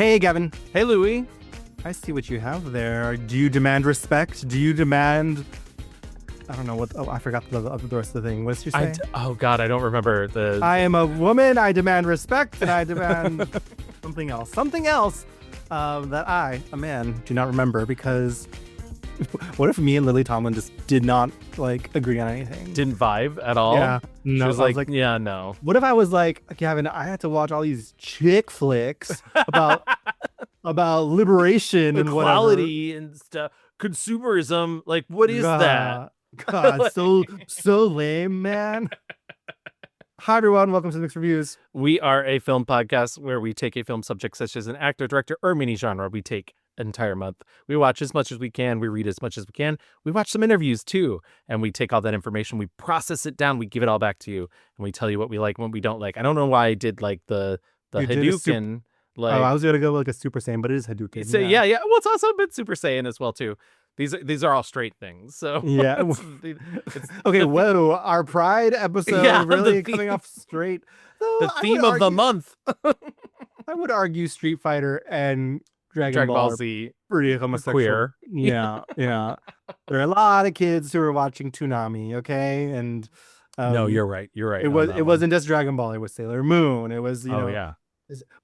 Hey, Gavin. Hey, Louie. I see what you have there. Do you demand respect? Do you demand... I don't know what... Oh, I forgot the rest of the thing. What's you say? Oh, God, I don't remember the... I am a woman. I demand respect, and I demand something else. Something else that I, a man, do not remember, because... What if me and Lily Tomlin just did not, agree on anything? Didn't vibe at all? Yeah. No, she was like, yeah, no. What if I was like, Gavin, I had to watch all these chick flicks about liberation and equality and stuff, consumerism. Like, what is that? God, so lame, man. Hi, everyone. Welcome to Mixed Reviews. We are a film podcast where we take a film subject such as an actor, director, or mini genre. We take an entire month. We watch as much as we can. We read as much as we can. We watch some interviews too. And we take all that information. We process it down. We give it all back to you. And we tell you what we like and what we don't like. I don't know why I did the Hadouken. I was going to go a Super Saiyan, but it is Hadouken. So, yeah. Well, it's also a bit Super Saiyan as well too. These are all straight things. So yeah. Whoa, our Pride episode really coming off straight. The theme of the month. I would argue Street Fighter and Dragon Ball Z pretty homosexual. Queer. Yeah. There are a lot of kids who are watching Toonami, okay? And no, you're right. It wasn't just Dragon Ball. It was Sailor Moon. It was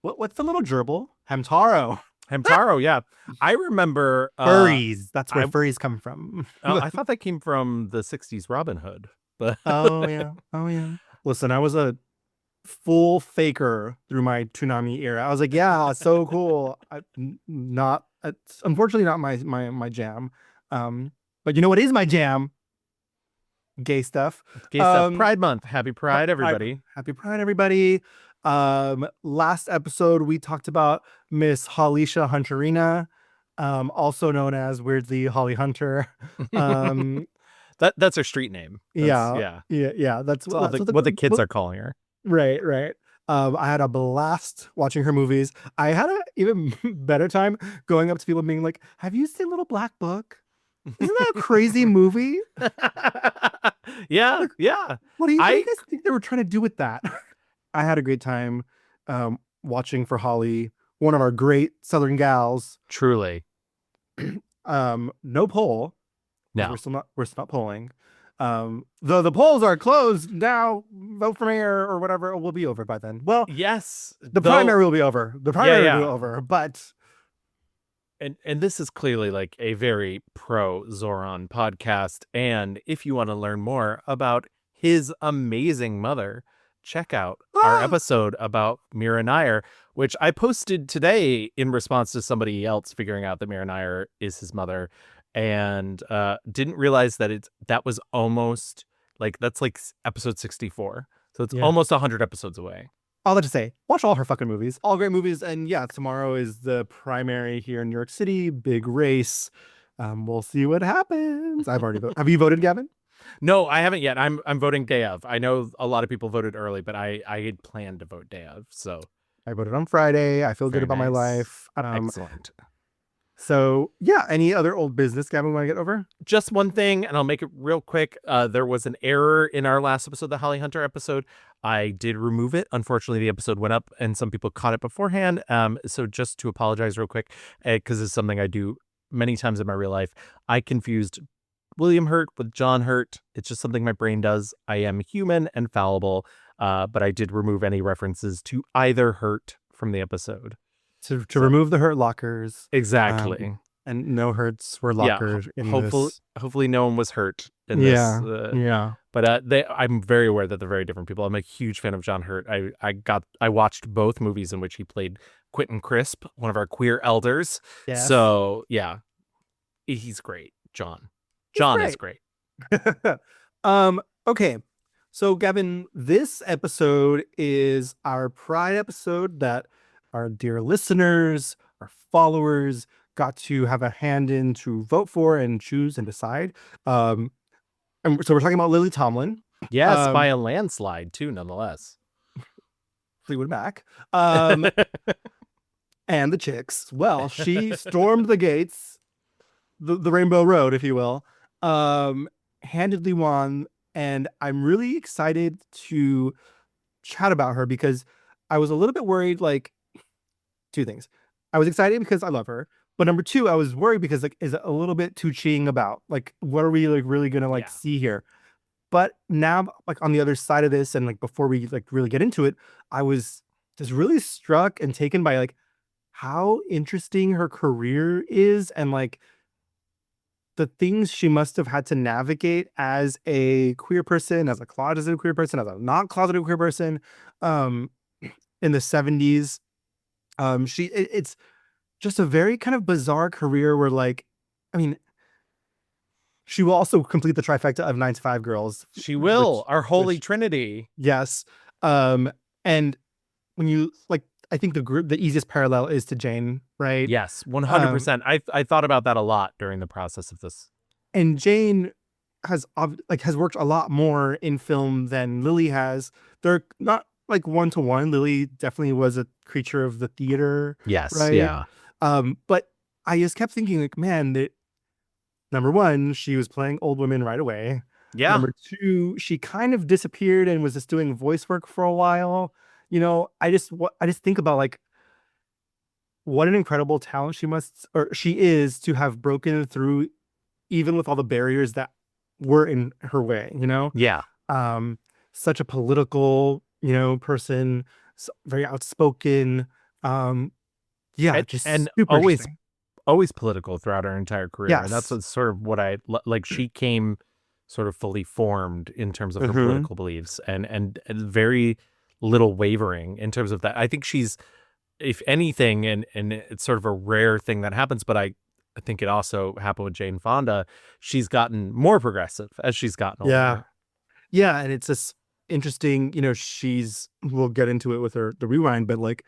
what's the little gerbil? Hamtaro, yeah. I remember furries. That's where furries come from. I thought that came from the 60s Robin Hood. But oh yeah. Listen, I was a full faker through my Toonami era. I was like, yeah, so cool. It's unfortunately not my jam. But you know what is my jam? Gay stuff. Pride Month. Happy Pride, everybody. Happy Pride, everybody. Last episode we talked about Miss Hollisha Hunterina, also known as weirdly Holly Hunter. That's her street name. Yeah. That's what the kids are calling her. Right. I had a blast watching her movies. I had an even better time going up to people and being like, "Have you seen Little Black Book? Isn't that a crazy movie?" Yeah. What do you guys think they were trying to do with that? I had a great time watching for Holly, one of our great Southern gals. Truly. No poll. No. We're still not polling. Though the polls are closed now, vote for mayor or whatever will be over by then. Well, yes. The primary will be over. Will be over, but and this is clearly like a very pro Zoran podcast. And if you want to learn more about his amazing mother, check out our episode about Mira Nair, which I posted today in response to somebody else figuring out that Mira Nair is his mother, and didn't realize that that was almost that's episode 64. So it's almost 100 episodes away. All that to say, watch all her fucking movies. All great movies. And yeah, tomorrow is the primary here in New York City. Big race. We'll see what happens. I've already voted. Have you voted, Gavin? No, I haven't yet. I'm voting day of. I know a lot of people voted early, but I had planned to vote day of. So I voted on Friday. I feel good about my life. Excellent. So yeah, any other old business, Gavin, want to get over? Just one thing, and I'll make it real quick. There was an error in our last episode, the Holly Hunter episode. I did remove it. Unfortunately, the episode went up and some people caught it beforehand. So just to apologize real quick, because it's something I do many times in my real life. I confused William Hurt with John Hurt. It's just something my brain does. I am human and fallible, but I did remove any references to either Hurt from the episode. To remove the Hurt lockers. Exactly. And no Hurts were lockers in this. Hopefully no one was hurt in this. Yeah. But I'm very aware that they're very different people. I'm a huge fan of John Hurt. I watched both movies in which he played Quentin Crisp, one of our queer elders. Yes. So yeah, he's great. John is great. Okay. So Gavin, this episode is our Pride episode that our dear listeners, our followers got to have a hand in to vote for and choose and decide. And so we're talking about Lily Tomlin. Yes, by a landslide too, nonetheless. Fleetwood Mac. And the chicks. Well, she stormed the gates, the Rainbow Road, if you will. Handedly won, and I'm really excited to chat about her because I was a little bit worried, two things. I was excited because I love her. But number two, I was worried because like, is it a little bit too cheating about? Like, what are we like really gonna like Yeah. see here? But now, like on the other side of this, and like before we like really get into it, I was just really struck and taken by like how interesting her career is and like the things she must have had to navigate as a queer person, as a closeted queer person, as a not closeted queer person, um, in the 70s. It's just a very kind of bizarre career where like, I mean, she will also complete the trifecta of 9 to 5 Girls, She will. Our holy which trinity. yes. And when you like, I think the easiest parallel is to Jane, right? Yes, Um, 100%. I thought about that a lot during the process of this. and Jane has worked a lot more in film than Lily has. They're not like one to one. Lily definitely was a creature of the theater, Yes, right? yeah. But I just kept thinking like, man, that number one, she was playing old women right away. Yeah. Number two, she kind of disappeared and was just doing voice work for a while. I just think about like what an incredible talent she is to have broken through even with all the barriers that were in her way, Yeah. um such a political, person, very outspoken, um yeah, just And super always interesting. always political throughout her entire career. And that's Yes. what's sort of what like she came sort of fully formed in terms of her Hmm. political beliefs and very little wavering in terms of that. I think she's, if anything, and it's sort of a rare thing that happens, but I think it also happened with Jane Fonda. She's gotten more progressive as she's gotten Yeah. older. Yeah, and it's just interesting, we'll get into it with the rewind, but like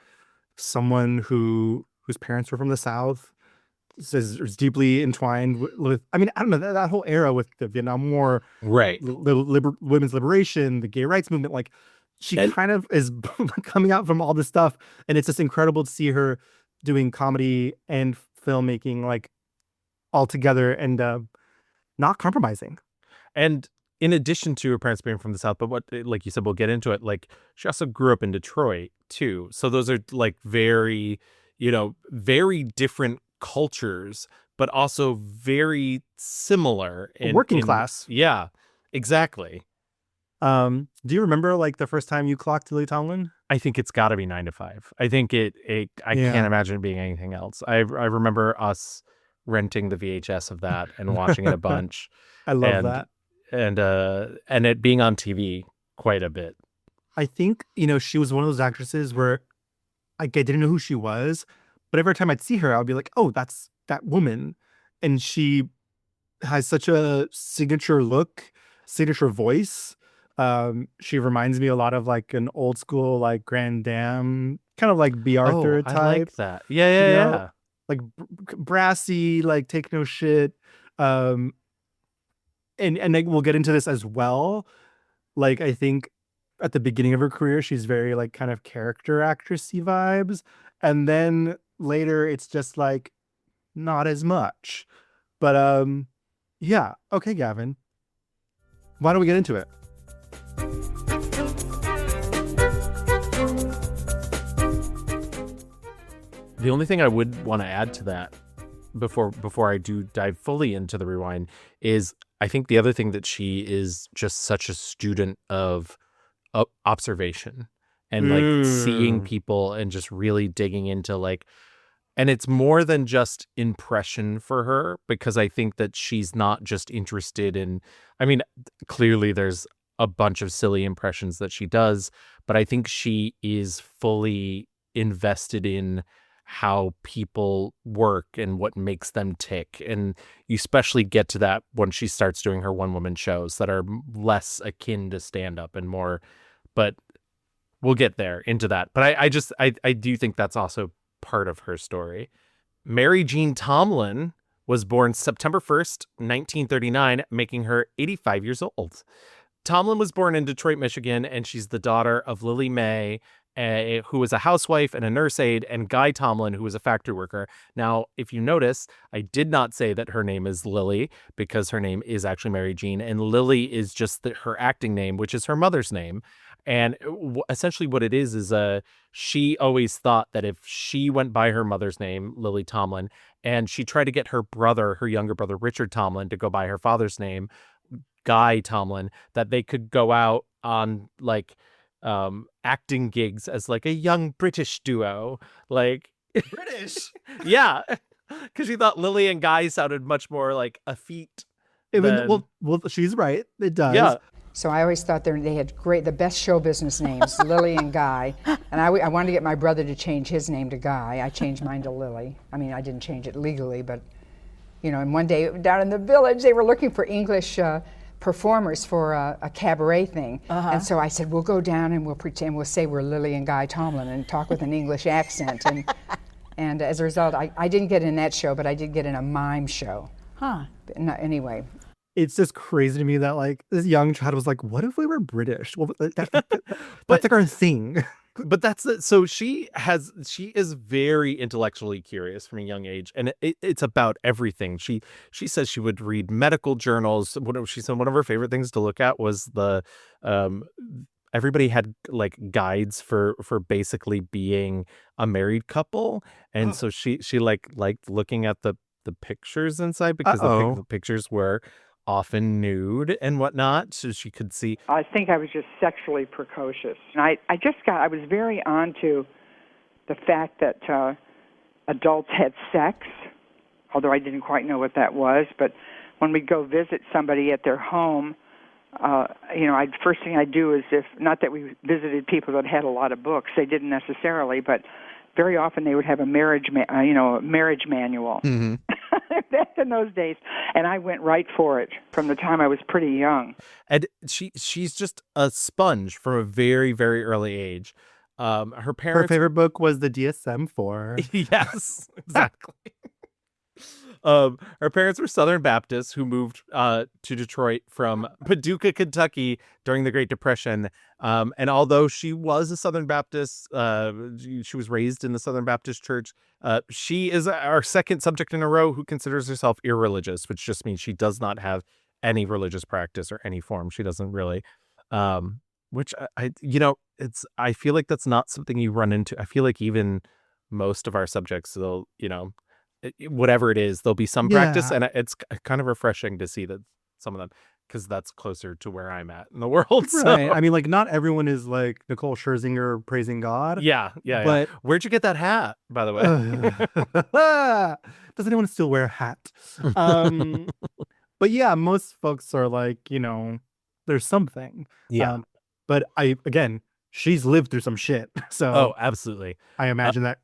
someone whose parents were from the South is deeply entwined with, I mean, I don't know, that whole era with the Vietnam War, Right. women's liberation, the gay rights movement, like she And kind of is coming out from all this stuff, and it's just incredible to see her doing comedy and filmmaking like all together and not compromising. And in addition to her parents being from the South, but what, like you said, we'll get into it. Like she also grew up in Detroit too. So those are like very, very different cultures, but also very similar Working in, class. yeah, exactly. Do you remember like the first time you clocked Lily Tomlin? I think it's got to be 9 to 5. I think I can't Yeah. imagine it being anything else. I remember us renting the VHS of that and watching it a bunch, I love and that. and it being on TV quite a bit. I think, she was one of those actresses where like, I didn't know who she was, but every time I'd see her, I would be like, oh, that's that woman. And she has such a signature look, signature voice. She reminds me a lot of like an old school, like Grand Dame, kind of like B. Oh, Arthur I type, like that. Yeah, you yeah, know, yeah. like brassy, like take no shit. Um, and like, we'll get into this as well. Like, I think at the beginning of her career, she's very like kind of character actressy vibes. And then later it's just like not as much. But yeah. Okay, Gavin. Why don't we get into it? The only thing I would want to add to that before I do dive fully into the rewind is I think the other thing that she is just such a student of observation and like seeing Mm. people and just really digging into like, and it's more than just impression for her, because I think that she's not just interested in, I mean, clearly there's a bunch of silly impressions that she does, but I think she is fully invested in how people work and what makes them tick. And you especially get to that when she starts doing her one woman shows that are less akin to stand up and more, but we'll get there into that. But I do think that's also part of her story. Mary Jean Tomlin was born September 1st, 1939, making her 85 years old. Tomlin was born in Detroit, Michigan, and she's the daughter of Lily May, who was a housewife and a nurse aide, and Guy Tomlin, who was a factory worker. Now, if you notice, I did not say that her name is Lily, because her name is actually Mary Jean, and Lily is just her acting name, which is her mother's name. And essentially what it is she always thought that if she went by her mother's name, Lily Tomlin, and she tried to get her younger brother, Richard Tomlin, to go by her father's name, Guy Tomlin, that they could go out on like acting gigs as like a young British duo. Like British. yeah. Because she thought Lily and Guy sounded much more like effete Even than well, she's right. It yeah. does. So I always thought they had the best show business names, Lily and Guy. And I wanted to get my brother to change his name to Guy. I changed mine to Lily. I mean, I didn't change it legally, but, and one day down in the village, they were looking for English performers for a cabaret thing. And so I said, we'll go down and we'll say we're Lily and Guy Tomlin and talk with an English accent. And as a result, I didn't get in that show, but I did get in a mime show. Anyway. It's just crazy to me that like this young child was like, what if we were British? Well, that's like our thing. But so she is very intellectually curious from a young age, and it's about everything. She says she would read medical journals. She said one of her favorite things to look at was everybody had like guides for basically being a married couple, and so she liked looking at the pictures inside because the pictures were often nude and whatnot, so she could see. I think I was just sexually precocious. And I was very onto the fact that adults had sex, although I didn't quite know what that was. But when we go visit somebody at their home, first thing I do is not that we visited people that had a lot of books, they didn't necessarily, but very often they would have a marriage manual. Mm-hmm. Back in those days, and I went right for it from the time I was pretty young. And she's just a sponge from a very, very early age. Her favorite book was the DSM-4. Yes, exactly. Her parents were Southern Baptists who moved to Detroit from Paducah, Kentucky during the Great Depression. And although she was a Southern Baptist, she was raised in the Southern Baptist Church. She is our second subject in a row who considers herself irreligious, which just means she does not have any religious practice or any form. She doesn't really, which I feel like that's not something you run into. I feel like even most of our subjects, they'll, whatever it is, there'll be some practice, and it's kind of refreshing to see that some of them, because that's closer to where I'm at in the world. So. Right. I mean, like, not everyone is like Nicole Scherzinger praising God. Yeah. But where'd you get that hat, by the way? Does anyone still wear a hat? But yeah, most folks are like, there's something. Yeah. But she's lived through some shit. So absolutely. I imagine that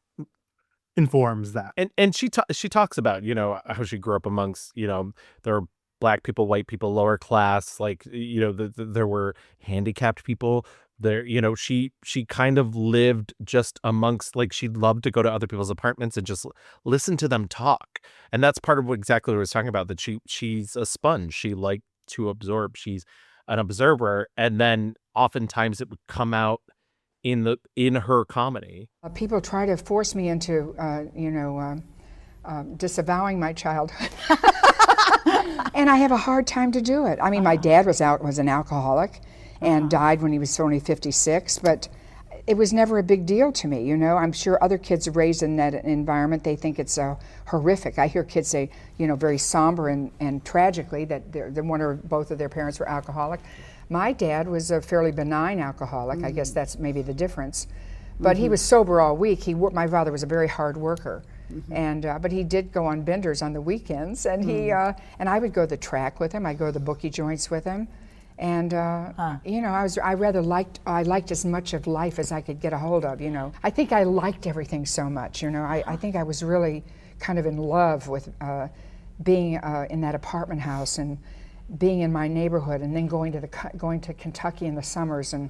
informs that. And she talks about, how she grew up amongst, there are Black people, white people, lower class, like, there were handicapped people there. She kind of lived just amongst, like, she'd love to go to other people's apartments and just listen to them talk. And that's part of exactly what I was talking about, that she's a sponge. She liked to absorb. She's an observer. And then oftentimes it would come out in her comedy. People try to force me into, disavowing my childhood. And I have a hard time to do it. I mean, my dad was an alcoholic and died when he was only 56, but it was never a big deal to me, I'm sure other kids raised in that environment, they think it's horrific. I hear kids say, very somber and tragically that one or both of their parents were alcoholic. My dad was a fairly benign alcoholic. I guess that's maybe the difference. But he was sober all week. My father was a very hard worker. And but he did go on benders on the weekends, and and I would go to the track with him. I'd go to the bookie joints with him, and I liked as much of life as I could get a hold of. I think I liked everything so much. I think I was really kind of in love with being in that apartment house and being in my neighborhood, and then going to Kentucky in the summers and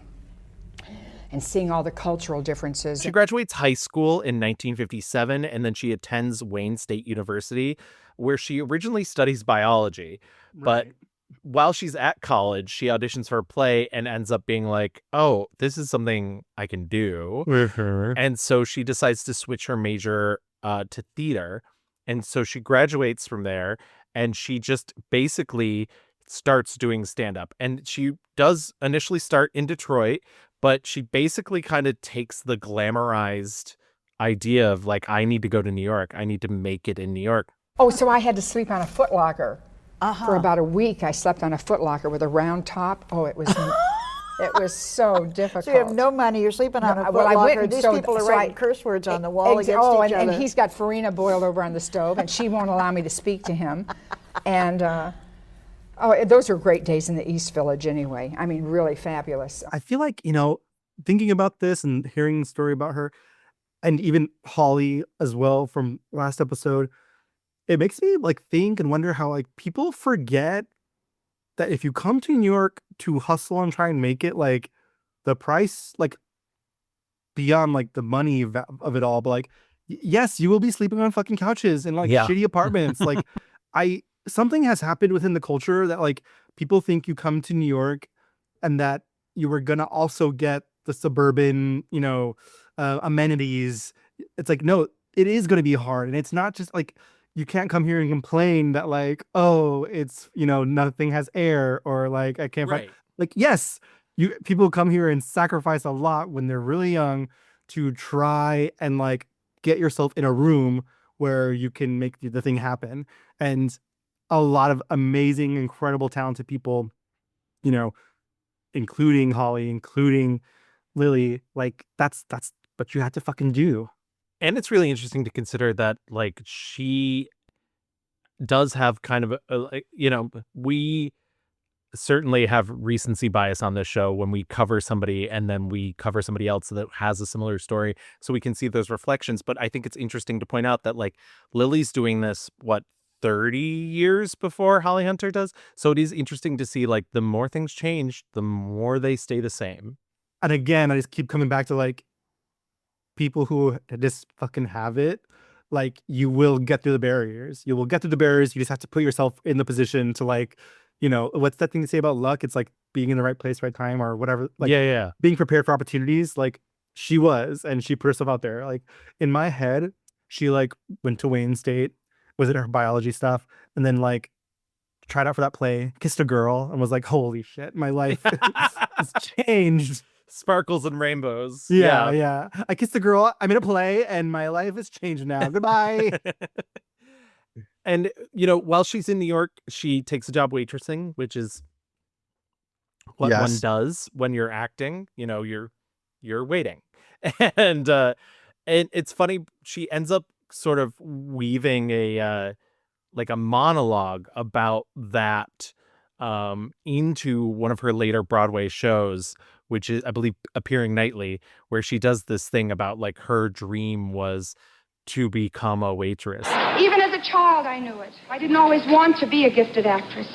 seeing all the cultural differences. She graduates high school in 1957, and then she attends Wayne State University, where she originally studies biology. But while she's at college, she auditions for a play and ends up being like, oh, this is something I can do. And so she decides to switch her major to theater. And so she graduates from there, and she just basically starts doing stand-up. And she does initially start in Detroit, but she basically kind of takes the glamorized idea of like, I need to go to New York. I need to make it in New York. Oh, so I had to sleep on a footlocker. For about a week, I slept on a footlocker with a round top. Oh, it was so difficult. So you have no money, you're sleeping on a footlocker. Well, I went and These so, people are so writing curse words on the wall against each other. And he's got farina boiled over on the stove, and she won't allow me to speak to him. And those were great days in the East Village anyway. I mean, really fabulous. I feel like, thinking about this and hearing the story about her, and even Holly as well from last episode, it makes me like think and wonder how like people forget that if you come to New York to hustle and try and make it, like the price, like beyond like the money of it all, but like yes, you will be sleeping on fucking couches in like shitty apartments. Like something has happened within the culture that like people think you come to New York and that you were gonna also get the suburban, amenities. It's like, no, it is gonna be hard. And it's not just like, you can't come here and complain that like, oh, it's, nothing has air, or like I can't find, like, yes, people come here and sacrifice a lot when they're really young to try and like get yourself in a room where you can make the thing happen. And a lot of amazing, incredible, talented people, including Holly, including Lily, like that's what you had to fucking do. And it's really interesting to consider that like she does have kind of we certainly have recency bias on this show when we cover somebody and then we cover somebody else that has a similar story, so we can see those reflections. But I think it's interesting to point out that like Lily's doing this 30 years before Holly Hunter does, so it is interesting to see like the more things change, the more they stay the same. And again, I just keep coming back to like people who just fucking have it. Like, you will get through the barriers. You will get through the barriers. You just have to put yourself in the position to like, what's that thing to say about luck? It's like being in the right place, right time, or whatever. Like, being prepared for opportunities. Like she was, and she put herself out there. Like in my head, she like went to Wayne State, was it her biology stuff, and then like tried out for that play, kissed a girl, and was like, holy shit, my life has changed. Sparkles and rainbows. Yeah. I kissed a girl. I'm in a play, and my life has changed now. Goodbye. And while she's in New York, she takes a job waitressing, which is what one does when you're acting. You're waiting, and it's funny. She ends up sort of weaving a monologue about that into one of her later Broadway shows, which is, I believe, Appearing Nightly, where she does this thing about like her dream was to become a waitress. Even as a child, I knew it. I didn't always want to be a gifted actress.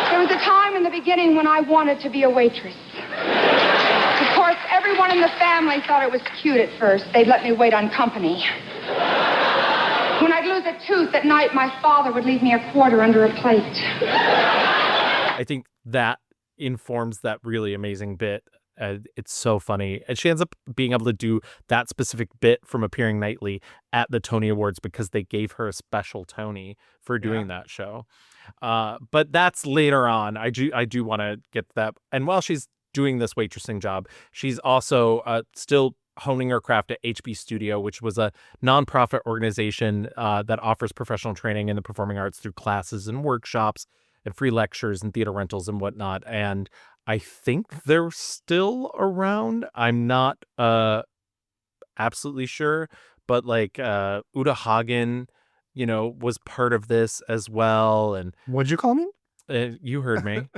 There was a time in the beginning when I wanted to be a waitress. Of course, everyone in the family thought it was cute at first. They'd let me wait on company. When I'd lose a tooth at night, my father would leave me a quarter under a plate. I think that informs that really amazing bit. It's so funny. And she ends up being able to do that specific bit from Appearing Nightly at the Tony Awards because they gave her a special Tony for doing that show. But that's later on. I do want to get to that. And while she's doing this waitressing job, she's also still honing her craft at HB Studio, which was a nonprofit organization that offers professional training in the performing arts through classes and workshops and free lectures and theater rentals and whatnot. And I think they're still around. I'm not absolutely sure, but like Uta Hagen, was part of this as well. And what'd you call me? You heard me.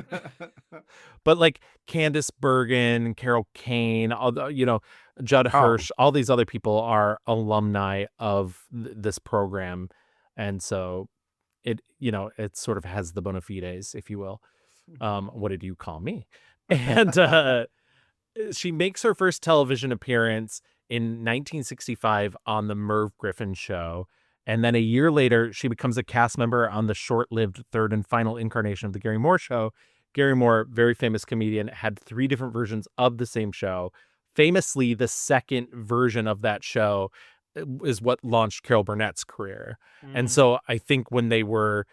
But like Candice Bergen, Carol Kane, Judd Hirsch, all these other people are alumni of this program. And so it sort of has the bona fides, if you will. What did you call me? And she makes her first television appearance in 1965 on the Merv Griffin Show. And then a year later, she becomes a cast member on the short-lived third and final incarnation of the Gary Moore Show. Gary Moore, very famous comedian, had 3 different versions of the same show. Famously, the second version of that show is what launched Carol Burnett's career. And so I think when they were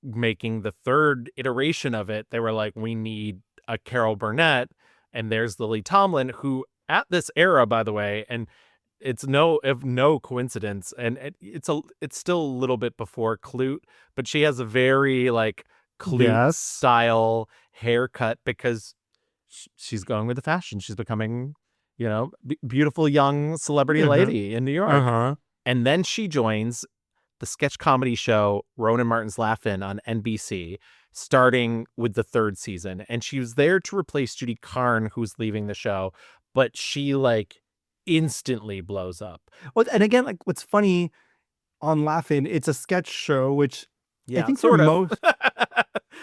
making the third iteration of it, they were like, we need a Carol Burnett, and there's Lily Tomlin, who at this era, by the way, and it's no coincidence, and it's still a little bit before Clute, but she has a very like Clute style haircut because she's going with the fashion. She's becoming, beautiful young celebrity lady in New York. And then she joins the sketch comedy show Rowan Martin's Laugh-In on NBC, starting with the third season. And she was there to replace Judy Carn, who's leaving the show, but she like instantly blows up. Well, and again, like what's funny on Laugh-In, it's a sketch show, which I think sort for of. most.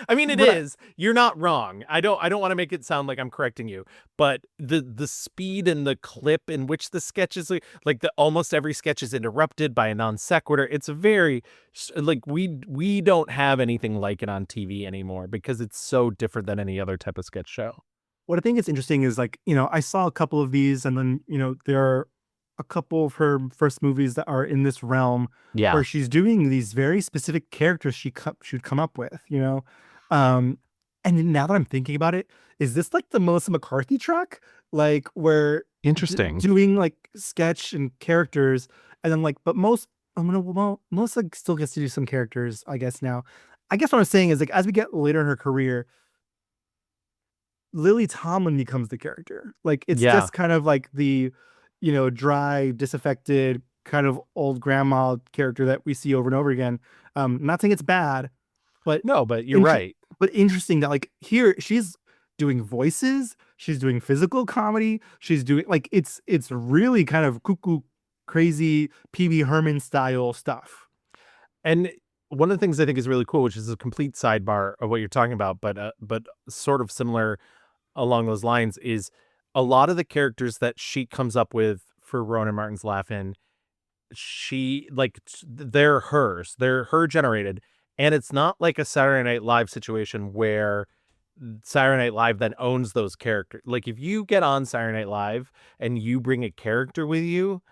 I mean, it is. You're not wrong. I don't want to make it sound like I'm correcting you, but the speed and the clip in which the sketches, like almost every sketch is interrupted by a non sequitur. It's very like we don't have anything like it on TV anymore because it's so different than any other type of sketch show. What I think is interesting is like, I saw a couple of these, and then, there are a couple of her first movies that are in this realm where she's doing these very specific characters she'd come up with, and now that I'm thinking about it, is this like the Melissa McCarthy track? Like where interesting doing like sketch and characters, and then like, but Melissa still gets to do some characters, I guess now. I guess what I'm saying is like, as we get later in her career, Lily Tomlin becomes the character. Like it's just kind of like the, dry, disaffected, kind of old grandma character that we see over and over again. I'm not saying it's bad, but no, but you're right. But interesting that like here she's doing voices, she's doing physical comedy, she's doing like it's really kind of cuckoo, crazy PB Herman style stuff. And one of the things I think is really cool, which is a complete sidebar of what you're talking about, but sort of similar along those lines, is a lot of the characters that she comes up with for Rowan Martin's Laugh-In, she like they're hers, they're her generated, and it's not like a Saturday Night Live situation where Saturday Night Live then owns those characters. Like if you get on Saturday Night Live and you bring a character with you,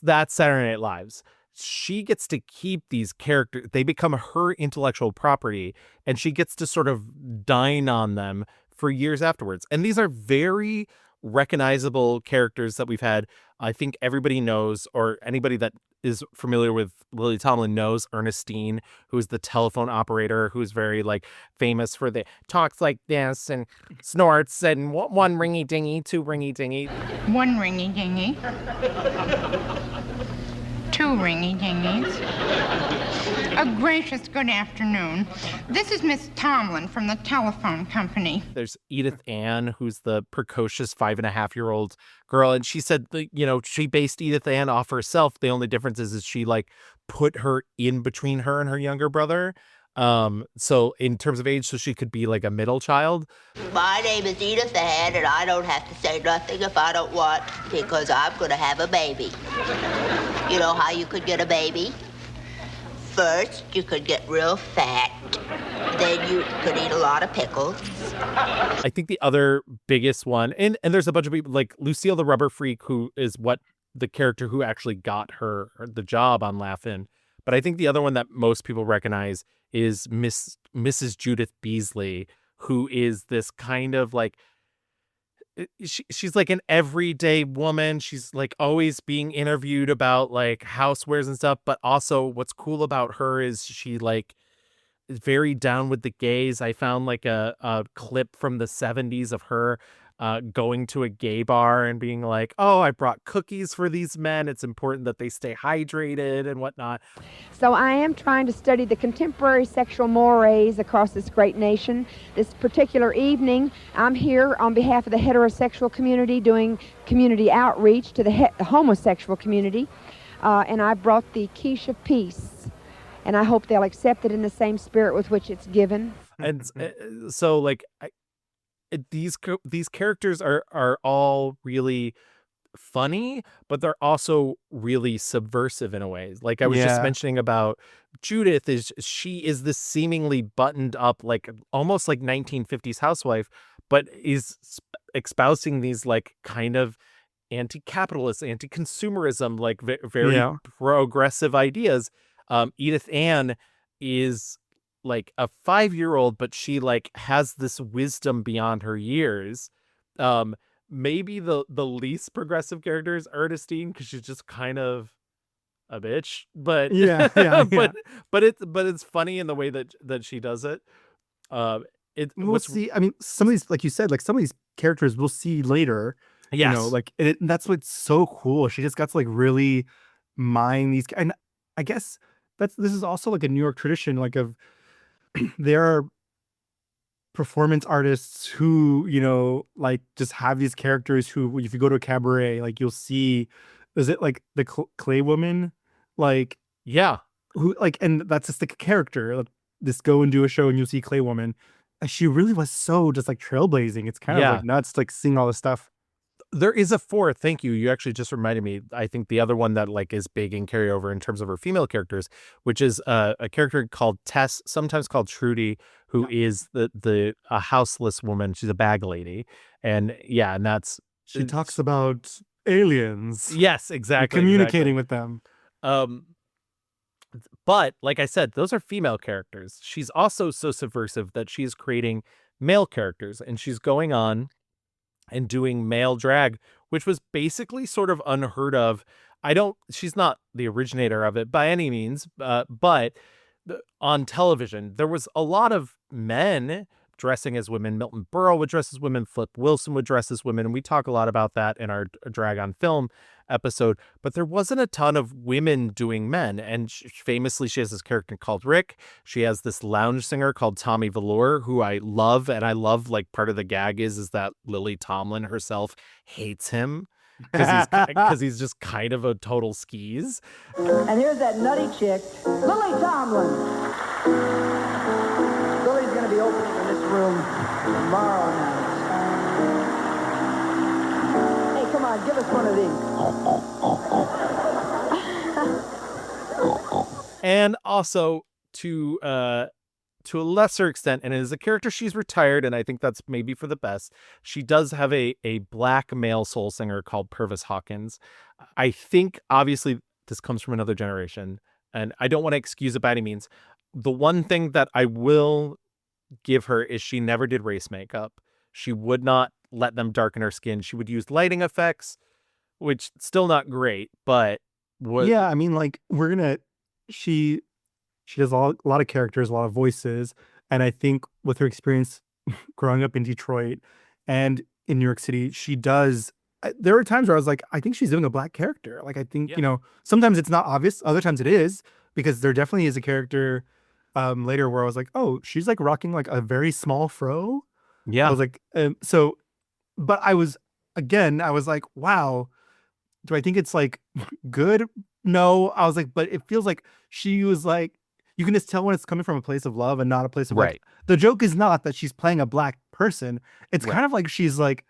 that's Saturday Night Live's. She gets to keep these characters. They become her intellectual property, and she gets to sort of dine on them for years afterwards. And these are very recognizable characters that we've had. I think everybody knows, or anybody that is familiar with Lily Tomlin knows Ernestine, who's the telephone operator, who's very like famous for the talks like this and snorts and one ringy dingy, two ringy dingy. One ringy dingy. Two ringy dingies. A gracious good afternoon. This is Miss Tomlin from the telephone company. There's Edith Ann, who's the precocious 5.5-year-old girl. And she said, she based Edith Ann off herself. The only difference is she like put her in between her and her younger brother. So in terms of age, so she could be like a middle child. My name is Edith Ann, and I don't have to say nothing if I don't want, because I'm going to have a baby. You know how you could get a baby? First, you could get real fat. Then you could eat a lot of pickles. I think the other biggest one, and there's a bunch of people like Lucille the Rubber Freak, who is the character who actually got her the job on Laugh-In. But I think the other one that most people recognize is Mrs. Judith Beasley, who is this kind of like, she's like an everyday woman. She's like always being interviewed about like housewares and stuff. But also what's cool about her is she like is very down with the gays. I found like a clip from the 70s of her going to a gay bar and being like, oh, I brought cookies for these men. It's important that they stay hydrated and whatnot. So I am trying to study the contemporary sexual mores across this great nation. This particular evening, I'm here on behalf of the heterosexual community doing community outreach to the homosexual community. And I brought the quiche of peace. And I hope they'll accept it in the same spirit with which it's given. And so like, these characters are all really funny, but they're also really subversive in a way. Like I was just mentioning about Judith, she is this seemingly buttoned up, like almost like 1950s housewife, but is espousing these like kind of anti-capitalist, anti-consumerism, like very progressive ideas. Edith Ann is like a 5-year-old, but she like has this wisdom beyond her years. Maybe the least progressive character is Ernestine, because she's just kind of a bitch, but Yeah, yeah, yeah. but it's funny in the way that she does it. It We'll what's see. I mean, some of these, like you said, like some of these characters we'll see later. Yes. Like and that's what's so cool. She just got to like really mine these, and I guess this is also like a New York tradition, like of there are performance artists who like just have these characters who, if you go to a cabaret, like you'll see, is it like the clay woman, like Yeah. who, like, and that's just like a character, like, this go and do a show and you'll see clay woman. She really was so just like trailblazing. It's kind of Yeah. like nuts, like seeing all this stuff. There is a fourth. Thank you. You actually just reminded me. I think the other one that like is big in carryover in terms of her female characters, which is a character called Tess, sometimes called Trudy, who is a houseless woman. She's a bag lady, and yeah, and that's She talks about aliens. Yes, and exactly, communicating with them. But like I said, those are female characters. She's also so subversive that she's creating male characters, and she's going on and doing male drag, which was basically sort of unheard of. She's not the originator of it by any means, but on television, there was a lot of men dressing as women. Milton Berle would dress as women. Flip Wilson would dress as women. And we talk a lot about that in our Drag on Film episode, but there wasn't a ton of women doing men. And famously, she has this character called Rick. She has this lounge singer called Tommy Velour, who I love. And I love, like, part of the gag is that Lily Tomlin herself hates him because he's just kind of a total skis. And here's that nutty chick, Lily Tomlin. Lily's going to be opening in this room tomorrow night. Hey, come on, give us one of these. And also to a lesser extent, and as a character, she's retired, and I think that's maybe for the best. She does have a black male soul singer called Purvis Hawkins. I think obviously this comes from another generation, and I don't want to excuse it by any means. The one thing that I will give her is she never did race makeup. She would not let them darken her skin. She would use lighting effects, which still not great, but yeah, I mean, like she does a lot of characters, a lot of voices, and I think with her experience growing up in Detroit and in New York City, she does. There were times where I was like, I think she's doing a black character. Like, I think sometimes it's not obvious, other times it is, because there definitely is a character later where I was like, oh, she's like rocking like a very small fro. Yeah, I was like, but I was like, wow, do I think it's like good? No, I was like, but it feels like she was like, you can just tell when it's coming from a place of love and not a place of right. like, the joke is not that she's playing a black person. It's kind of like she's like,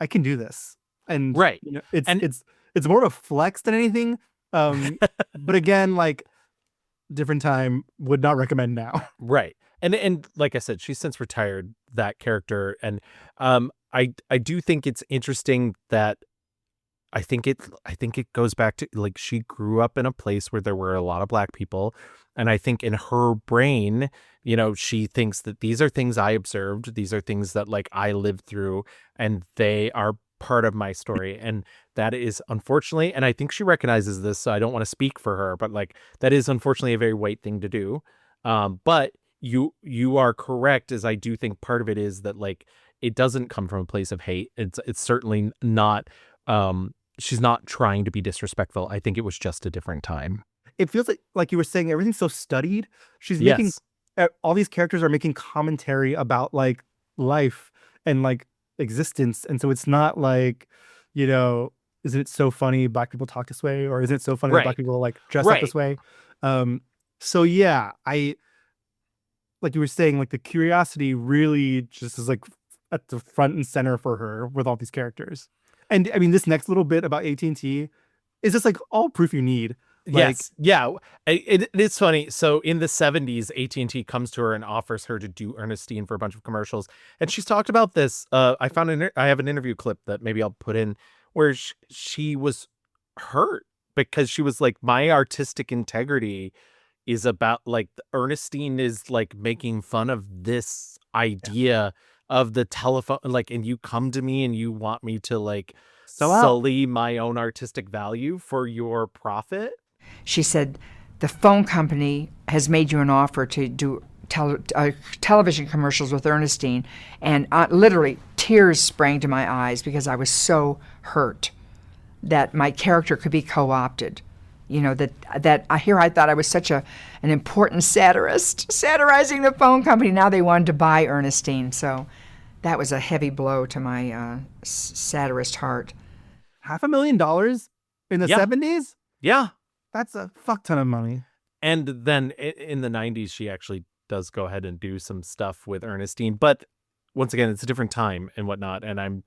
I can do this. And right. It's more of a flex than anything. But again, like, different time, would not recommend now. Right. And like I said, she's since retired, that character. And I do think it's interesting that I think it goes back to, like, she grew up in a place where there were a lot of black people. And I think in her brain, she thinks that these are things I observed. These are things that, like, I lived through, and they are part of my story. And that is unfortunately, and I think she recognizes this, so I don't want to speak for her, but like, that is unfortunately a very white thing to do. But you are correct, as I do think part of it is that, like, it doesn't come from a place of hate. It's certainly not, she's not trying to be disrespectful. I think it was just a different time. It feels like you were saying, everything's so studied. She's making, all these characters are making commentary about like life and like existence. And so it's not like, isn't it so funny black people talk this way? Or isn't it so funny that black people like dress up this way? So yeah, like you were saying, like the curiosity really just is like at the front and center for her with all these characters. And I mean, this next little bit about AT&T is just like all proof you need. Like, yes. Yeah. It's funny. So in the 70s, AT&T comes to her and offers her to do Ernestine for a bunch of commercials. And she's talked about this. I have an interview clip that maybe I'll put in where she was hurt because she was like, my artistic integrity is about like Ernestine is like making fun of this idea of the telephone, like, and you come to me and you want me to like sully my own artistic value for your profit. She said, the phone company has made you an offer to do television commercials with Ernestine, and literally tears sprang to my eyes because I was so hurt that my character could be co-opted. You know, that I thought I was such an important satirist, satirizing the phone company. Now they wanted to buy Ernestine, so that was a heavy blow to my satirist heart. $500,000 in the 70s? Yeah. That's a fuck ton of money. And then in the 90s, she actually does go ahead and do some stuff with Ernestine. But once again, it's a different time and whatnot. And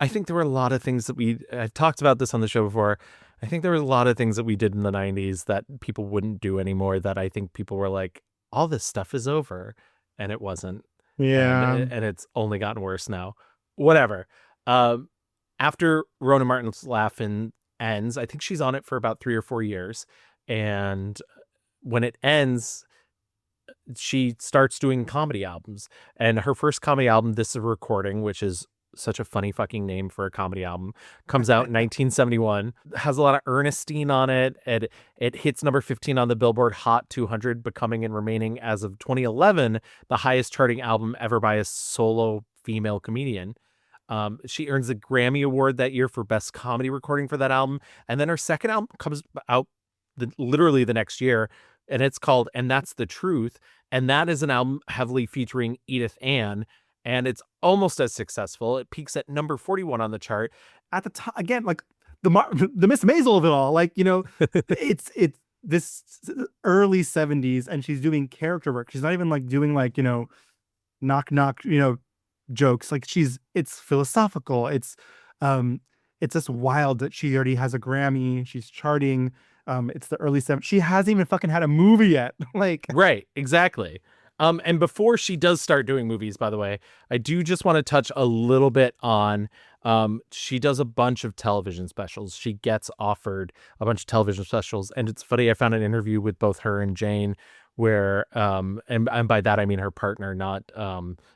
I think there were a lot of things that I've talked about this on the show before. I think there were a lot of things that we did in the 90s that people wouldn't do anymore, that I think people were like, all this stuff is over. And it wasn't. Yeah. And it's only gotten worse now. Whatever. After Rona Martin's Laugh-In ends, I think she's on it for about 3 or 4 years. And when it ends, she starts doing comedy albums. And her first comedy album, This Is a Recording, which is such a funny fucking name for a comedy album, comes out in 1971, has a lot of Ernestine on it, and it hits number 15 on the Billboard Hot 200, becoming and remaining, as of 2011, the highest charting album ever by a solo female comedian. She earns a Grammy Award that year for Best Comedy Recording for that album. And then her second album comes out literally the next year, and it's called And That's the Truth. And that is an album heavily featuring Edith Ann, and it's almost as successful. It peaks at number 41 on the chart. At the time, again, like the Miss Maisel of it all, like, you know, it's this early 70s, and she's doing character work. She's not even like doing like, you know, knock, you know, jokes. Like it's philosophical. It's just wild that she already has a Grammy. She's charting. It's the early 70s. She hasn't even fucking had a movie yet. Like, right, exactly. And before she does start doing movies, by the way, I do just want to touch a little bit on, she does a bunch of television specials. She gets offered a bunch of television specials. And it's funny, I found an interview with both her and Jane where, and by that I mean her partner, not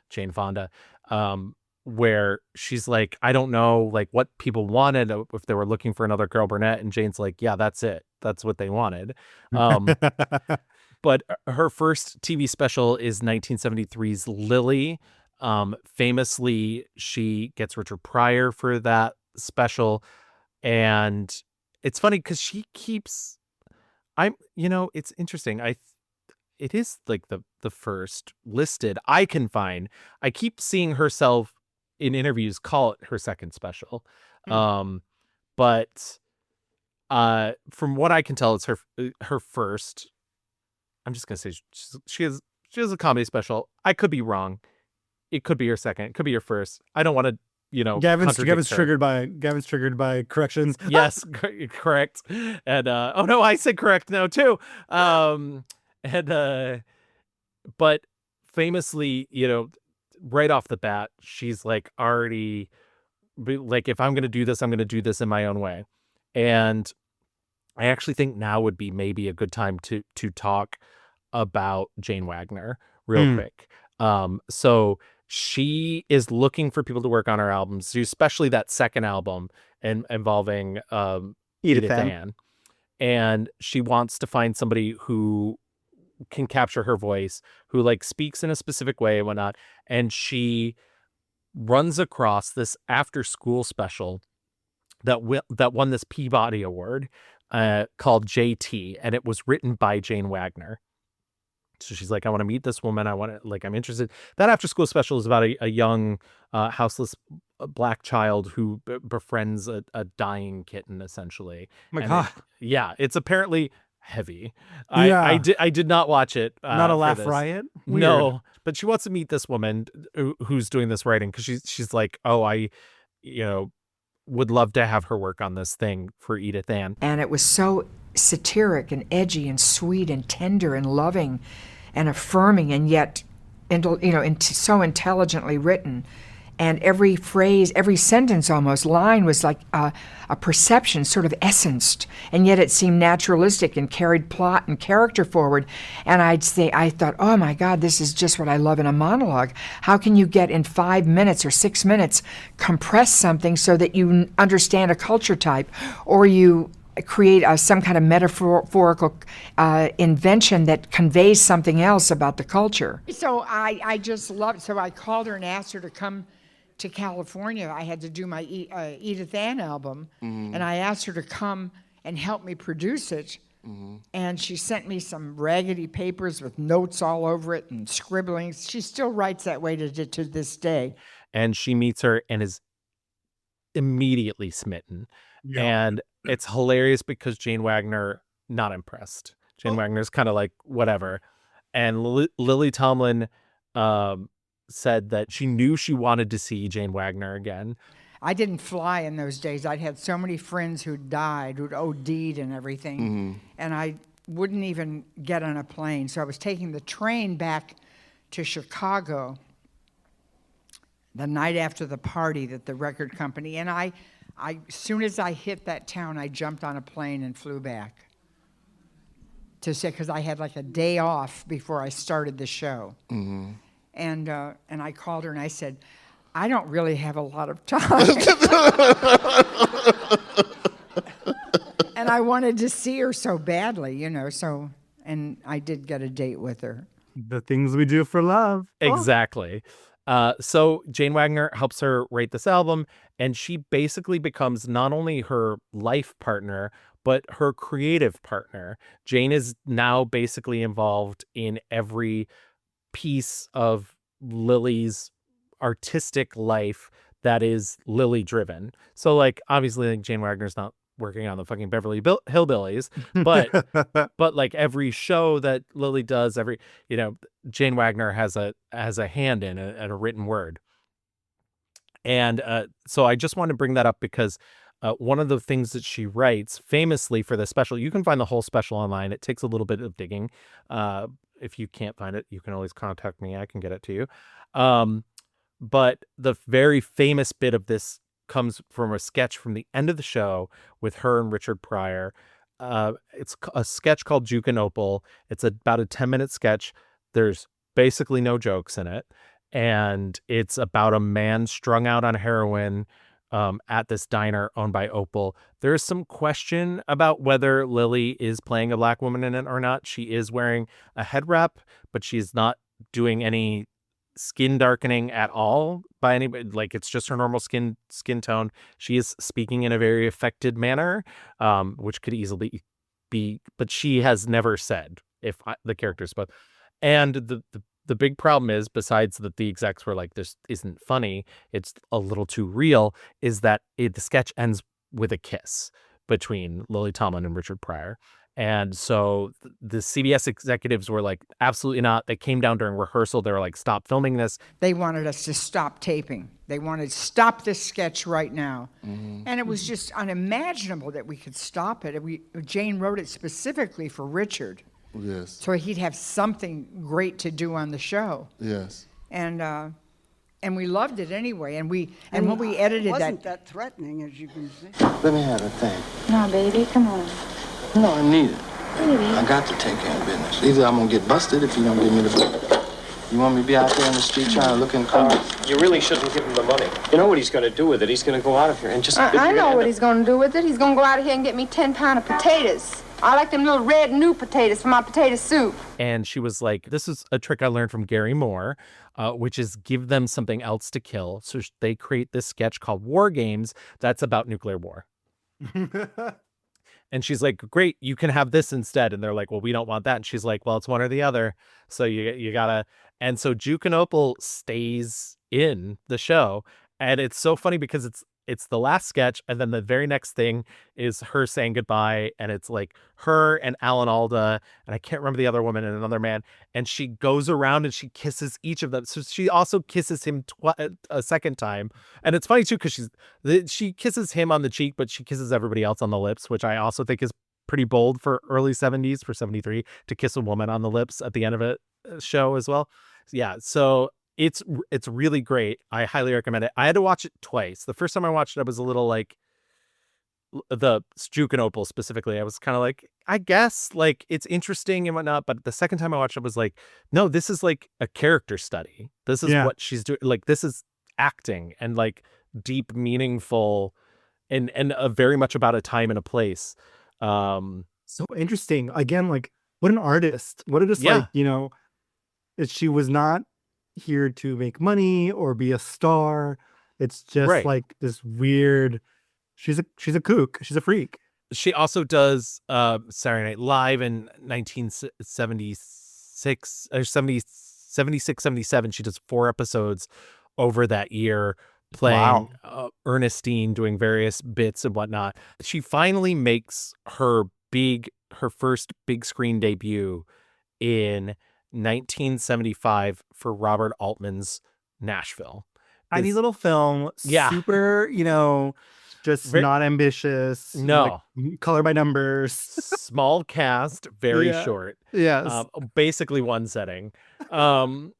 Jane Fonda, where she's like, I don't know like what people wanted, if they were looking for another Carol Burnett. And Jane's like, yeah, that's it. That's what they wanted. But her first TV special is 1973's Lily. Famously, she gets Richard Pryor for that special. And it's funny because she keeps, it's interesting. It is like the first listed I can find. I keep seeing herself in interviews call it her second special. But from what I can tell, it's her first. I'm just gonna say she has a comedy special. I could be wrong. It could be her second. It could be her first. I don't want to, Gavin's triggered by corrections. Yes, correct. And oh no, I said correct now too. But famously, right off the bat, she's like already like, if I'm gonna do this, I'm gonna do this in my own way. And I actually think now would be maybe a good time to talk about Jane Wagner real quick. So she is looking for people to work on her albums, especially that second album involving Edith Ann. And she wants to find somebody who can capture her voice, who like speaks in a specific way and whatnot. And she runs across this after school special that won this Peabody Award called JT, and it was written by Jane Wagner. So she's like, I want to meet this woman. I'm interested. That after school special is about a young houseless black child who befriends a dying kitten, essentially. Oh my God. It's apparently heavy. Yeah. I did not watch it. Not a laugh riot? Weird. No, but she wants to meet this woman who's doing this writing, because she's like, oh, I would love to have her work on this thing for Edith Ann. And it was so satiric and edgy and sweet and tender and loving and affirming, and yet so intelligently written. And every phrase, every sentence almost, line was like a perception, sort of essenced, and yet it seemed naturalistic and carried plot and character forward. And I thought, oh my God, this is just what I love in a monologue. How can you get in 5 minutes or 6 minutes, compress something so that you understand a culture type, or you create some kind of metaphorical invention that conveys something else about the culture. So I just loved it. So I called her and asked her to come to California. I had to do my Edith Ann album, and I asked her to come and help me produce it. And she sent me some raggedy papers with notes all over it and scribblings. She still writes that way to this day. And she meets her and is immediately smitten. Yeah. And it's hilarious because Jane Wagner, not impressed. Jane Wagner's kind of like, whatever. And Lily Tomlin said that she knew she wanted to see Jane Wagner again. I didn't fly in those days. I'd had so many friends who died, who'd OD'd and everything. And I wouldn't even get on a plane. So I was taking the train back to Chicago the night after the party that the record company, and I as soon as I hit that town, I jumped on a plane and flew back to say, because I had like a day off before I started the show. And I called her and I said, I don't really have a lot of time. And I wanted to see her so badly, you know, so, and I did get a date with her. The things we do for love. Exactly. So Jane Wagner helps her write this album, and she basically becomes not only her life partner, but her creative partner. Jane is now basically involved in every piece of Lily's artistic life that is Lily driven. So like, obviously like, Jane Wagner's not working on the fucking Beverly Hillbillies, but like every show that Lily does, every, you know, Jane Wagner has a hand in a written word. And so I just want to bring that up because one of the things that she writes famously for the special, you can find the whole special online. It takes a little bit of digging. If you can't find it, you can always contact me. I can get it to you. But the very famous bit of this comes from a sketch from the end of the show with her and Richard Pryor. It's a sketch called Juke and Opal. It's about a 10-minute sketch. There's basically no jokes in it. And it's about a man strung out on heroin at this diner owned by Opal. There's some question about whether Lily is playing a black woman in it or not. She is wearing a head wrap, but she's not doing any skin darkening at all by anybody. Like, it's just her normal skin tone. She is speaking in a very affected manner, which could easily be, but she has never said if the character's both. And the big problem is, besides that the execs were like, this isn't funny, it's a little too real, is that the sketch ends with a kiss between Lily Tomlin and Richard Pryor. And so the CBS executives were like, absolutely not. They came down during rehearsal. They were like, stop filming this. They wanted us to stop taping. They wanted, stop this sketch right now. And it was just unimaginable that we could stop it. Jane wrote it specifically for Richard. Yes. So he'd have something great to do on the show. Yes. And we loved it anyway. And when we edited it wasn't that threatening, as you can see. Let me have a thing. No, baby, come on. No, I need it. Baby. I got to take care of business. Either I'm going to get busted if you don't give me the money. You want me to be out there in the street trying to look in cars? You really shouldn't give him the money. You know what he's going to do with it? He's going to go out of here and just... I know what he's going to do with it. He's going to go out of here and get me 10 pounds of potatoes. I like them little red new potatoes for my potato soup. And she was like, this is a trick I learned from Gary Moore, which is give them something else to kill. So they create this sketch called War Games that's about nuclear war. And she's like, great, you can have this instead. And they're like, well, we don't want that. And she's like, well, it's one or the other. So you gotta. And so Juke and Opal stays in the show. And it's so funny because it's the last sketch, and then the very next thing is her saying goodbye, and it's like her and Alan Alda, and I can't remember the other woman and another man, and she goes around and she kisses each of them. So she also kisses him a second time, and it's funny too because she kisses him on the cheek, but she kisses everybody else on the lips, which I also think is pretty bold for early 70s, for 73, to kiss a woman on the lips at the end of a show as well. Yeah, so It's really great. I highly recommend it. I had to watch it twice. The first time I watched it, I was a little like the Juke and Opal specifically. I was kind of like, I guess like it's interesting and whatnot. But the second time I watched it, I was like, no, this is like a character study. This is what she's doing. Like this is acting and like deep, meaningful, and very much about a time and a place. So interesting. Again, like what an artist. What a just like, you know, she was not here to make money or be a star. It's just like this weird. She's a kook. She's a freak. She also does Saturday Night Live in 1976 or 76, 77. She does 4 episodes over that year playing Ernestine, doing various bits and whatnot. She finally makes her first big screen debut in 1975 for Robert Altman's Nashville. Tiny little film, super, you know, just not ambitious. No. Like, color by numbers. Small cast, very short. Yes. Basically one setting. Nashville's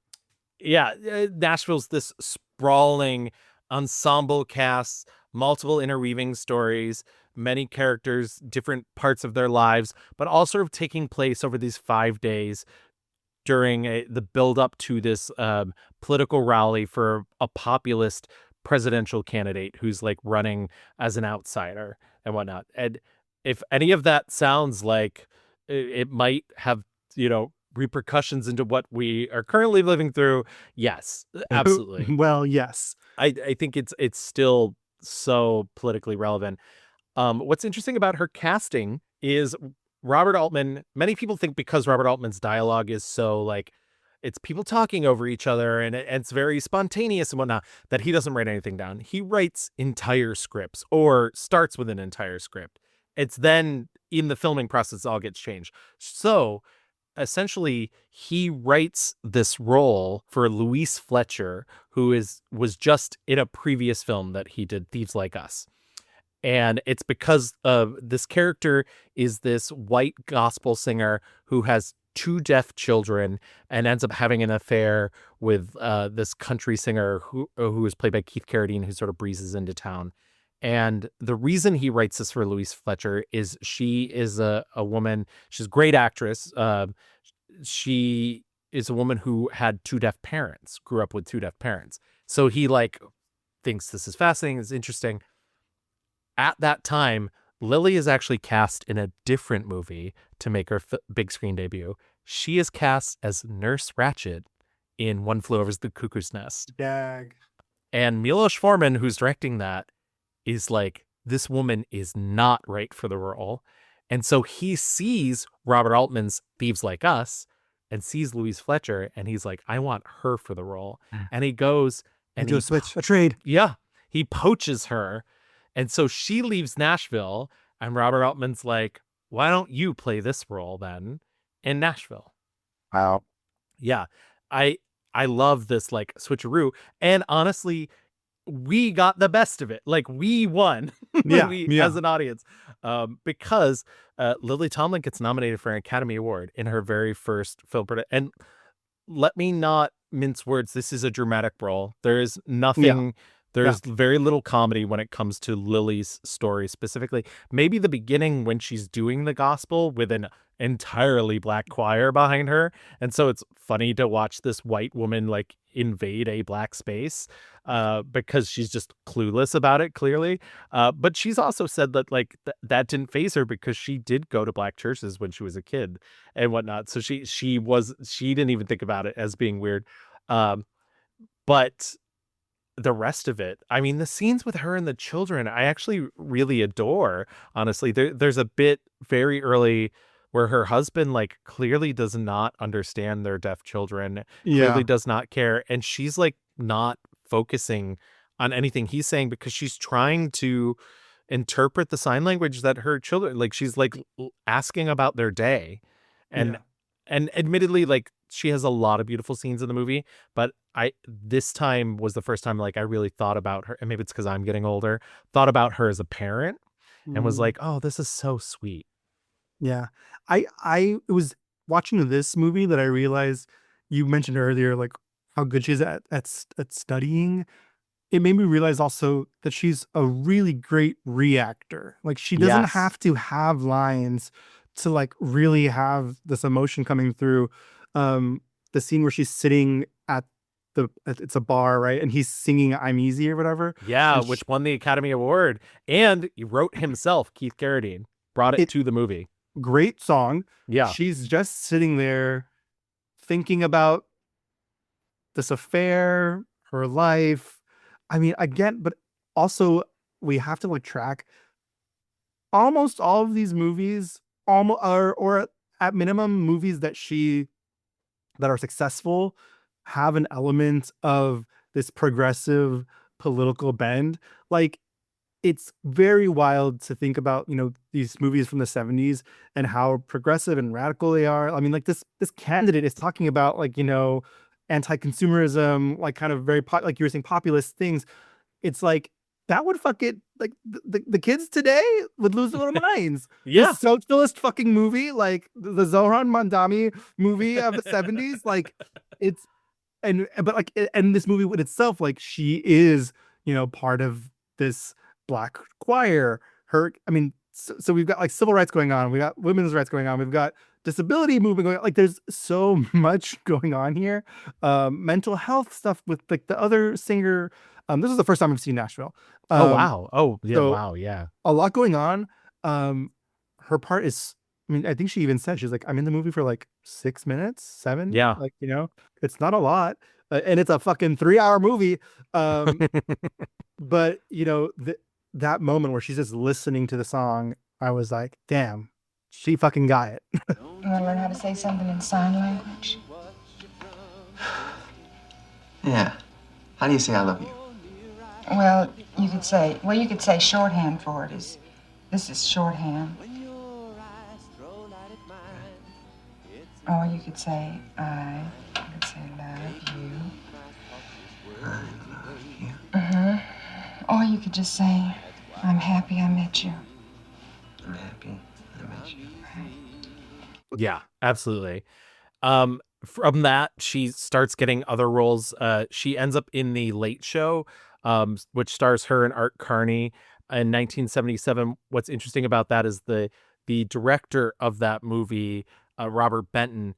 this sprawling ensemble cast, multiple interweaving stories, many characters, different parts of their lives, but all sort of taking place over these 5 days during the build up to this political rally for a populist presidential candidate who's like running as an outsider and whatnot. And if any of that sounds like it might have, you know, repercussions into what we are currently living through, yes, absolutely. Well, yes. I think it's still so politically relevant. What's interesting about her casting is Robert Altman. Many people think because Robert Altman's dialogue is so like, it's people talking over each other and it's very spontaneous and whatnot, that he doesn't write anything down. He writes entire scripts or starts with an entire script. It's then in the filming process, it all gets changed. So essentially he writes this role for Louise Fletcher, who was just in a previous film that he did, Thieves Like Us. And it's because of this character is this white gospel singer who has 2 deaf children and ends up having an affair with this country singer who is played by Keith Carradine, who sort of breezes into town. And the reason he writes this for Louise Fletcher is she is a woman. She's a great actress. She is a woman who had 2 deaf parents, grew up with 2 deaf parents. So he like thinks this is fascinating, it's interesting. At that time, Lily is actually cast in a different movie to make her big screen debut. She is cast as Nurse Ratched in One Flew Over the Cuckoo's Nest. Dag. And Milos Forman, who's directing that, is like, this woman is not right for the role. And so he sees Robert Altman's Thieves Like Us and sees Louise Fletcher, and he's like, I want her for the role. And he goes and do a switch, a trade. Yeah. He poaches her. And so she leaves Nashville, and Robert Altman's like, why don't you play this role then in Nashville? Wow. Yeah. I love this like switcheroo. And honestly, we got the best of it. Like we won as an audience, because Lily Tomlin gets nominated for an Academy Award in her very first film production. And let me not mince words. This is a dramatic role. There is nothing... There's very little comedy when it comes to Lily's story specifically. Maybe the beginning when she's doing the gospel with an entirely black choir behind her. And so it's funny to watch this white woman like invade a black space because she's just clueless about it, clearly. But she's also said that like that didn't faze her because she did go to black churches when she was a kid and whatnot. So she didn't even think about it as being weird. But the rest of it, I mean, the scenes with her and the children, I actually really adore. Honestly, there's a bit very early where her husband like clearly does not understand their deaf children, clearly does not care, and she's like not focusing on anything he's saying because she's trying to interpret the sign language that her children, like she's like asking about their day. And admittedly, like she has a lot of beautiful scenes in the movie, but this time was the first time like I really thought about her, and maybe it's because I'm getting older, thought about her as a parent and was like, oh, this is so sweet. Yeah. I was watching this movie that I realized you mentioned earlier, like how good she is at studying. It made me realize also that she's a really great reactor. Like she doesn't Yes. have to have lines to like really have this emotion coming through. The scene where she's sitting at it's a bar, right? And he's singing I'm Easy or whatever. Yeah, And which won the Academy Award. And he wrote himself, Keith Carradine, brought it to the movie. Great song. Yeah. She's just sitting there thinking about this affair, her life. I mean, again, but also we have to like track almost all of these movies, almost or at minimum movies that are successful have an element of this progressive political bend. Like it's very wild to think about, these movies from the 70s and how progressive and radical they are. I mean, like this candidate is talking about like, anti-consumerism, like kind of very like you were saying, populist things. It's like that would fuck it like the kids today would lose their little minds. Yeah. This socialist fucking movie, like the Zohran Mandami movie of the 70s, like it's and this movie with itself, like she is, part of this black choir. So we've got like civil rights going on, we got women's rights going on, we've got disability movement going on. Like there's so much going on here. Mental health stuff with like the other singer. This is the first time I've seen Nashville. Oh wow. Oh yeah. So Wow. Yeah. a lot going on. Her part is, I think she even said, she's like, I'm in the movie for like 6 minutes, 7. Yeah. Like, it's not a lot. And it's a fucking 3-hour movie. But that moment where she's just listening to the song, I was like, damn, she fucking got it. You want to learn how to say something in sign language? Yeah. How do you say I love you? Well, you could say shorthand for it is, this is shorthand. Or you could say, I could say love you. I love you. Or you could just say, I'm happy I met you. I'm happy I met you. Yeah, absolutely. From that, she starts getting other roles. She ends up in The Late Show, which stars her and Art Carney in 1977. What's interesting about that is the director of that movie, Robert Benton,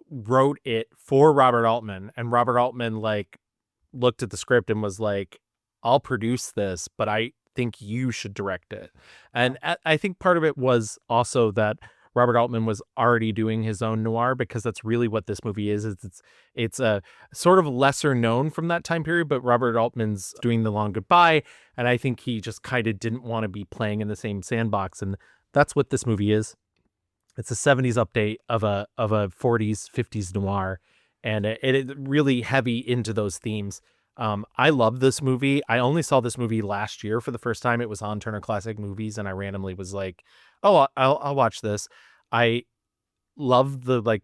wrote it for Robert Altman, and Robert Altman like looked at the script and was like, I'll produce this, but I think you should direct it. And I think part of it was also that Robert Altman was already doing his own noir, because that's really what this movie is. It's a sort of lesser known from that time period, but Robert Altman's doing The Long Goodbye, and I think he just kind of didn't want to be playing in the same sandbox, and that's what this movie is. It's a 70s update of a 40s, 50s noir, and it really heavy into those themes. I love this movie. I only saw this movie last year for the first time. It was on Turner Classic Movies, and I randomly was like, oh, I'll watch this. I love the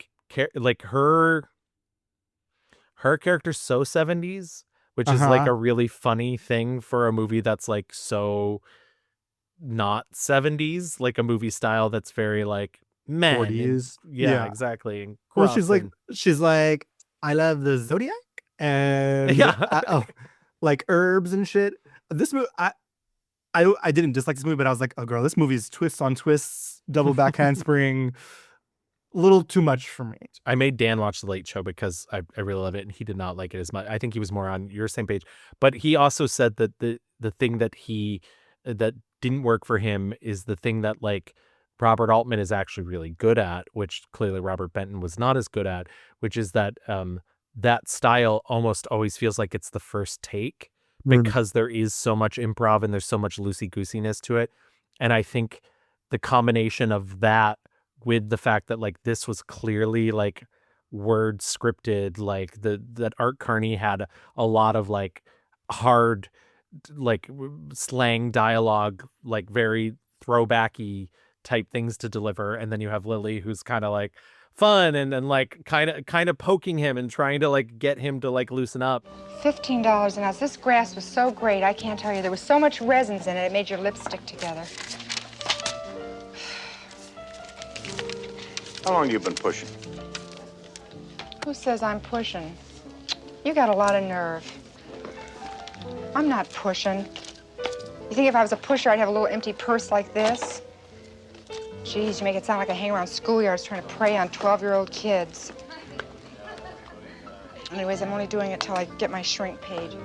her character's so 70s, which is like a really funny thing for a movie that's like so not 70s, like a movie style that's very like men 40s. Yeah, exactly. And well, she's like, I love the Zodiac and like herbs and shit. This movie, I didn't dislike this movie, but I was like, oh girl, this movie is twists on twists, double back handspring, a little too much for me. I made Dan watch The Late Show because I really love it, and he did not like it as much. I think he was more on your same page, but he also said that the thing that that didn't work for him is the thing that like Robert Altman is actually really good at, which clearly Robert Benton was not as good at, which is that that style almost always feels like it's the first take, because there is so much improv and there's so much loosey-goosiness to it. And I think the combination of that with the fact that like this was clearly like word scripted, like that Art Carney had a lot of like hard like slang dialogue, like very throwbacky type things to deliver, and then you have Lily who's kind of like fun and like kind of poking him and trying to like get him to like loosen up. $15 an ounce. This grass was so great, I can't tell you. There was so much resins in it, it made your lips stick together. How long have you been pushing? Who says I'm pushing? You got a lot of nerve. I'm not pushing. You think if I was a pusher, I'd have a little empty purse like this? Geez, you make it sound like I hang around schoolyards trying to prey on 12-year-old kids. Anyways, I'm only doing it till I get my shrink paid.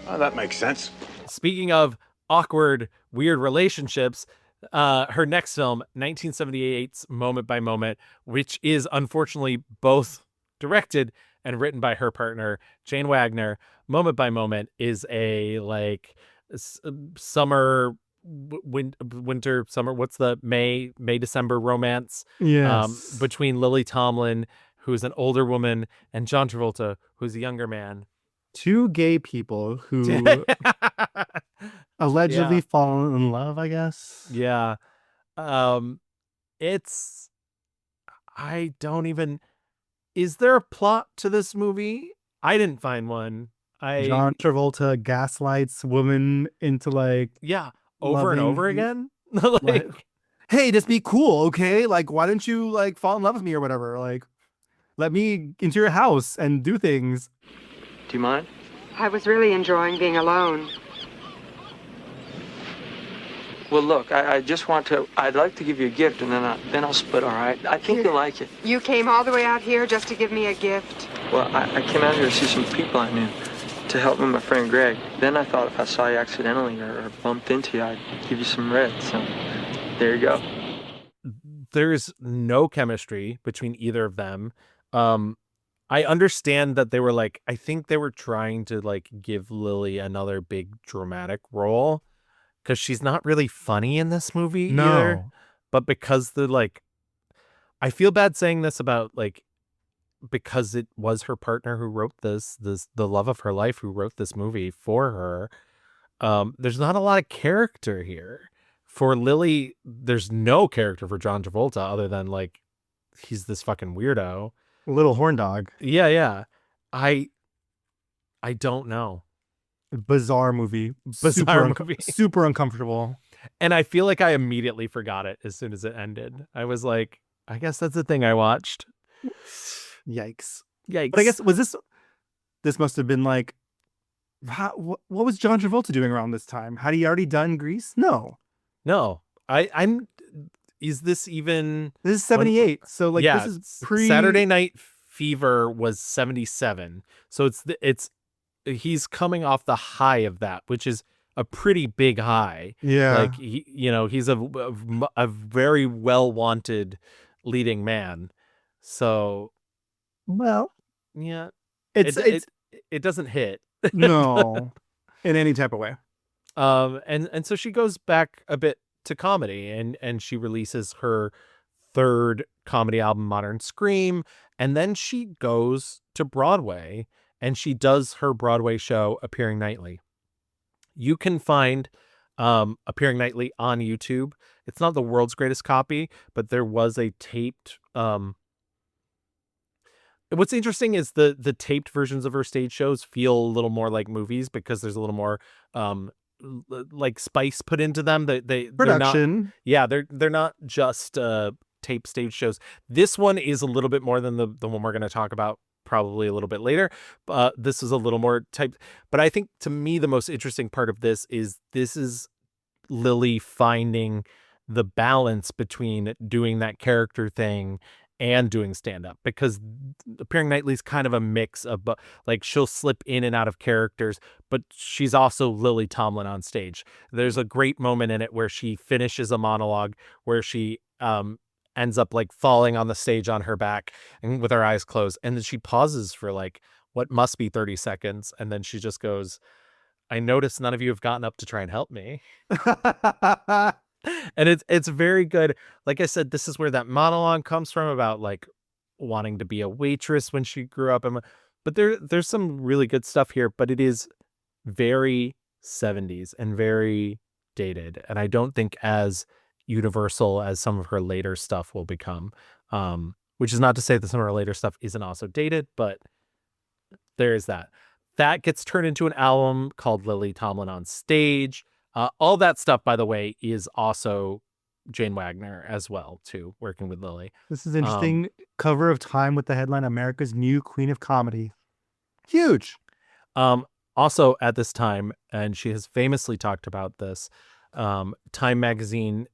Oh, that makes sense. Speaking of awkward, weird relationships, her next film, 1978's Moment by Moment, which is unfortunately both directed and written by her partner, Jane Wagner. Moment by Moment is a summer, winter, summer. What's the May, December romance? Yes. Between Lily Tomlin, who's an older woman, and John Travolta, who's a younger man. Two gay people who allegedly fall in love, I guess. Yeah. Is there a plot to this movie? I didn't find one. John Travolta gaslights women into over and over again. Hey, just be cool, okay? Like, why don't you fall in love with me or whatever? Like, let me into your house and do things. Do you mind? I was really enjoying being alone. Well, look, I'd like to give you a gift, and then I'll split, all right? I think you'll like it. You came all the way out here just to give me a gift? Well, I came out here to see some people I knew, to help with my friend Greg. Then I thought if I saw you accidentally or bumped into you, I'd give you some red, so there you go. There's no chemistry between either of them. I understand that they were I think they were trying to give Lily another big dramatic role because she's not really funny in this movie either. But because I feel bad saying this about because it was her partner who wrote the love of her life who wrote this movie for her. There's not a lot of character here. For Lily, there's no character for John Travolta other than he's this fucking weirdo. Little horn dog. Yeah. I don't know. Bizarre movie. Super uncomfortable. And I feel like I immediately forgot it as soon as it ended. I was like, I guess that's the thing I watched. Yikes. But I guess this must have been what was John Travolta doing around this time? Had he already done Grease? No. Is this even... This is 78. So this is Saturday Night Fever was 77. So he's coming off the high of that, which is a pretty big high. Yeah. He's a very well-wanted leading man. So, well, yeah, it doesn't hit. No, in any type of way. And so she goes back a bit to comedy and she releases her third comedy album, Modern Scream, and then she goes to Broadway and she does her Broadway show Appearing Nightly. You can find Appearing Nightly on YouTube. It's not the world's greatest copy, but there was a taped what's interesting is the taped versions of her stage shows feel a little more like movies because there's a little more spice put into them. They production. They're not just tape stage shows. This one is a little bit more than the one we're going to talk about probably a little bit later. This is a little more typed. But I think to me the most interesting part of this is Lily finding the balance between doing that character thing and doing stand-up, because Appearing Nightly is kind of a mix of she'll slip in and out of characters, but she's also Lily Tomlin on stage. There's a great moment in it where she finishes a monologue where she ends up falling on the stage on her back and with her eyes closed, and then she pauses for what must be 30 seconds, and then she just goes, "I noticed none of you have gotten up to try and help me." And it's very good. Like I said, this is where that monologue comes from about wanting to be a waitress when she grew up. But there's some really good stuff here, but it is very 70s and very dated. And I don't think as universal as some of her later stuff will become. Which is not to say that some of her later stuff isn't also dated, but there is that. That gets turned into an album called Lily Tomlin on Stage. All that stuff, by the way, is also Jane Wagner as well, too, working with Lily. This is interesting. Cover of Time with the headline, America's New Queen of Comedy. Huge. Also at this time, and she has famously talked about this, Time magazine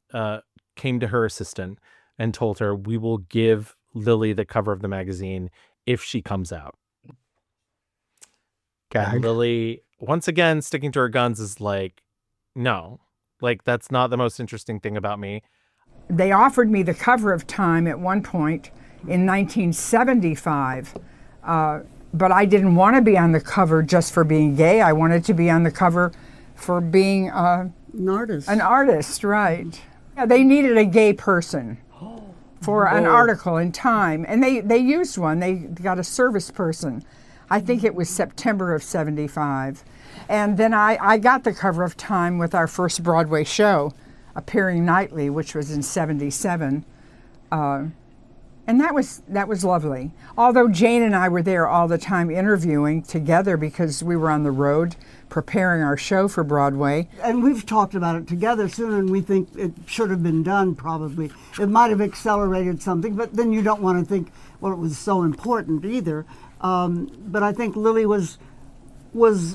came to her assistant and told her, we will give Lily the cover of the magazine if she comes out. And Lily, once again, sticking to her guns, is like, no, like, that's not the most interesting thing about me. They offered me the cover of Time at one point in 1975, but I didn't want to be on the cover just for being gay. I wanted to be on the cover for being an artist. An artist, right. Yeah, they needed a gay person for an article in Time, and they used one. They got a service person. I think it was September of 75. And then I got the cover of Time with our first Broadway show, appearing nightly, which was in 77. And that was lovely. Although Jane and I were there all the time interviewing together because we were on the road preparing our show for Broadway. And we've talked about it together soon, and we think it should have been done probably. It might have accelerated something, but then you don't want to think, well, it was so important either. But I think Lily was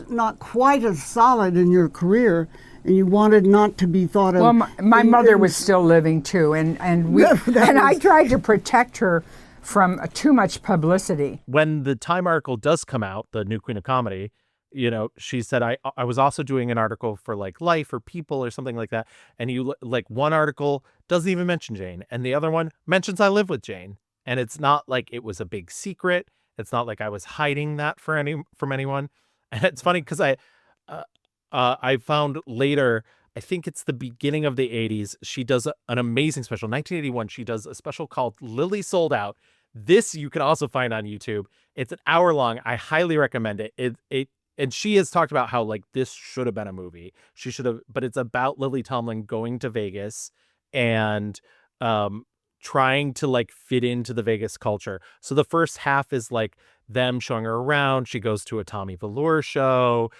not quite as solid in your career, and you wanted not to be thought of. Well, my mother was still living too, and I tried to protect her from too much publicity. When the Time article does come out, the New Queen of Comedy, you know, she said, I was also doing an article for like Life or People or something like that. And you like, one article doesn't even mention Jane, and the other one mentions I live with Jane. And it's not like it was a big secret. It's not like I was hiding that from anyone. And it's funny because I found later, I think it's the beginning of the 80s, she does an amazing special. 1981, she does a special called Lily Sold Out. This you can also find on YouTube. It's an hour long. I highly recommend it. And she has talked about how like this should have been a movie. She should have, but it's about Lily Tomlin going to Vegas and trying to like fit into the Vegas culture. So the first half is like them showing her around. She goes to a Tommy Velour show.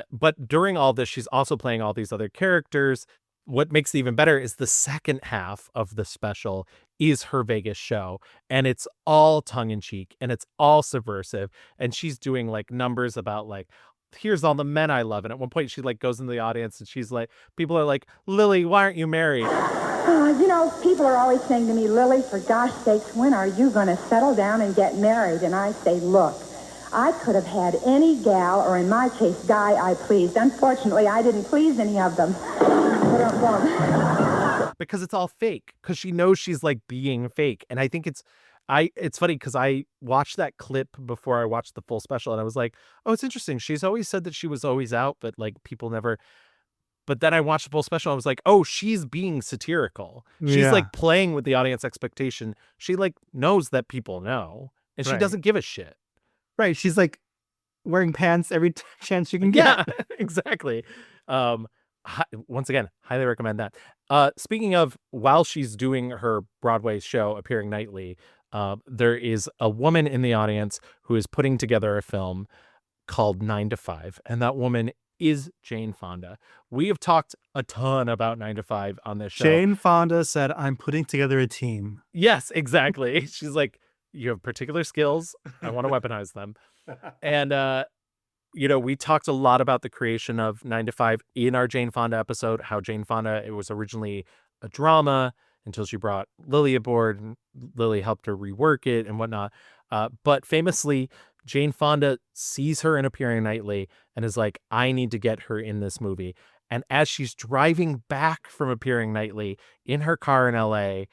But during all this, she's also playing all these other characters. What makes it even better is the second half of the special is her Vegas show, and it's all tongue-in-cheek and it's all subversive, and she's doing like numbers about like, here's all the men I love. And at one point she like goes into the audience and she's like, people are like, Lily, why aren't you married? You know, people are always saying to me, Lily, for gosh sakes, when are you going to settle down and get married? And I say, look, I could have had any gal, or in my case, guy I pleased. Unfortunately, I didn't please any of them. Because it's all fake, because she knows she's like being fake. And I think it's funny because I watched that clip before I watched the full special, and I was like, oh, it's interesting. She's always said that she was always out, but like people never. But then I watched the full special. I was like, oh, she's being satirical. She's like playing with the audience expectation. She like knows that people know, and she doesn't give a shit. Right. She's like wearing pants every chance you can get. Yeah, exactly. Once again, highly recommend that. Speaking of, while she's doing her Broadway show appearing nightly, there is a woman in the audience who is putting together a film called 9 to 5. And that woman is Jane Fonda. We have talked a ton about 9 to 5 on this show. Jane Fonda said, I'm putting together a team. Yes, exactly. She's like, you have particular skills. I want to weaponize them. And, you know, we talked a lot about the creation of 9 to 5 in our Jane Fonda episode, how Jane Fonda, it was originally a drama until she brought Lily aboard, and Lily helped her rework it and whatnot. But famously, Jane Fonda sees her in Appearing Nightly and is like, I need to get her in this movie. And as she's driving back from Appearing Nightly in her car in LA,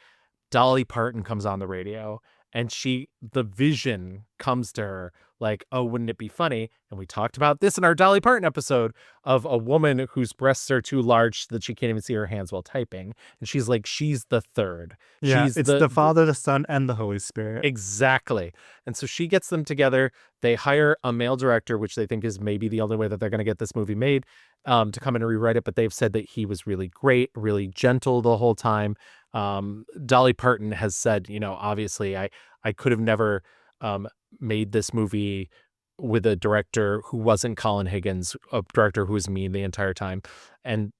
Dolly Parton comes on the radio, and the vision comes to her like, oh, wouldn't it be funny? And we talked about this in our Dolly Parton episode of a woman whose breasts are too large that she can't even see her hands while typing. And she's like, she's the third. Yeah, it's the Father, the Son, and the Holy Spirit. Exactly. And so she gets them together. They hire a male director, which they think is maybe the only way that they're going to get this movie made, to come in and rewrite it. But they've said that he was really great, really gentle the whole time. Dolly Parton has said, you know, obviously I could have never made this movie with a director who wasn't Colin Higgins, a director who was mean the entire time. And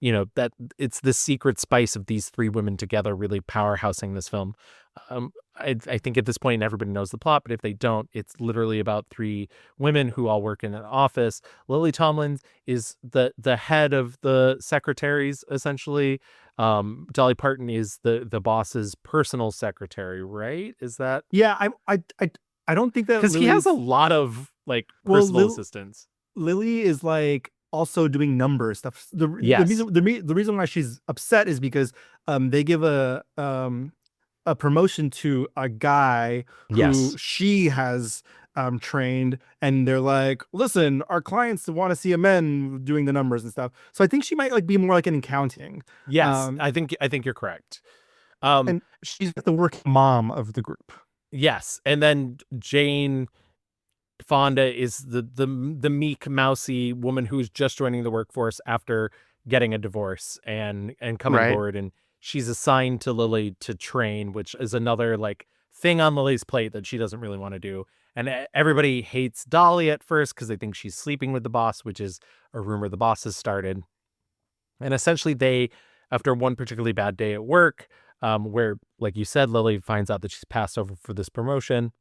that it's the secret spice of these three women together really powerhousing this film. I think at this point everybody knows the plot, but if they don't, it's literally about three women who all work in an office. Lily Tomlin is the head of the secretaries, essentially. Dolly Parton is the boss's personal secretary, right? Is that? Yeah, I don't think that because he has a lot of like personal assistants. Lily is like also doing number stuff. Yes. The reason why she's upset is because they give a promotion to a guy who Yes. she has trained, and they're like, listen, our clients want to see a man doing the numbers and stuff. So I think she might like be more like an accounting. Yes, I think you're correct. And she's the working mom of the group. Yes, and then Jane Fonda is the meek, mousy woman who's just joining the workforce after getting a divorce and coming forward, and she's assigned to Lily to train, which is another like thing on Lily's plate that she doesn't really want to do. And everybody hates Dolly at first because they think she's sleeping with the boss, which is a rumor the boss has started. And essentially they, after one particularly bad day at work, where, like you said, Lily finds out that she's passed over for this promotion,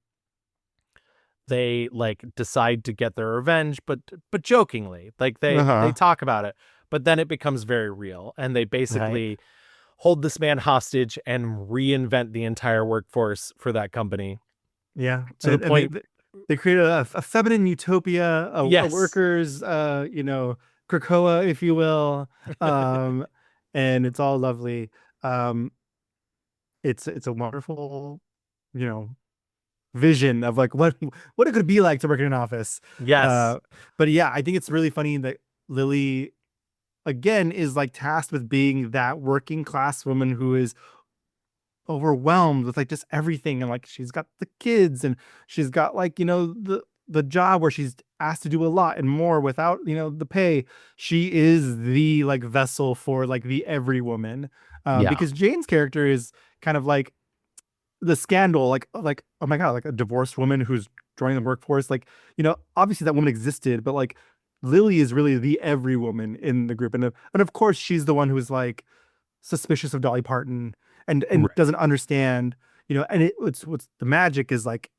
they like decide to get their revenge, but jokingly, like they talk about it, but then it becomes very real, and they basically hold this man hostage and reinvent the entire workforce for that company. Yeah, to the point they created a feminine utopia, a workers, Krakoa, if you will, and it's all lovely. It's a wonderful, vision of like what it could be like to work in an office. Yes. But yeah, I think it's really funny that Lily again is like tasked with being that working class woman who is overwhelmed with like just everything, and like she's got the kids, and she's got like the job where she's asked to do a lot and more without the pay. She is the like vessel for like the every woman, because Jane's character is kind of like the scandal, like oh my god, like a divorced woman who's joining the workforce. Like obviously that woman existed, but like Lily is really the every woman in the group, and of course she's the one who's like suspicious of Dolly Parton and doesn't understand, and what's the magic is like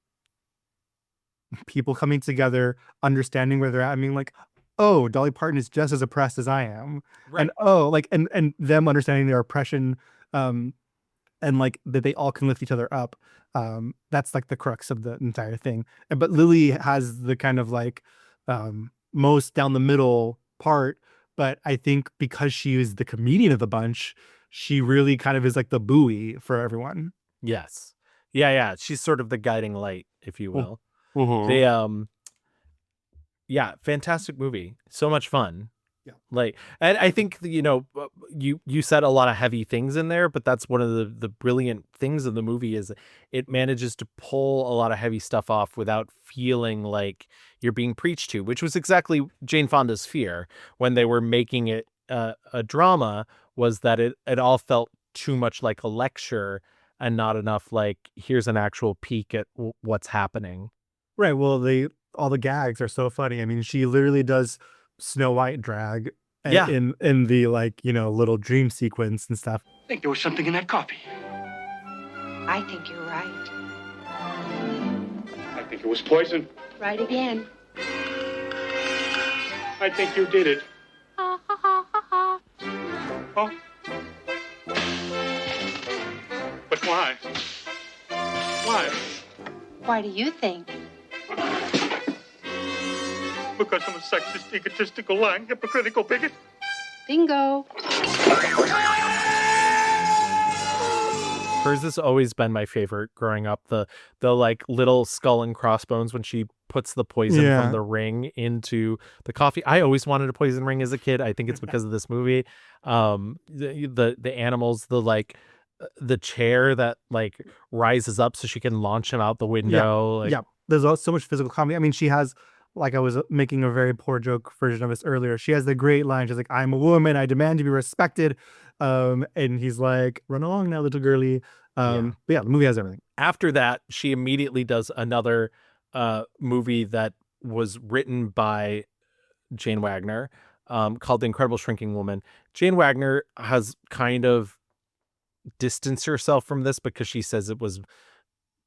people coming together, understanding where they're at. I mean, like, oh, Dolly Parton is just as oppressed as I am, and and them understanding their oppression, and like that they all can lift each other up. That's like the crux of the entire thing. But Lily has the kind of like most down the middle part, but I think because she is the comedian of the bunch, she really kind of is like the buoy for everyone. Yes. Yeah. She's sort of the guiding light, if you will. They fantastic movie. So much fun. Yeah. Like, and I think you said a lot of heavy things in there, but that's one of the brilliant things of the movie is it manages to pull a lot of heavy stuff off without feeling like you're being preached to, which was exactly Jane Fonda's fear when they were making it a drama, was that it all felt too much like a lecture and not enough like here's an actual peek at what's happening. Right. Well, all the gags are so funny. I mean, she literally does Snow White drag in the like little dream sequence and stuff. I think there was something in that coffee. I think you're right. I think it was poison. Right again. I think you did it. Oh. But why? Why? Why do you think? Because I'm a sexist, egotistical, lying, hypocritical bigot? Bingo. Hers has always been my favorite growing up. The like little skull and crossbones when she puts the poison from the ring into the coffee. I always wanted a poison ring as a kid. I think it's because of this movie. The animals, the chair that like rises up so she can launch him out the window. There's so much physical comedy. I mean, she has, like I was making a very poor joke version of this earlier, she has the great line. She's like, I'm a woman, I demand to be respected. And he's like, run along now, little girly. But the movie has everything. After that, she immediately does another movie that was written by Jane Wagner, called The Incredible Shrinking Woman. Jane Wagner has kind of distanced herself from this because she says it was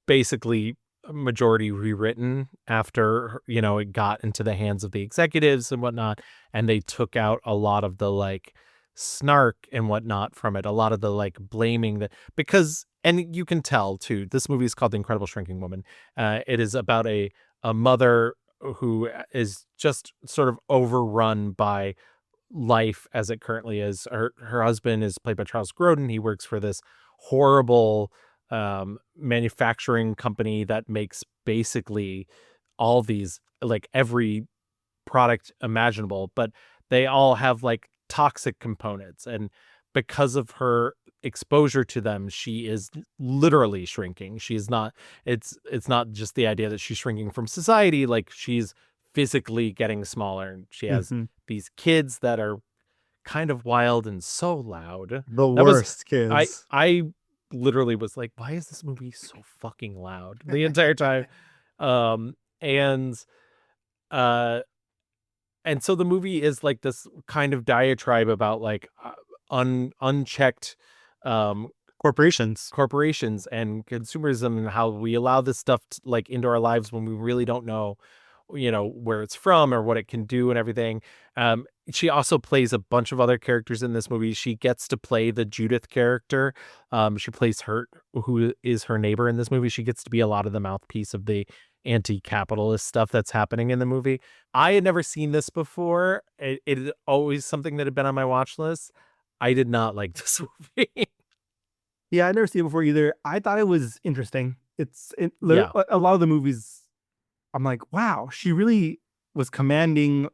basically majority rewritten after, it got into the hands of the executives and whatnot, and they took out a lot of the like snark and whatnot from it, a lot of the like blaming that, because, and you can tell too, this movie is called The Incredible Shrinking Woman. It is about a mother who is just sort of overrun by life as it currently is. Her husband is played by Charles Grodin. He works for this horrible manufacturing company that makes basically all these, like every product imaginable, but they all have like toxic components, and because of her exposure to them, she is literally shrinking. She's not, it's not just the idea that she's shrinking from society, like she's physically getting smaller, and she has these kids that are kind of wild and so loud. The worst kids. I literally was like, why is this movie so fucking loud the entire time? And so the movie is like this kind of diatribe about like unchecked corporations and consumerism, and how we allow this stuff like into our lives when we really don't know, where it's from or what it can do and everything. She also plays a bunch of other characters in this movie. She gets to play the Judith character. She plays her, who is her neighbor in this movie. She gets to be a lot of the mouthpiece of the anti-capitalist stuff that's happening in the movie. I had never seen this before. It is always something that had been on my watch list. I did not like this movie. Yeah, I'd never seen it before either. I thought it was interesting. A lot of the movies, I'm like, wow, she really was commanding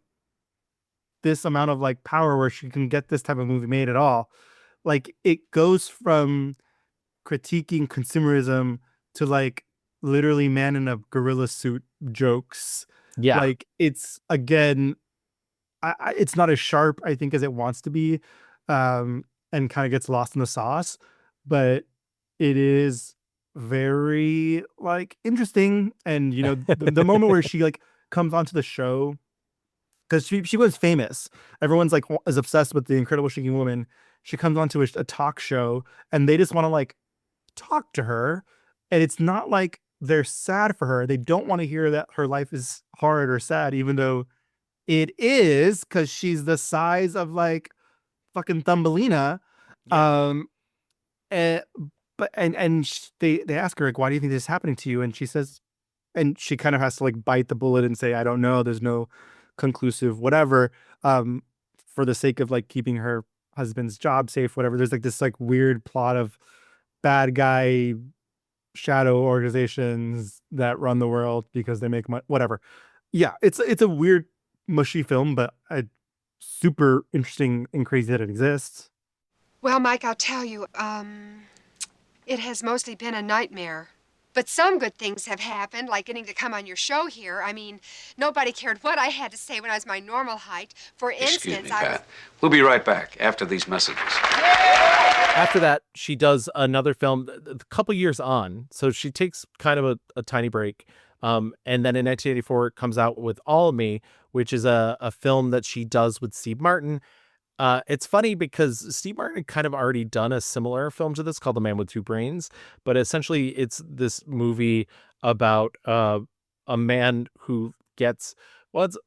this amount of like power where she can get this type of movie made at all. Like it goes from critiquing consumerism to like literally man in a gorilla suit jokes. Yeah. Like it's, again, it's not as sharp, I think, as it wants to be, and kind of gets lost in the sauce, but it is very like interesting. And the moment where she like comes onto the show, because she was famous, everyone's like is obsessed with The Incredible Shrinking Woman. She comes onto a talk show and they just want to like talk to her, and it's not like they're sad for her. They don't want to hear that her life is hard or sad, even though it is, because she's the size of like fucking Thumbelina. Yeah. They ask her like, why do you think this is happening to you? And she says, and she kind of has to like bite the bullet and say, I don't know, there's no conclusive whatever, for the sake of like keeping her husband's job safe, whatever. There's like this like weird plot of bad guy shadow organizations that run the world because they make money, whatever. Yeah, it's a weird mushy film, but super interesting and crazy that it exists. Well, Mike, I'll tell you, it has mostly been a nightmare. But some good things have happened, like getting to come on your show here. I mean, nobody cared what I had to say when I was my normal height. For Excuse instance, me, Pat. We'll be right back after these messages. After that, she does another film a couple years on. So she takes kind of a tiny break. And then in 1984, it comes out with All of Me, which is a film that she does with Steve Martin. It's funny because Steve Martin had kind of already done a similar film to this called The Man with Two Brains, but essentially it's this movie about a man who gets, well, it's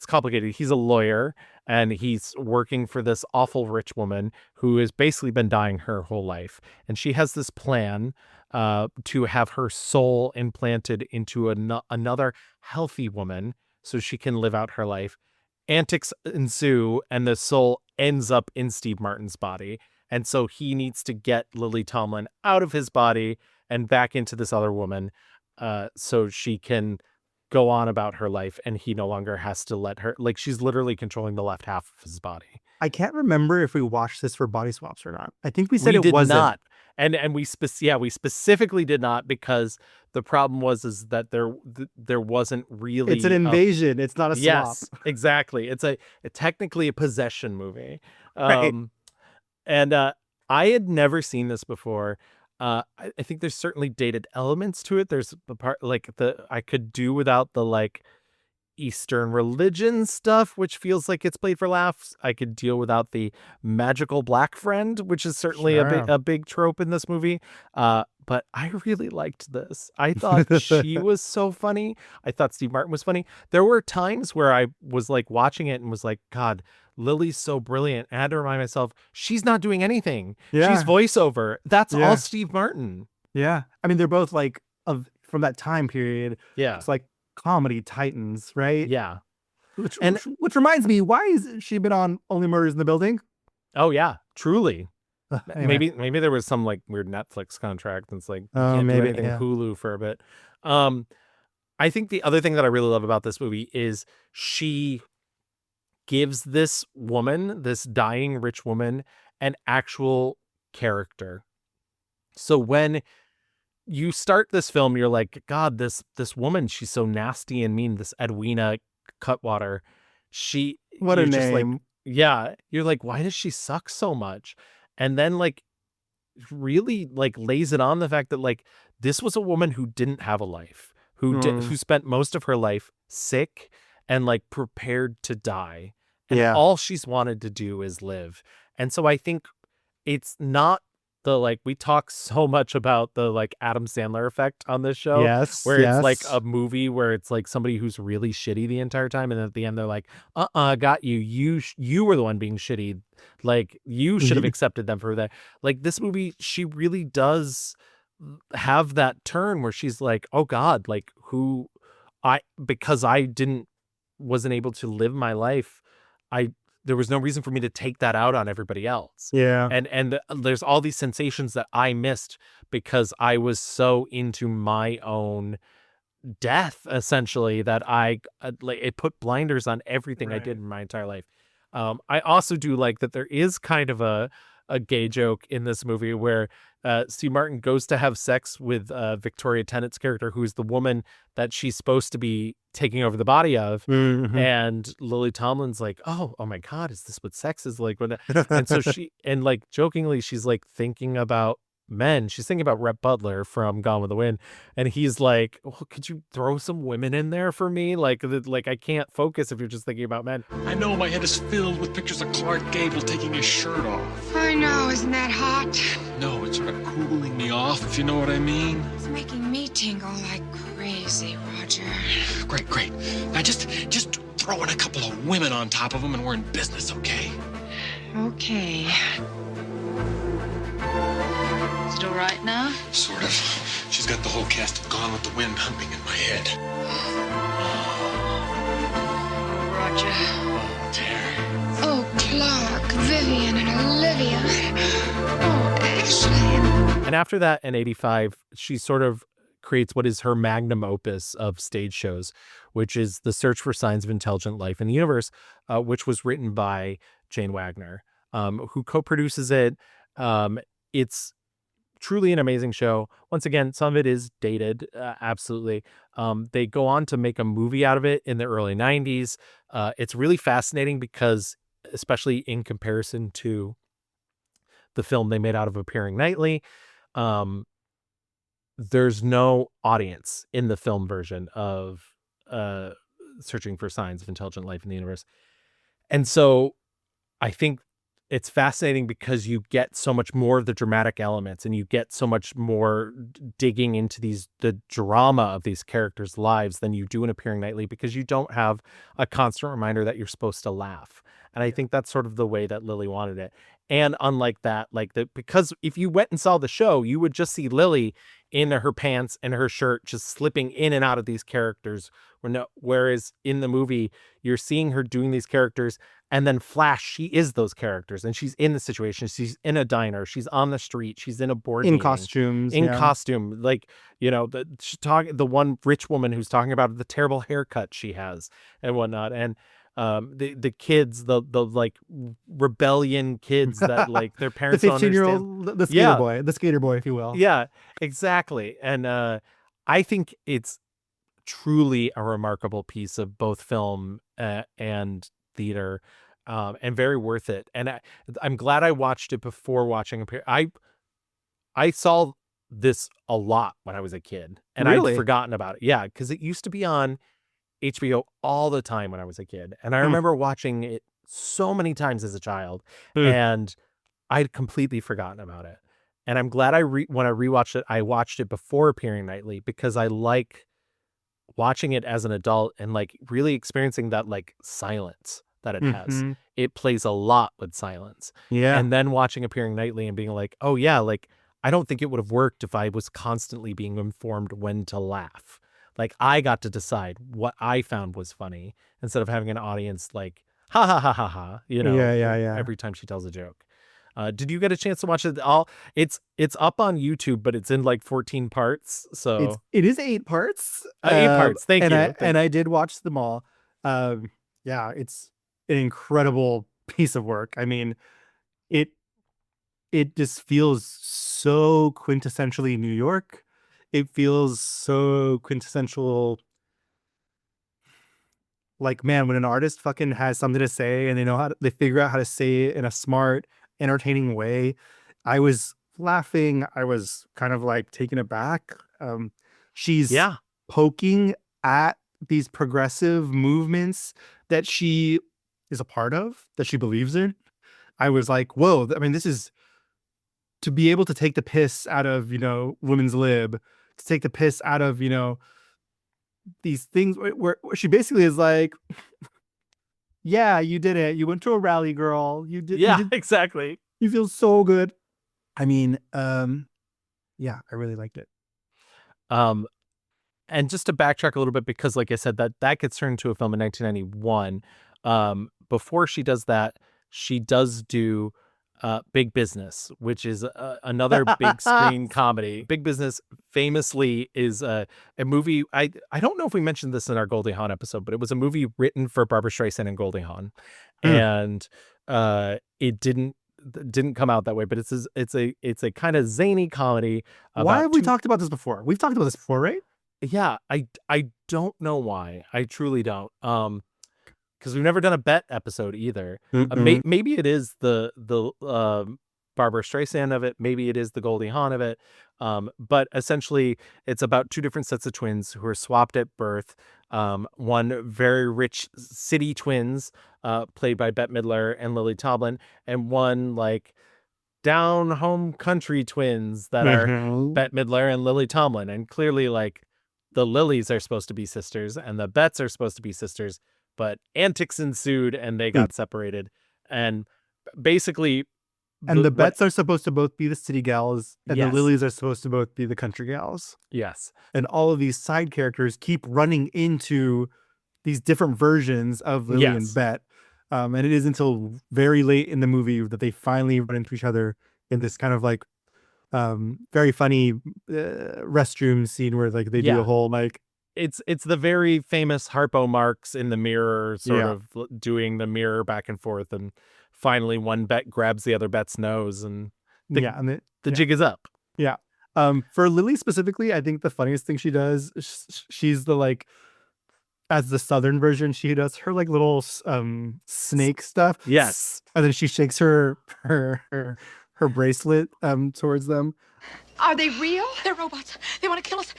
complicated. He's a lawyer and he's working for this awful rich woman who has basically been dying her whole life. And she has this plan to have her soul implanted into another healthy woman so she can live out her life. Antics ensue and the soul ends up in Steve Martin's body. And so he needs to get Lily Tomlin out of his body and back into this other woman, so she can go on about her life and he no longer has to let her, like she's literally controlling the left half of his body. I can't remember if we watched this for Body Swaps or not. I think we said we it did wasn't. Not. And we specifically did not, because the problem is that there wasn't really. It's an invasion. It's not a swap. Yes, exactly. It's technically a possession movie. Right. And I had never seen this before. I think there's certainly dated elements to it. There's the part like I could do without the like Eastern religion stuff, which feels like it's played for laughs. I could deal without the magical black friend, which is certainly a big trope in this movie. But I really liked this. I thought she was so funny. I thought Steve Martin was funny. There were times where I was like watching it and was like, God, Lily's so brilliant. I had to remind myself, she's not doing anything. Yeah. She's voiceover. That's Yeah. all Steve Martin. Yeah. I mean, they're both like from that time period. Yeah. It's like comedy titans, right? Yeah. Which reminds me, why has she been on Only Murders in the Building? Oh yeah, truly. Anyway. Maybe there was some like weird Netflix contract that's like you Oh, can't do maybe, anything yeah. Hulu for a bit. I think the other thing that I really love about this movie is she gives this woman, this dying rich woman, an actual character. So when you start this film, you're like, God, this woman, she's so nasty and mean. This Edwina Cutwater, What a you're just like, name. yeah, you're like, why does she suck so much? And then like really like lays it on the fact that like this was a woman who didn't have a life, who spent most of her life sick and like prepared to die. And all she's wanted to do is live. And so I think it's not the like we talk so much about the like Adam Sandler effect on this show. Yes. Where it's like a movie where it's like somebody who's really shitty the entire time, and at the end they're like, got you. You were the one being shitty. Like you should have accepted them for that. Like this movie, she really does have that turn where she's like, oh God, like because I wasn't able to live my life, there was no reason for me to take that out on everybody else. Yeah. And there's all these sensations that I missed because I was so into my own death, essentially, that it put blinders on everything I did in my entire life. I also do like that there is kind of a gay joke in this movie where Steve Martin goes to have sex with Victoria Tennant's character, who's the woman that she's supposed to be taking over the body of. And Lily Tomlin's like, oh my God, is this what sex is like? And so and like jokingly, she's like thinking about men. She's thinking about Rhett Butler from Gone with the Wind. And he's like, well, could you throw some women in there for me? Like I can't focus if you're just thinking about men. I know my head is filled with pictures of Clark Gable taking his shirt off. I know, isn't that hot? No, it's sort of cooling me off, if you know what I mean. It's making me tingle like crazy, Roger. Great. Now just throw in a couple of women on top of them and we're in business, okay? Okay. Is it all right now? Sort of. She's got the whole cast of Gone with the Wind humping in my head. Roger. Oh, dear. Oh, Clark, Vivian, and Olivia. Oh, Ashley. And after that, in 85, she sort of creates what is her magnum opus of stage shows, which is The Search for Signs of Intelligent Life in the Universe, which was written by Jane Wagner, who co-produces it. It's truly an amazing show. Once again, some of it is dated, absolutely. They go on to make a movie out of it in the early 90s. It's really fascinating because, especially in comparison to the film they made out of Appearing Nightly, there's no audience in the film version of Searching for Signs of Intelligent Life in the Universe. And so I think it's fascinating because you get so much more of the dramatic elements and you get so much more digging into the drama of these characters' lives than you do in Appearing Nightly, because you don't have a constant reminder that you're supposed to laugh. And I think that's sort of the way that Lily wanted it. And unlike that, because if you went and saw the show, you would just see Lily in her pants and her shirt just slipping in and out of these characters. Whereas in the movie, you're seeing her doing these characters, and then flash, she is those characters, and she's in the situation. She's in a diner, she's on the street, she's in a board meeting. Costumes. In costume. Like, the one rich woman who's talking about the terrible haircut she has and whatnot. And the kids, the like rebellion kids that like their parents the don't understand. 15-year-old, the skater boy, if you will. Yeah, exactly. And I think it's truly a remarkable piece of both film and theater, and very worth it. And I'm glad I watched it before watching I saw this a lot when I was a kid, and Really? I'd forgotten about it. Yeah, because it used to be on HBO all the time when I was a kid. And I remember watching it so many times as a child, and I'd completely forgotten about it. And I'm glad when I rewatched it, I watched it before appearing nightly, because I like watching it as an adult and like really experiencing that like silence that it has. Mhm. It plays a lot with silence. Yeah. And then watching appearing nightly and being like, oh yeah, like I don't think it would have worked if I was constantly being informed when to laugh. Like I got to decide what I found was funny instead of having an audience like ha ha ha ha ha, Yeah. every time she tells a joke. Did you get a chance to watch it all? It's up on YouTube, but it's in like 14 parts. So It is 8 parts. 8 parts. Thank and you. I did watch them all. Yeah, it's an incredible piece of work. I mean, it just feels so quintessentially New York. It feels so quintessential. Like, man, when an artist fucking has something to say and they figure out how to say it in a smart, entertaining way. I was laughing. I was kind of like taken aback. She's poking at these progressive movements that she is a part of, that she believes in. I was like, whoa, I mean, this is to be able to take the piss out of, women's lib, to take the piss out of, these things where she basically is like, yeah, you did it. You went to a rally, girl. You did. Yeah, exactly. You feel so good. I mean, yeah, I really liked it. And just to backtrack a little bit, because like I said, that gets turned into a film in 1991. Before she does that, she does do Big Business, which is another big screen comedy. Big Business famously is a movie. I don't know if we mentioned this in our Goldie Hawn episode, but it was a movie written for Barbara Streisand and Goldie Hawn, and it didn't come out that way. But it's a kind of zany comedy. Why have we talked about this before? We've talked about this before, right? Yeah, I don't know why. I truly don't. Because we've never done a Bet episode either. Maybe it is the Barbara Streisand of it. Maybe it is the Goldie Hawn of it. But essentially, it's about two different sets of twins who are swapped at birth. One very rich city twins, played by Bette Midler and Lily Tomlin, and one like down home country twins that are Bette Midler and Lily Tomlin. And clearly, like, the Lillys are supposed to be sisters and the Bettes are supposed to be sisters, but antics ensued and they got separated. And basically, and the Bettes are supposed to both be the city gals, and the Lillys are supposed to both be the country gals. Yes. And all of these side characters keep running into these different versions of Lily and Bette. And it is until very late in the movie that they finally run into each other in this kind of like very funny restroom scene where like they do a whole like it's the very famous Harpo Marx in the mirror sort of doing the mirror back and forth, and finally one Bet grabs the other Bet's nose and the jig is up. Yeah. For Lily specifically, I think the funniest thing she does, she's the like, as the Southern version, she does her like little snake stuff. Yes. And then she shakes her bracelet towards them. Are they real? They're robots. They want to kill us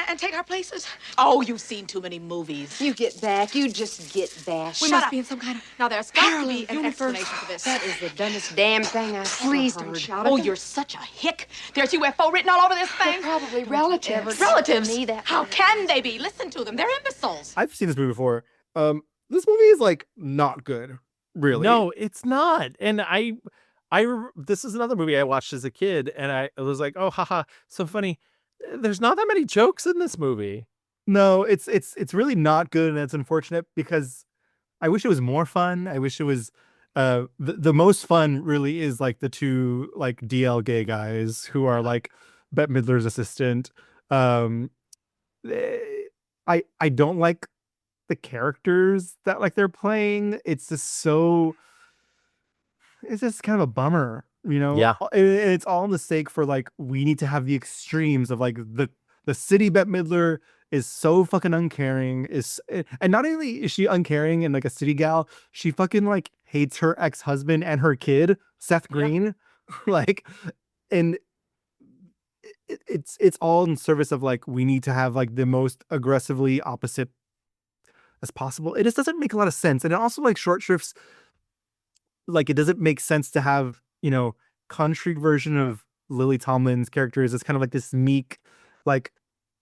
and take our places. Oh, you've seen too many movies. You get back. You just get bashed. We must be in some kind of... Now, there's got to be an explanation for this. That is the dumbest damn thing I've Please ever don't heard. shout at Oh, them. you're such a hick. There's UFO written all over this thing. They're probably relatives. Relatives? Me, that How can they be? Listen to them. They're imbeciles. I've seen this movie before. This movie is like not good, really. No, it's not. And this is another movie I watched as a kid, and I was like, oh, haha, so funny. There's not that many jokes in this movie. No, it's really not good, and it's unfortunate because I wish it was more fun. I wish it was the most fun really is like the two like DL gay guys who are like Bette Midler's assistant. I don't like the characters that like they're playing. It's just kind of a bummer, Yeah. It's all in the sake for like, we need to have the extremes of like the city Bette Midler is so fucking uncaring, and not only is she uncaring and like a city gal, she fucking like hates her ex-husband and her kid, Seth Green. Like, and it's all in service of like, we need to have like the most aggressively opposite as possible. It just doesn't make a lot of sense. And it also like short shrifts, like it doesn't make sense to have, country version of Lily Tomlin's character is kind of like this meek, like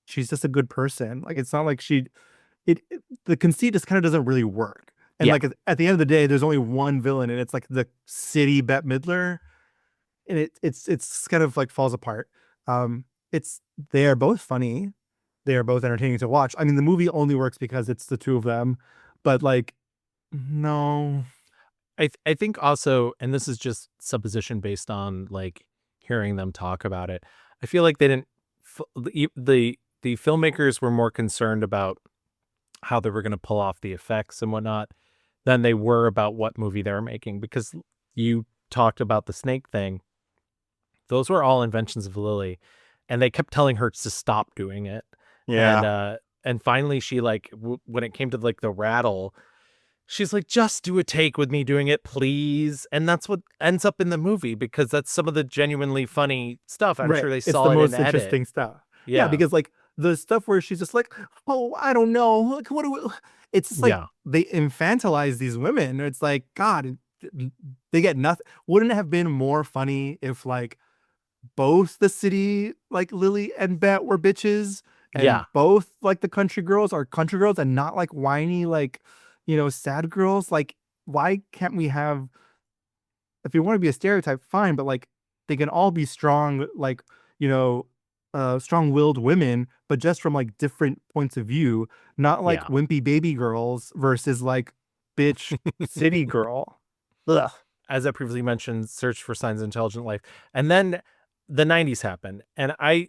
she's just a good person. Like it's not like the conceit just kind of doesn't really work. And like at the end of the day, there's only one villain, and it's like the city Bette Midler, and it's kind of like falls apart. They are both funny, they are both entertaining to watch. I mean, the movie only works because it's the two of them, but like, no. I think also, and this is just supposition based on like hearing them talk about it. I feel like they didn't. The filmmakers were more concerned about how they were going to pull off the effects and whatnot than they were about what movie they were making. Because you talked about the snake thing; those were all inventions of Lily, and they kept telling her to stop doing it. Yeah. And finally, she like when it came to like the rattle. She's like, just do a take with me doing it, please. And that's what ends up in the movie, because that's some of the genuinely funny stuff. I'm sure they saw it's the it most in edit. interesting stuff. Yeah, because like the stuff where she's just like, oh, I don't know, like what do we... It's just like they infantilize these women. It's like, God, they get nothing. Wouldn't it have been more funny if like both the city, like Lily and Bette, were bitches, and both like the country girls are country girls and not like whiny, like, sad girls? Like, why can't we have, if you want to be a stereotype, fine, but like they can all be strong, like, strong-willed women, but just from like different points of view, not like wimpy baby girls versus like bitch city girl. Ugh. As I previously mentioned, Search for Signs of Intelligent Life. And then the 90s happened. And I'm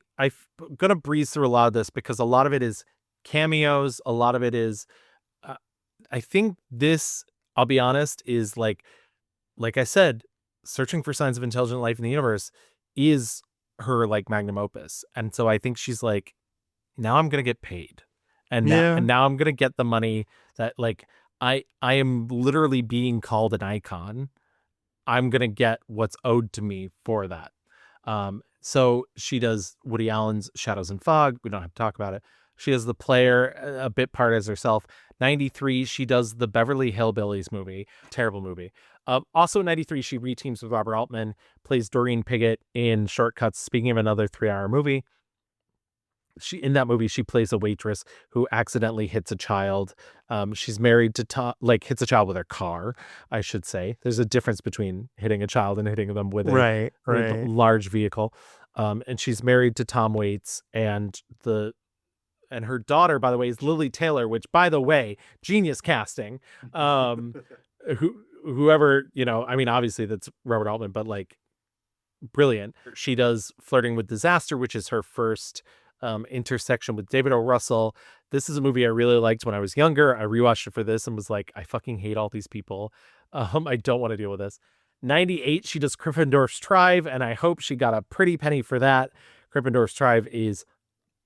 going to breeze through a lot of this because a lot of it is cameos. A lot of it is, I think this, I'll be honest, is like I said, Searching for Signs of Intelligent Life in the Universe is her like magnum opus. And so I think she's like, now I'm going to get paid. And now I'm going to get the money that like, I am literally being called an icon. I'm going to get what's owed to me for that. So she does Woody Allen's Shadows and Fog. We don't have to talk about it. She does The Player, a bit part as herself. 93, she does the Beverly Hillbillies movie. Terrible movie. Also in 93, she reteams with Robert Altman, plays Doreen Piggott in Shortcuts. Speaking of another 3-hour movie, in that movie, she plays a waitress who accidentally hits a child. She's married to hits a child with her car, I should say. There's a difference between hitting a child and hitting them with a large vehicle. And she's married to Tom Waits, and her daughter, by the way, is Lily Taylor, which, by the way, genius casting. Whoever, I mean, obviously that's Robert Altman, but like brilliant. She does Flirting with Disaster, which is her first intersection with David O. Russell. This is a movie I really liked when I was younger. I rewatched it for this and was like, I fucking hate all these people. I don't want to deal with this. 98, she does Gryffindor's Tribe, and I hope she got a pretty penny for that. Gryffindor's Tribe is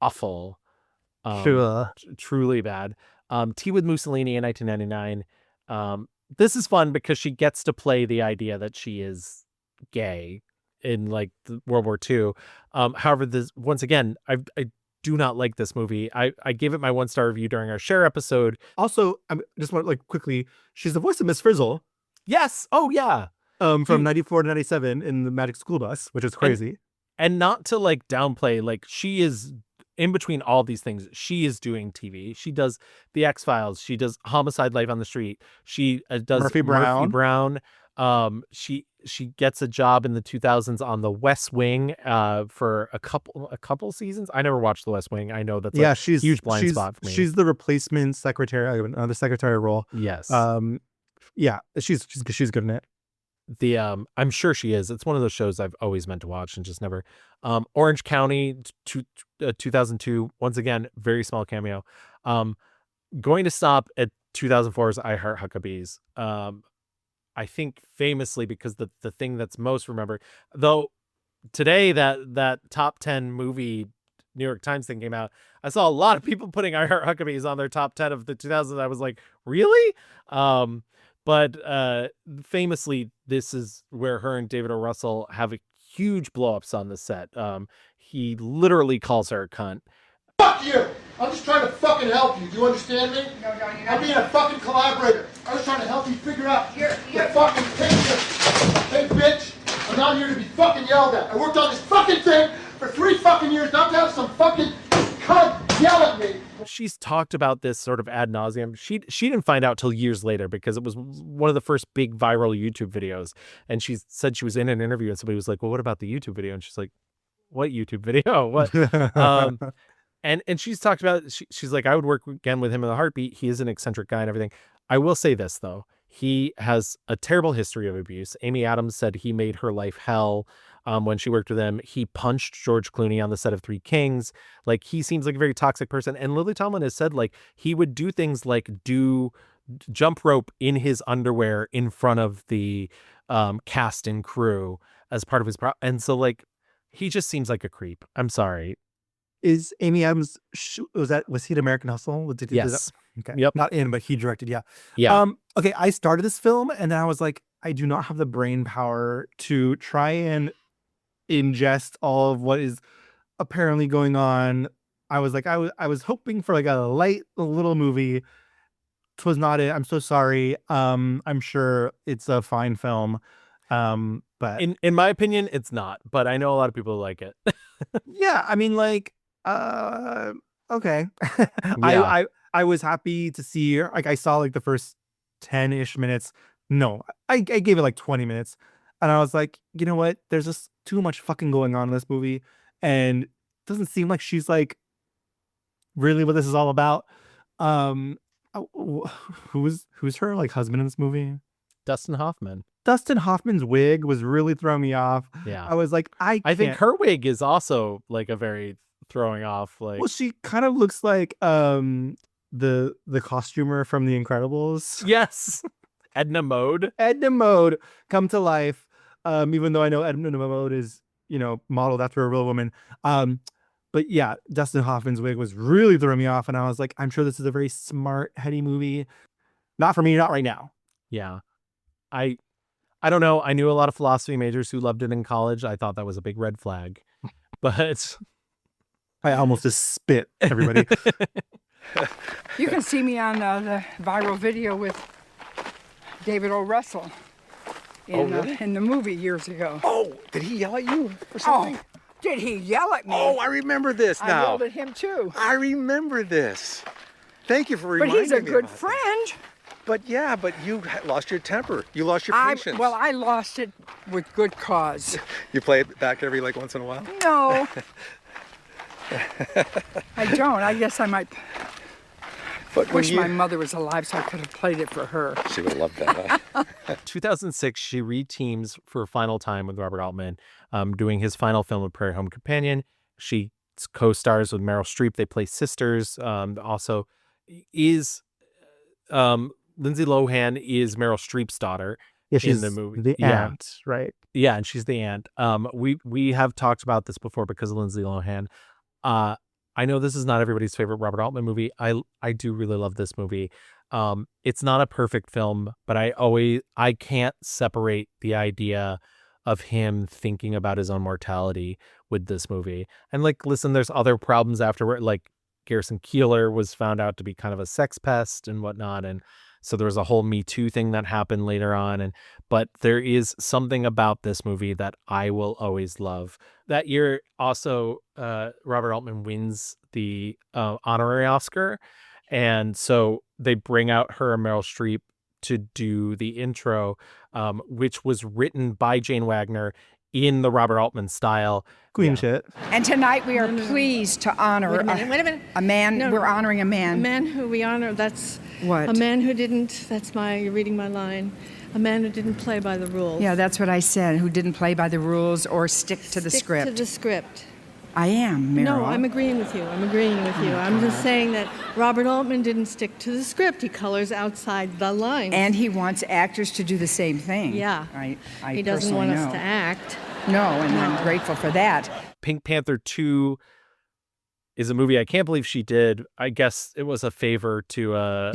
awful. Truly bad. Tea with Mussolini in 1999. This is fun because she gets to play the idea that she is gay in like World War II. However, this, once again, I do not like this movie. I gave it my 1-star review during our share episode. Also, I just want to like quickly, she's the voice of Miss Frizzle. Yes. Oh yeah. From 94 to 97 in the Magic School Bus, which is crazy. And not to like downplay, like she is in between all these things. She is doing TV. She does The X-Files. She does Homicide: Life on the Street. She does Murphy Brown. She gets a job in the 2000s on The West Wing for a couple seasons. I never watched The West Wing. I know that's a huge blind spot for me. She's the replacement secretary, another secretary role. Yes. She's good in it. I'm sure she is. It's one of those shows I've always meant to watch and just never. Orange County, 2002. Once again, very small cameo. Going to stop at 2004's I Heart Huckabees. I think famously because the thing that's most remembered, though today that top 10 movie New York Times thing came out, I saw a lot of people putting I Heart Huckabees on their top 10 of the 2000s. I was like, really? But famously, this is where her and David O. Russell have a huge blow-ups on the set. He literally calls her a cunt. Fuck you! I'm just trying to fuck fucking help you. Do you understand me? No, no, you I'm being a fucking collaborator. I was trying to help you figure out the fucking picture. Hey, bitch, I'm not here to be fucking yelled at. I worked on this fucking thing for 3 fucking years, not to have some fucking cunt yell at me. She's talked about this sort of ad nauseum. She didn't find out till years later because it was one of the first big viral YouTube videos. And she said she was in an interview and somebody was like, well, what about the YouTube video? And she's like, what YouTube video? What? And she's talked about, she's like, I would work again with him in a heartbeat. He is an eccentric guy and everything. I will say this, though. He has a terrible history of abuse. Amy Adams said he made her life hell when she worked with him. He punched George Clooney on the set of Three Kings. Like, he seems like a very toxic person. And Lily Tomlin has said, like, he would do things like jump rope in his underwear in front of the cast and crew as part of his and so, like, he just seems like a creep. I'm sorry. Is Amy Adams, was he in American Hustle? Yes. Okay. Yep. Not in, but he directed. Yeah. Yeah. Okay. I started this film and then I was like, I do not have the brain power to try and ingest all of what is apparently going on. I was like, I was hoping for like a light little movie. 'Twas not it. I'm so sorry. I'm sure it's a fine film. But in my opinion, it's not, but I know a lot of people like it. yeah, I mean, like, okay. Yeah. I was happy to see, like, I saw like the first 10-ish minutes. No, I gave it like 20 minutes and I was like, you know what? There's just too much fucking going on in this movie. And it doesn't seem like she's like really what this is all about. Who's her like husband in this movie? Dustin Hoffman. Dustin Hoffman's wig was really throwing me off. Yeah. I was like, I think her wig is also like a very throwing off. Like, well, she kind of looks like the costumer from The Incredibles. Yes. Edna Mode. Edna Mode come to life. Even though I know Edna Mode is, modeled after a real woman. But yeah, Dustin Hoffman's wig was really throwing me off. And I was like, I'm sure this is a very smart, heady movie. Not for me, not right now. Yeah. I don't know. I knew a lot of philosophy majors who loved it in college. I thought that was a big red flag. But I almost just spit, everybody. You can see me on the viral video with David O. Russell in the movie years ago. Oh, did he yell at you or something? Oh, did he yell at me? Oh, I remember this now. I yelled at him too. I remember this. Thank you for reminding me. But he's a good about friend. That. But yeah, but you lost your temper. You lost your patience. I lost it with good cause. You play it back every once in a while? No. I don't. I guess I might. But wish my mother was alive so I could have played it for her. She would have loved that. Huh? 2006, she reteams for a final time with Robert Altman, doing his final film of Prairie Home Companion. She co-stars with Meryl Streep. They play sisters. Also, is Lindsay Lohan is Meryl Streep's daughter. Yeah, she's in the movie. the aunt, right? Yeah, and she's the aunt. We have talked about this before because of Lindsay Lohan. I know this is not everybody's favorite Robert Altman movie. I do really love this movie. It's not a perfect film, but I can't separate the idea of him thinking about his own mortality with this movie. And like, listen, there's other problems afterward. Like Garrison Keillor was found out to be kind of a sex pest and whatnot. And so there was a whole Me Too thing that happened later on. But there is something about this movie that I will always love. That year also, Robert Altman wins the honorary Oscar. And so they bring out her and Meryl Streep to do the intro, which was written by Jane Wagner in the Robert Altman style. Queen shit. And tonight we are pleased to honor Wait a minute. a man. No, we're honoring a man. A man who we honor, that's what? A man who didn't, you're reading my line, a man who didn't play by the rules. Yeah, that's what I said, who didn't play by the rules or stick to the script. Stick to the script. I am, Meryl. No, I'm agreeing with you. I'm just saying that Robert Altman didn't stick to the script. He colors outside the lines. And he wants actors to do the same thing. Yeah. He doesn't want us to act. No, and I'm grateful for that. Pink Panther 2 is a movie I can't believe she did. I guess it was a favor to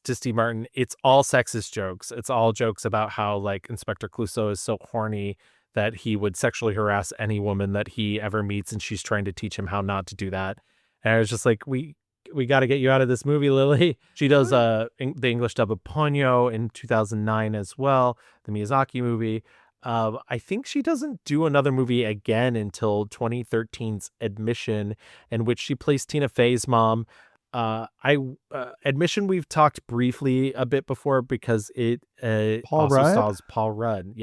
Steve Martin. It's all sexist jokes. It's all jokes about how like Inspector Clouseau is so horny that he would sexually harass any woman that he ever meets, and she's trying to teach him how not to do that. And I was just like, we we got to get you out of this movie, Lily. She does the English dub of Ponyo in 2009 as well, the Miyazaki movie. I think she doesn't do another movie again until 2013's Admission, in which she plays Tina Fey's mom. Admission we've talked briefly a bit before because it Paul also Rudd? stars Paul Rudd,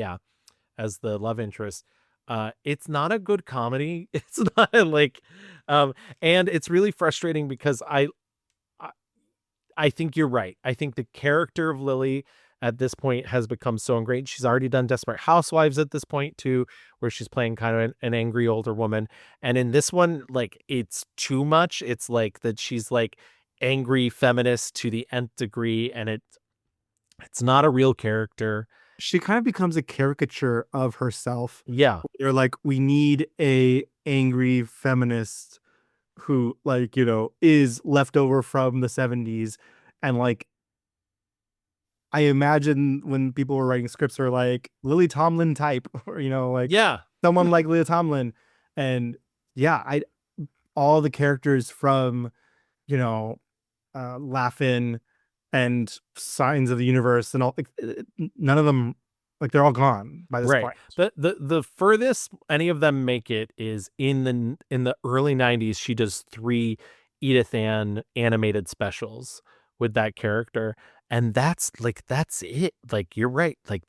as the love interest. It's not a good comedy. It's not like, and it's really frustrating because I think you're right. I think the character of Lily at this point has become so ingrained. She's already done Desperate Housewives at this point too, where she's playing kind of an angry older woman. And in this one, like, it's too much. It's like that she's like angry feminist to the nth degree, and it's not a real character. She kind of becomes a caricature of herself. Yeah. They're like, we need a angry feminist who, like, you know, is left over from the 70s. And like, I imagine when people were writing scripts are like Lily Tomlin type, or, you know, like someone like Lily Tomlin. And yeah, all the characters from, you know, Laugh-In and Signs of the Universe and all, like, none of them, like, they're all gone by this point. The furthest any of them make it is in the early 90s. She does 3 Edith Ann animated specials with that character, and that's it. Like, you're right. Like,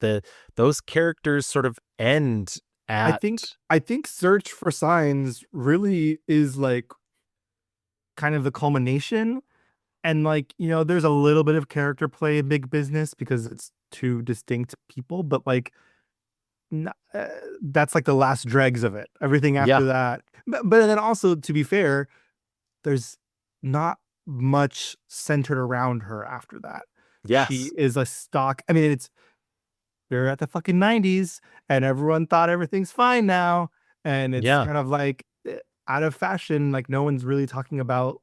those characters sort of end at. I think Search for Signs really is like kind of the culmination. And like, you know, there's a little bit of character play in Big Business because it's 2 distinct people, but like, that's like the last dregs of it. Everything after that. But then also, to be fair, there's not much centered around her after that. Yes. She is a stock. I mean, we're at the fucking 90s and everyone thought everything's fine now. And it's kind of like out of fashion. Like, no one's really talking about,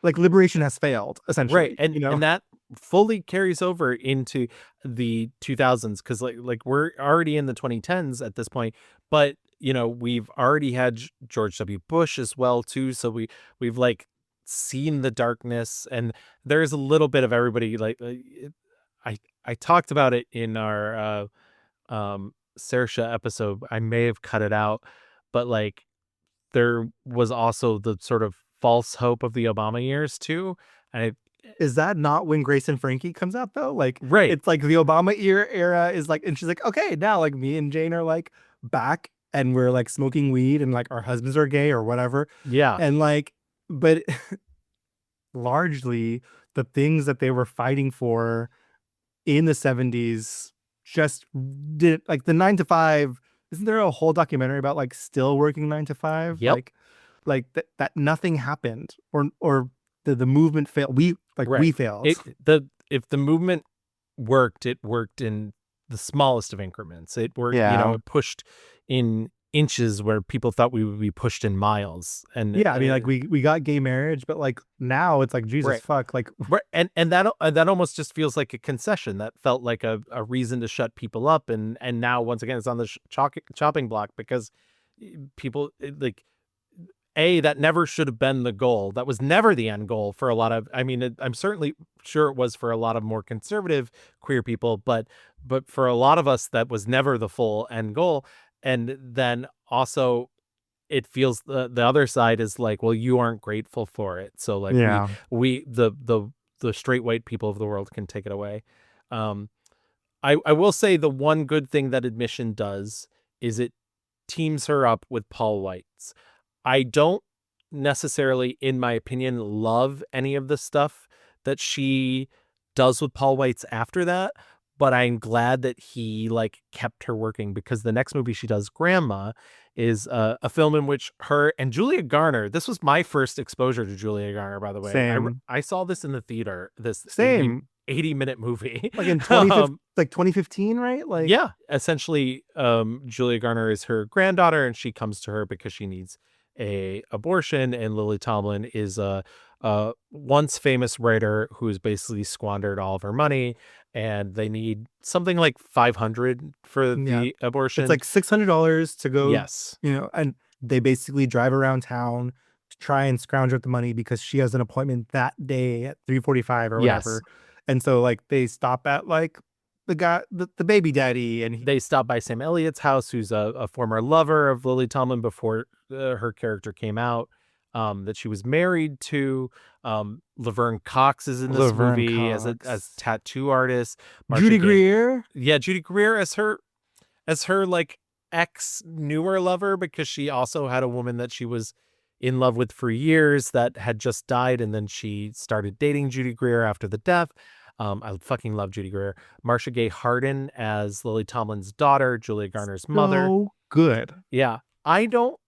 like, liberation has failed, essentially. Right. And, you know? and that fully carries over into the 2000s, because like we're already in the 2010s at this point, but you know, we've already had George W. Bush as well too. So we've like seen the darkness, and there's a little bit of everybody. Like, I talked about it in our Saoirse episode. I may have cut it out, but like, there was also the sort of false hope of the Obama years too. And is that not when Grace and Frankie comes out though? Like, right. It's like the Obama era is like, and she's like, okay, now like me and Jane are like back and we're like smoking weed and like our husbands are gay or whatever. Yeah. And like, but largely the things that they were fighting for in the 70s just did, like the 9 to 5. Isn't there a whole documentary about like still working 9 to 5? Yep. Like that nothing happened, or the movement failed. We failed. If the movement worked, it worked in the smallest of increments. It worked, you know, it pushed in inches where people thought we would be pushed in miles. And I mean, like we got gay marriage, but like now it's like, Jesus fuck, like, and that almost just feels like a concession that felt like a reason to shut people up, and now once again it's on the chopping block because people like. That never should have been the goal. That was never the end goal for a lot of, I mean, I'm certainly sure it was for a lot of more conservative queer people, but for a lot of us, that was never the full end goal. And then also it feels the other side is like, well, you aren't grateful for it. So like we the straight white people of the world can take it away. I will say the one good thing that Admission does is it teams her up with Paul Weitz. I don't necessarily, in my opinion, love any of the stuff that she does with Paul Weitz after that, but I'm glad that he like kept her working, because the next movie she does, Grandma, is a film in which her and Julia Garner. This was my first exposure to Julia Garner, by the way. Same. I saw this in the theater. This same 80-minute movie, like in 2015, right? Like, yeah, essentially, Julia Garner is her granddaughter, and she comes to her because she needs a abortion, and Lily Tomlin is a once famous writer who's basically squandered all of her money, and they need something like $500 for the abortion. It's like $600 to go. Yes. You know, and they basically drive around town try and scrounge up the money because she has an appointment that day at 3:45 or Yes. whatever. And so like they stop at like the baby daddy, and they stop by Sam Elliott's house, who's a former lover of Lily Tomlin before her character came out, that she was married to. Laverne Cox is in this movie as tattoo artist. Judy Greer. Yeah, Judy Greer as her like ex newer lover, because she also had a woman that she was in love with for years that had just died, and then she started dating Judy Greer after the death. I fucking love Judy Greer. Marcia Gay Harden as Lily Tomlin's daughter, Julia Garner's mother. So good. Yeah. I don't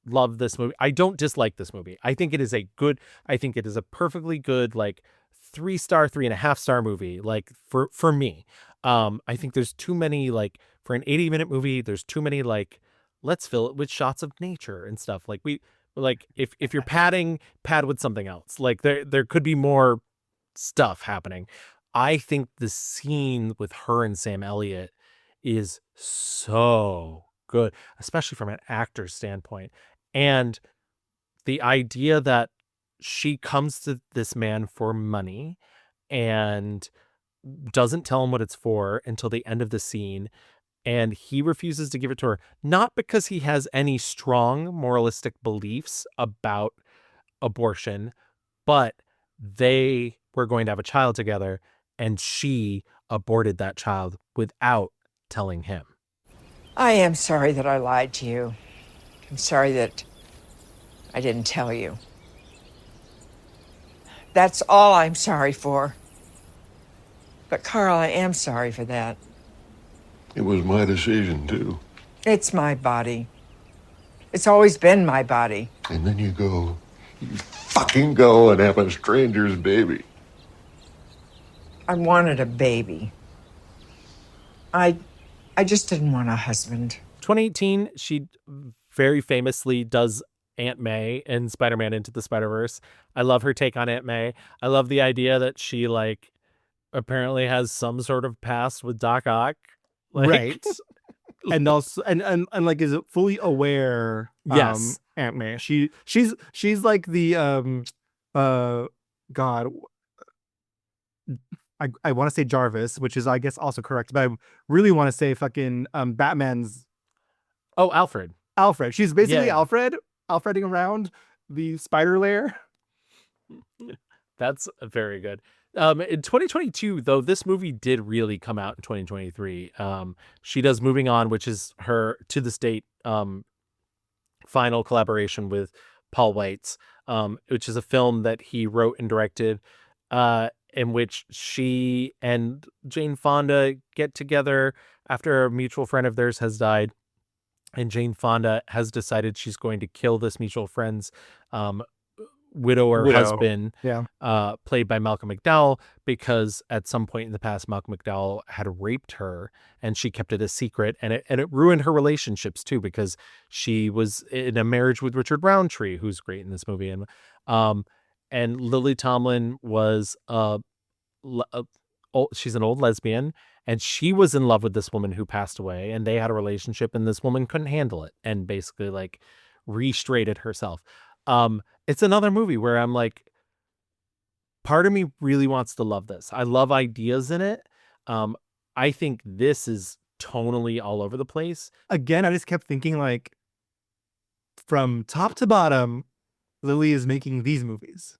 love this movie. I don't dislike this movie. I think it is a perfectly good, like 3-star, 3.5-star movie. Like for me, I think there's too many, like for an 80-minute movie, there's too many, like, let's fill it with shots of nature and stuff. Like if you're pad with something else. Like there could be more stuff happening. I think the scene with her and Sam Elliott is so good, especially from an actor's standpoint. And the idea that she comes to this man for money and doesn't tell him what it's for until the end of the scene, and he refuses to give it to her, not because he has any strong moralistic beliefs about abortion, but they were going to have a child together, and she aborted that child without telling him. I am sorry that I lied to you. I'm sorry that I didn't tell you. That's all I'm sorry for. But Carl, I am sorry for that. It was my decision, too. It's my body. It's always been my body. And then you fucking go and have a stranger's baby. I wanted a baby. I just didn't want a husband. 2018, she very famously does Aunt May in Spider-Man Into the Spider-Verse. I love her take on Aunt May. I love the idea that she, like, apparently has some sort of past with Doc Ock. Like, right. And also and like is fully aware. Yes. Aunt May. She's like the God. I want to say Jarvis, which is I guess also correct, but I really want to say fucking Batman's. Oh, Alfred. She's basically Yeah. Alfreding around the spider lair. That's very good. In 2022, though, this movie did really come out in 2023. She does Moving On, which is her, to this date, final collaboration with Paul Weitz, which is a film that he wrote and directed, in which she and Jane Fonda get together after a mutual friend of theirs has died. And Jane Fonda has decided she's going to kill this mutual friend's widow husband, played by Malcolm McDowell, because at some point in the past, Malcolm McDowell had raped her and she kept it a secret, and it ruined her relationships too, because she was in a marriage with Richard Roundtree, who's great in this movie. And Lily Tomlin was she's an old lesbian, and she was in love with this woman who passed away, and they had a relationship, and this woman couldn't handle it and basically like re-straighted herself. It's another movie where I'm like, part of me really wants to love this. I love ideas in it. I think this is tonally all over the place. Again, I just kept thinking, like, from top to bottom, Lily is making these movies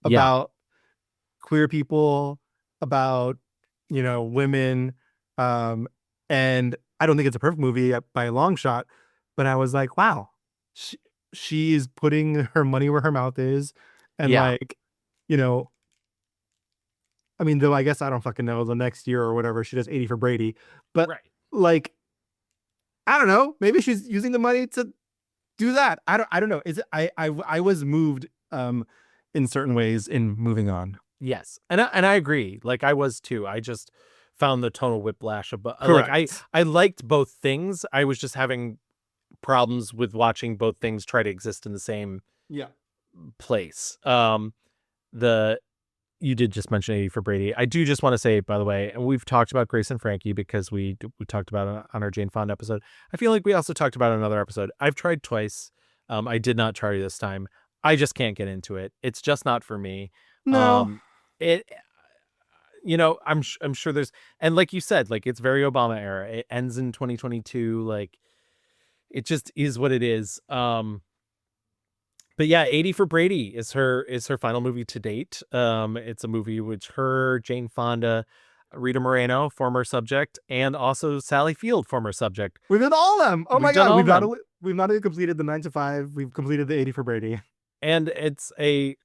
about queer people, about, women. And I don't think it's a perfect movie by a long shot, but I was like, wow, she is putting her money where her mouth is. And I mean, though I guess I don't fucking know, the next year or whatever, she does 80 for Brady. But like, I don't know, maybe she's using the money to do that. I don't know. Is it, I was moved in certain ways in Moving On. Yes. And I agree. Like, I was too. I just found the tonal whiplash of, Correct. I liked both things. I was just having problems with watching both things try to exist in the same place. You did just mention 80 for Brady. I do just want to say, by the way, and we've talked about Grace and Frankie because we talked about it on our Jane Fonda episode. I feel like we also talked about another episode. I've tried twice. I did not try this time. I just can't get into it. It's just not for me. No. It I'm sure there's, and like you said, like it's very Obama era. It ends in 2022. Like it just is what it is. But yeah, 80 for Brady is her final movie to date. It's a movie which her, Jane Fonda, Rita Moreno, former subject, and also Sally Field, former subject. We've done all of them. Oh my We've done God. all We've not only completed the 9 to 5, we've completed the 80 for Brady. And it's a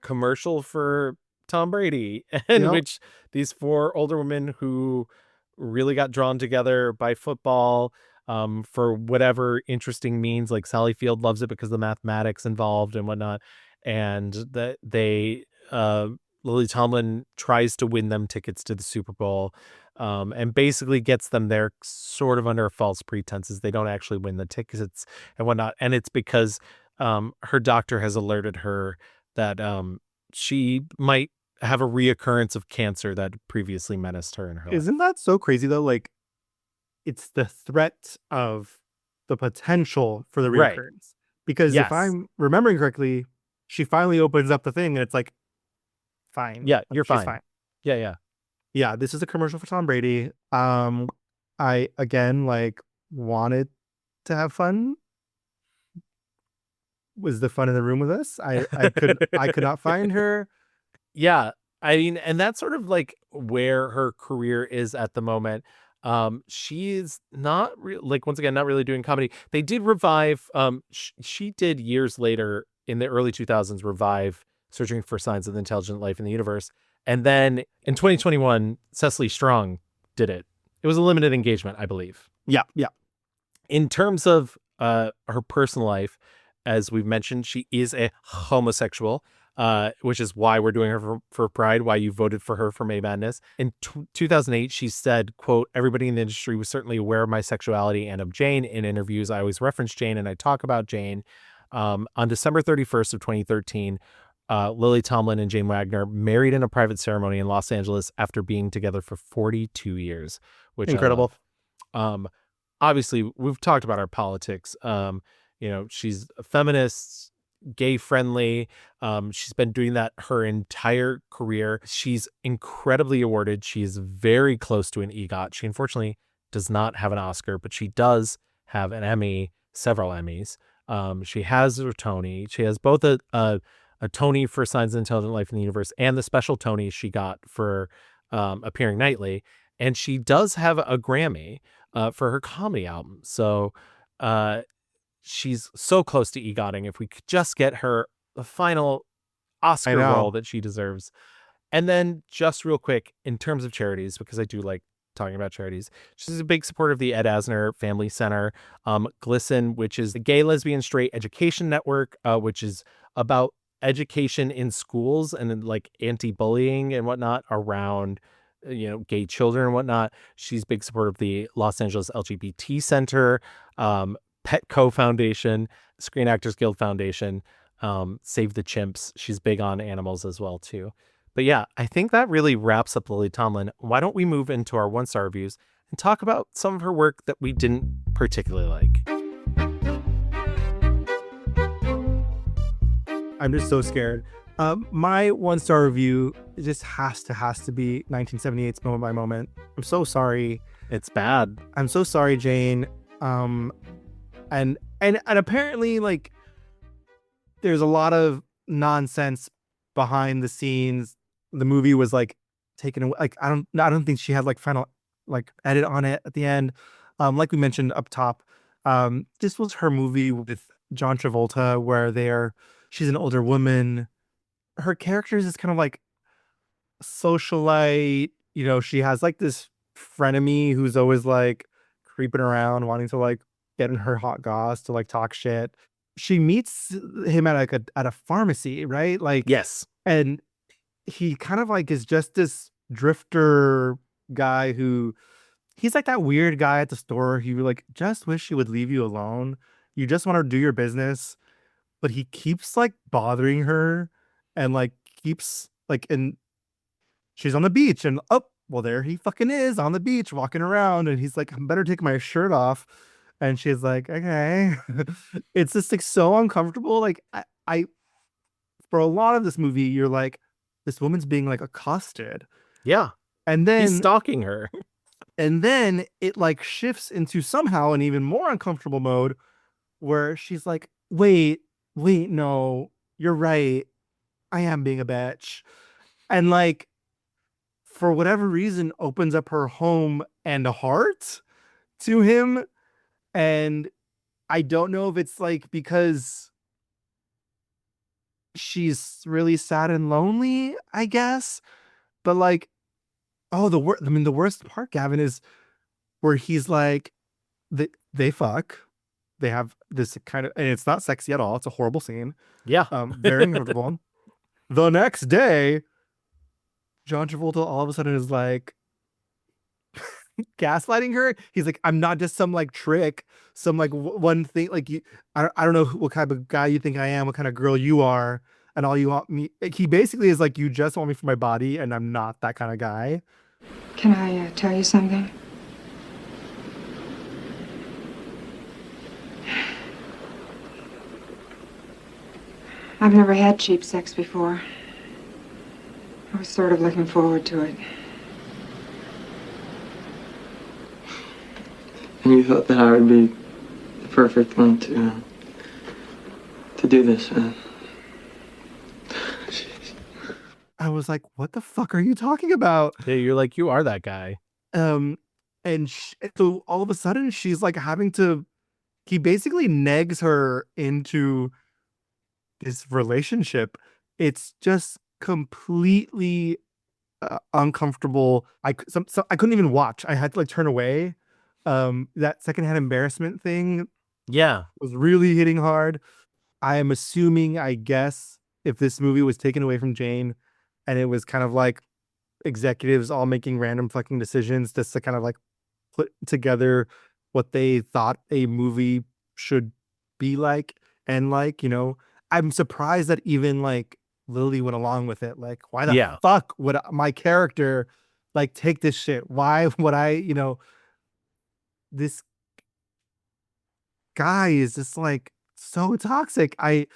commercial for Tom Brady, in Yep. which these 4 older women who really got drawn together by football for whatever interesting means. Like Sally Field loves it because of the mathematics involved and whatnot, and that Lily Tomlin tries to win them tickets to the Super Bowl, and basically gets them there sort of under false pretenses. They don't actually win the tickets and whatnot, and it's because her doctor has alerted her that she might have a reoccurrence of cancer that previously menaced her in her life. Isn't that so crazy though? Like, it's the threat of the potential for the Right. reoccurrence. Because Yes. if I'm remembering correctly, she finally opens up the thing and it's like, fine. Yeah, Like, you're she's fine. Yeah. Yeah, this is a commercial for Tom Brady. I again like wanted to have fun. Was the fun in the room with us? I could not find her. Yeah. I mean, and that's sort of like where her career is at the moment. She's not like, once again, not really doing comedy. They did revive, she did years later in the early 2000s revive Searching for Signs of Intelligent Life in the Universe. And then in 2021, Cecily Strong did it. It was a limited engagement, I believe. Yeah. In terms of her personal life, as we've mentioned, she is a homosexual, which is why we're doing her for Pride, why you voted for her for May Madness. In 2008, she said, quote, "Everybody in the industry was certainly aware of my sexuality and of Jane. In interviews, I always reference Jane and I talk about Jane." On December 31st of 2013, Lily Tomlin and Jane Wagner married in a private ceremony in Los Angeles after being together for 42 years, which Incredible. I love. Obviously, we've talked about our politics. She's a feminist, gay friendly. She's been doing that her entire career. She's incredibly awarded. She's very close to an EGOT. She unfortunately does not have an Oscar, but she does have an Emmy, several Emmys. She has a Tony. She has both a Tony for Signs of Intelligent Life in the Universe and the special Tony she got for appearing nightly. And she does have a Grammy for her comedy album. So she's so close to EGOTing. If we could just get her the final Oscar role that she deserves. And then just real quick, in terms of charities, because I do like talking about charities, she's a big supporter of the Ed Asner Family Center, GLSEN, which is the Gay, Lesbian, Straight Education Network, which is about education in schools and like anti-bullying and whatnot around gay children and whatnot. She's a big supporter of the Los Angeles LGBT Center, Petco Foundation, Screen Actors Guild Foundation, Save the Chimps. She's big on animals as well too. But yeah, I think that really wraps up Lily Tomlin. Why don't we move into our 1-star reviews and talk about some of her work that we didn't particularly like? I'm just so scared. My 1-star review just has to be 1978's Moment by Moment. I'm so sorry. It's bad. I'm so sorry, Jane. And apparently, like, there's a lot of nonsense behind the scenes. The movie was like taken away. Like, I don't think she had like final like edit on it at the end. Like we mentioned up top, this was her movie with John Travolta, where she's an older woman. Her character is kind of like socialite. She has like this frenemy who's always like creeping around, wanting to like get in her hot goss to like talk shit. She meets him at a pharmacy, right? Like, yes. And he kind of like is just this drifter guy who he's like that weird guy at the store. He like just wish he would leave you alone. You just want to do your business, but he keeps like bothering her and like keeps like, and she's on the beach and well, there he fucking is on the beach walking around and he's like, I better take my shirt off. And she's like, okay. It's just like so uncomfortable. Like for a lot of this movie, you're like, this woman's being like accosted. Yeah. And then he's stalking her. And then it like shifts into somehow an even more uncomfortable mode where she's like, wait, no, you're right. I am being a bitch. And like, for whatever reason, opens up her home and heart to him. And I don't know if it's like because she's really sad and lonely, I guess. But like, the worst part, Gavin, is where he's like, they fuck. They have this kind of, and it's not sexy at all. It's a horrible scene. Yeah. Very uncomfortable. The next day, John Travolta all of a sudden is like gaslighting her. He's like, I'm not just some like trick, some like one thing. Like I don't know what kind of guy you think I am, what kind of girl you are, and all you want me. He basically is like, you just want me for my body, and I'm not that kind of guy. Can I tell you something? I've never had cheap sex before. I was sort of looking forward to it. And you thought that I would be the perfect one to do this, man. I was like, what the fuck are you talking about? Yeah, you're like, you are that guy. And so all of a sudden she's like he basically negs her into this relationship. It's just completely uncomfortable. I couldn't even watch. I had to like turn away. That secondhand embarrassment thing, was really hitting hard. I am assuming, I guess, if this movie was taken away from Jane and it was kind of like executives all making random fucking decisions just to kind of like put together what they thought a movie should be like, and like, I'm surprised that even like Lily went along with it. Like, why the fuck would my character like take this shit? Why would I, this guy is just like so toxic. I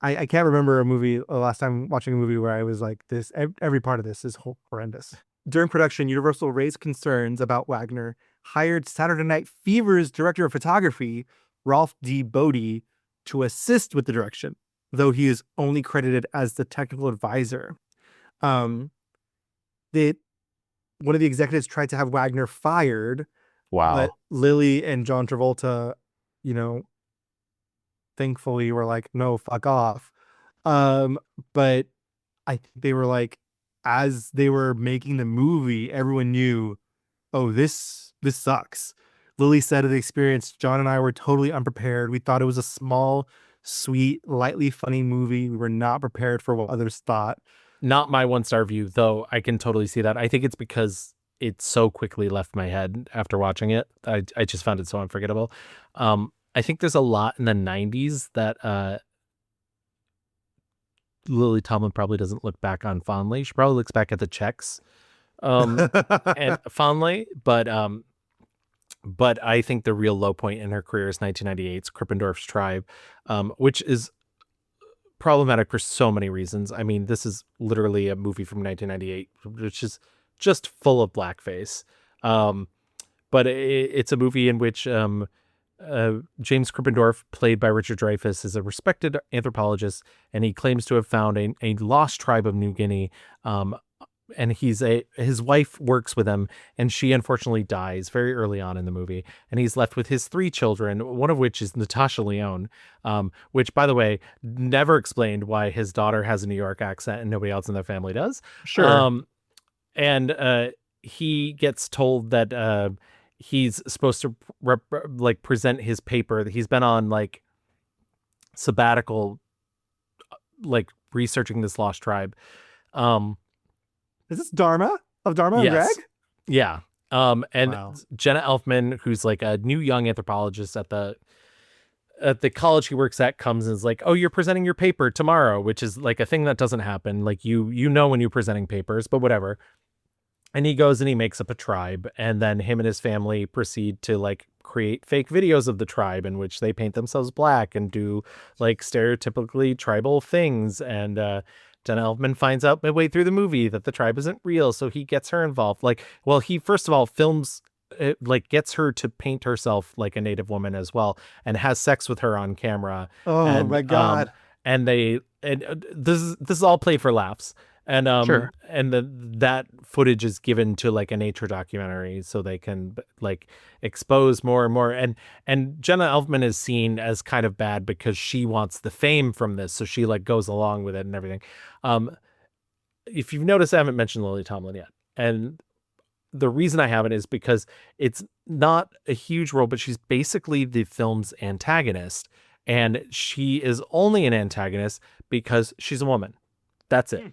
can't remember a movie last time watching a movie where I was like, this every part of this is horrendous. During production, Universal raised concerns about Wagner, hired Saturday Night Fever's director of photography, Ralph D. Bodie, to assist with the direction, though he is only credited as the technical advisor. One of the executives tried to have Wagner fired. Wow. But Lily and John Travolta, thankfully were like, no, fuck off. But I think they were like, as they were making the movie, everyone knew, oh, this sucks. Lily said of the experience, John and I were totally unprepared. We thought it was a small, sweet, lightly funny movie. We were not prepared for what others thought. Not my 1-star view, though. I can totally see that. I think it's because it so quickly left my head after watching it. I just found it so unforgettable. I think there's a lot in the 90s that Lily Tomlin probably doesn't look back on fondly. She probably looks back at the checks and fondly, but I think the real low point in her career is 1998's Krippendorf's Tribe, which is problematic for so many reasons. I mean, this is literally a movie from 1998, which is just full of blackface. But it's a movie in which James Krippendorf, played by Richard Dreyfuss, is a respected anthropologist, and he claims to have found a lost tribe of New Guinea. And his wife works with him, and she unfortunately dies very early on in the movie, and he's left with his 3 children, one of which is Natasha Lyonne, which, by the way, never explained why his daughter has a New York accent and nobody else in their family does. Sure. And he gets told that he's supposed to present his paper, that he's been on like sabbatical, like researching this lost tribe. Is this Dharma of Dharma and Greg? Yeah. And Wow. Jenna Elfman, who's like a new young anthropologist at the college he works at, comes and is like, oh, you're presenting your paper tomorrow, which is like a thing that doesn't happen. Like you know when you're presenting papers, but whatever. And he goes and he makes up a tribe, and then him and his family proceed to like create fake videos of the tribe in which they paint themselves black and do like stereotypically tribal things. And Jenna Elfman finds out midway through the movie that the tribe isn't real, so he gets her involved. Like, well, he first of all films it, like gets her to paint herself like a native woman as well, and has sex with her on camera. Oh and, my God. And this is all played for laughs. And Sure. and that footage is given to like a nature documentary so they can like expose more and more. And Jenna Elfman is seen as kind of bad because she wants the fame from this, so she like goes along with it and everything. If you've noticed, I haven't mentioned Lily Tomlin yet, and the reason I haven't is because it's not a huge role, but she's basically the film's antagonist, and she is only an antagonist because she's a woman. That's it.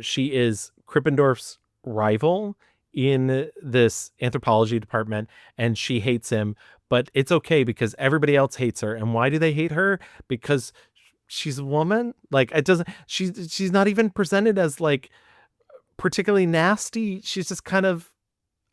She is Krippendorf's rival in this anthropology department, and she hates him, but it's okay because everybody else hates her. And why do they hate her? Because she's a woman. Like, it doesn't, she's not even presented as like particularly nasty. She's just kind of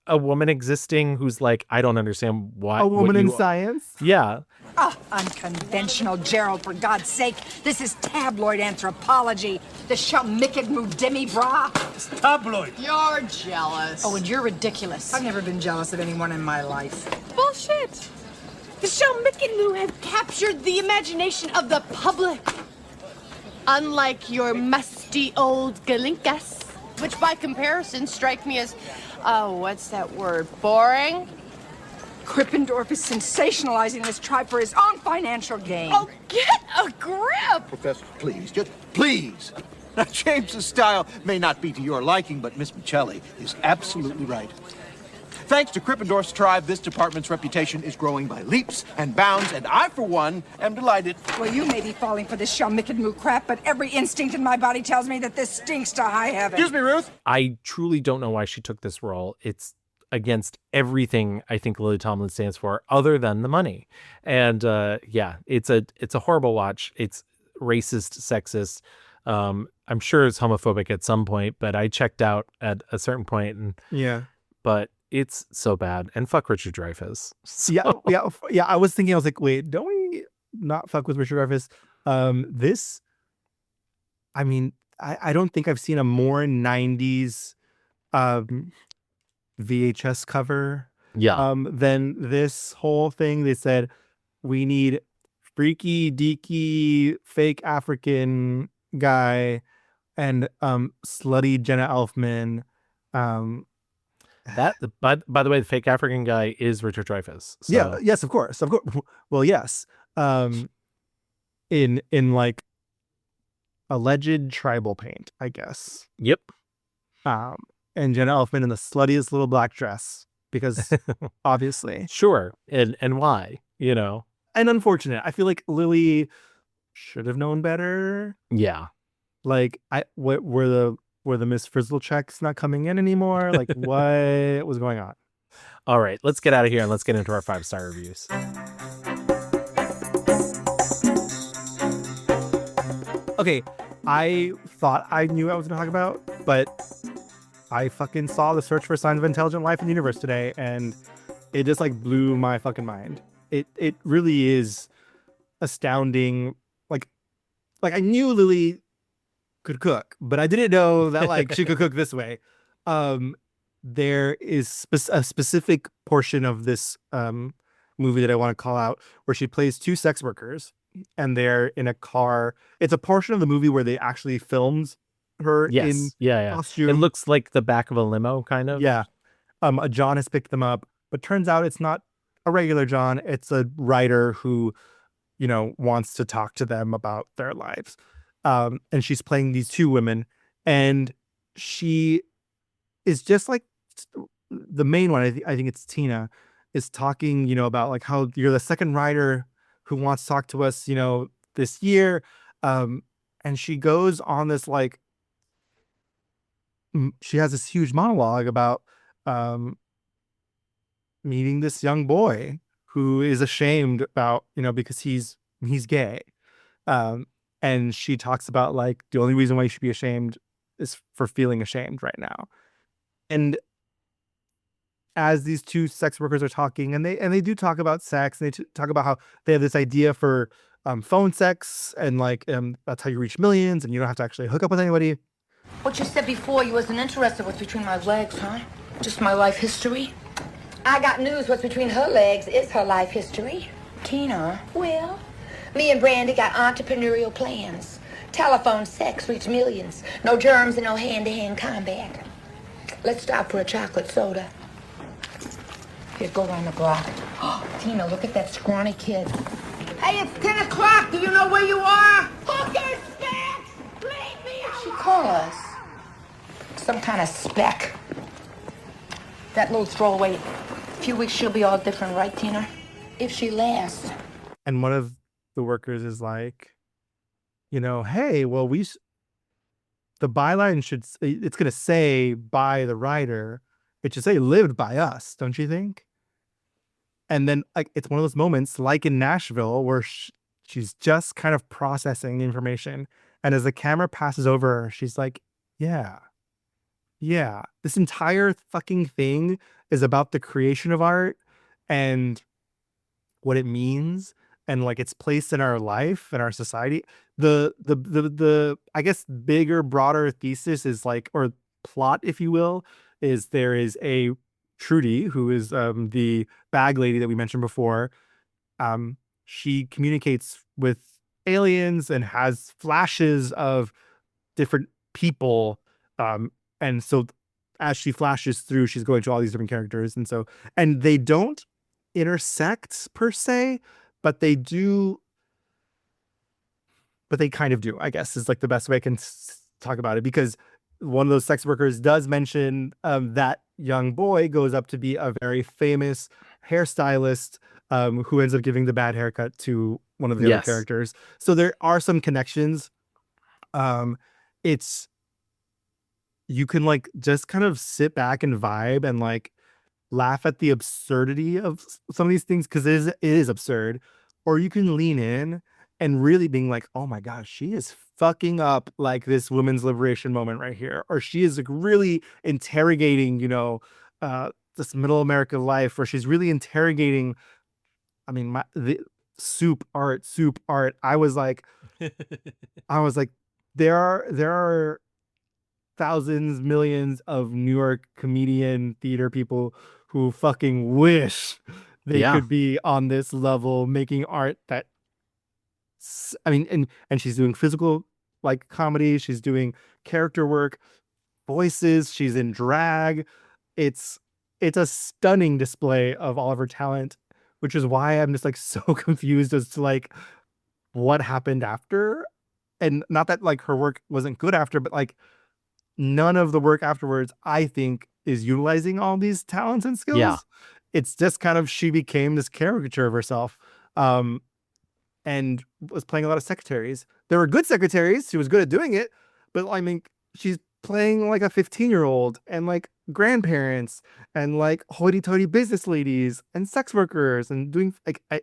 a woman existing who's like, I don't understand why. A woman in science? Yeah. Oh, unconventional, Gerald, for God's sake. This is tabloid anthropology. The Shalmikidmu demi-bra. It's tabloid. You're jealous. Oh, and you're ridiculous. I've never been jealous of anyone in my life. Bullshit. The Shalmikidmu have captured the imagination of the public. Unlike your musty old Galinkas, which by comparison strike me as, what's that word, boring? Krippendorf is sensationalizing this tribe for his own financial gain. Oh, get a grip! Professor, please, just please. Now, James's style may not be to your liking, but Miss Michelli is absolutely right. Thanks to Krippendorf's tribe, this department's reputation is growing by leaps and bounds, and I, for one, am delighted. Well, you may be falling for this Shalmikidmu crap, but every instinct in my body tells me that this stinks to high heaven. Excuse me, Ruth? I truly don't know why she took this role. It's against everything I think Lily Tomlin stands for, other than the money. And yeah, it's a horrible watch. It's racist, sexist. I'm sure it's homophobic at some point, but I checked out at a certain point. And yeah, but it's so bad. And fuck Richard Dreyfuss. So. Yeah. I was thinking, I was like, wait, don't we not fuck with Richard Dreyfuss? This, I mean, I don't think I've seen a more 90s VHS cover than this whole thing. They said, we need freaky deaky fake African guy and slutty Jenna Elfman. That by the way, the fake African guy is Richard Dreyfuss. So. Yeah, yes, of course. Well, yes. In like alleged tribal paint, I guess. Yep. And Jenna Elfman in the sluttiest little black dress, because obviously. Sure. And why, you know? And unfortunate. I feel like Lily should have known better. Yeah. Like, were the Miss Frizzle checks not coming in anymore? Like, what was going on? All right, let's get out of here and let's get into our 5-star reviews. Okay, I thought I knew what I was going to talk about, but I fucking saw the search for signs of intelligent life in the universe today, and it just like blew my fucking mind. It really is astounding. Like I knew Lily could cook, but I didn't know that like she could cook this way. There is a specific portion of this movie that I want to call out where she plays two sex workers, and they're in a car. It's a portion of the movie where they actually filmed her in costume. It looks like the back of a limo, kind of. Yeah. A John has picked them up, but turns out it's not a regular John. It's a writer who, you know, wants to talk to them about their lives. And she's playing these two women, and she is just like the main one. I think it's Tina, is talking, you know, about like how you're the second writer who wants to talk to us, you know, this year. And she goes on this like, she has this huge monologue about meeting this young boy who is ashamed about, you know, because he's gay. And she talks about like the only reason why you should be ashamed is for feeling ashamed right now. And as these two sex workers are talking, and they do talk about sex, and they talk about how they have this idea for phone sex, and like that's how you reach millions, and you don't have to actually hook up with anybody. What you said before, you wasn't interested what's between my legs, huh? Just my life history? I got news. What's between her legs is her life history. Tina, well, me and Brandy got entrepreneurial plans. Telephone sex, reach millions. No germs and no hand-to-hand combat. Let's stop for a chocolate soda. Here, go around the block. Oh, Tina, look at that scrawny kid. Hey, it's 10 o'clock. Do you know where you are? Hooker specs! Leave me alone! She call us? Some kind of speck. That little throwaway. A few weeks she'll be all different, right, Tina? If she lasts. And one of the workers is like, hey, well, the byline it's going to say by the writer. It should say lived by us, don't you think? And then like it's one of those moments like in Nashville where she's just kind of processing the information. And as the camera passes over her, she's like, yeah, this entire fucking thing is about the creation of art and what it means and like its place in our life and our society. The I guess bigger, broader thesis is like, or plot, if you will, is there is a Trudy, who is the bag lady that we mentioned before. She communicates with aliens and has flashes of different people. And so as she flashes through, she's going to all these different characters. And they don't intersect per se, but they do. But they kind of do, I guess, is like the best way I can talk about it, because one of those sex workers does mention that young boy goes up to be a very famous hairstylist who ends up giving the bad haircut to one of the other characters. So there are some connections. You can like just kind of sit back and vibe and like laugh at the absurdity of some of these things, because it is absurd, or you can lean in and really being like, oh my gosh, she is fucking up like this women's liberation moment right here, or she is like really interrogating this middle America life, where she's really interrogating, I mean, the soup art. I was like there are thousands, millions of New York comedian theater people who fucking wish they could be on this level making art that, I mean, and she's doing physical like comedy, she's doing character work, voices, she's in drag. It's a stunning display of all of her talent, which is why I'm just like so confused as to like what happened after. And not that like her work wasn't good after, but like none of the work afterwards, I think, is utilizing all these talents and skills. Yeah. It's just kind of, she became this caricature of herself. And was playing a lot of secretaries. There were good secretaries. She was good at doing it. But I mean, she's playing like a 15-year-old and like grandparents and like hoity-toity business ladies and sex workers and doing like, I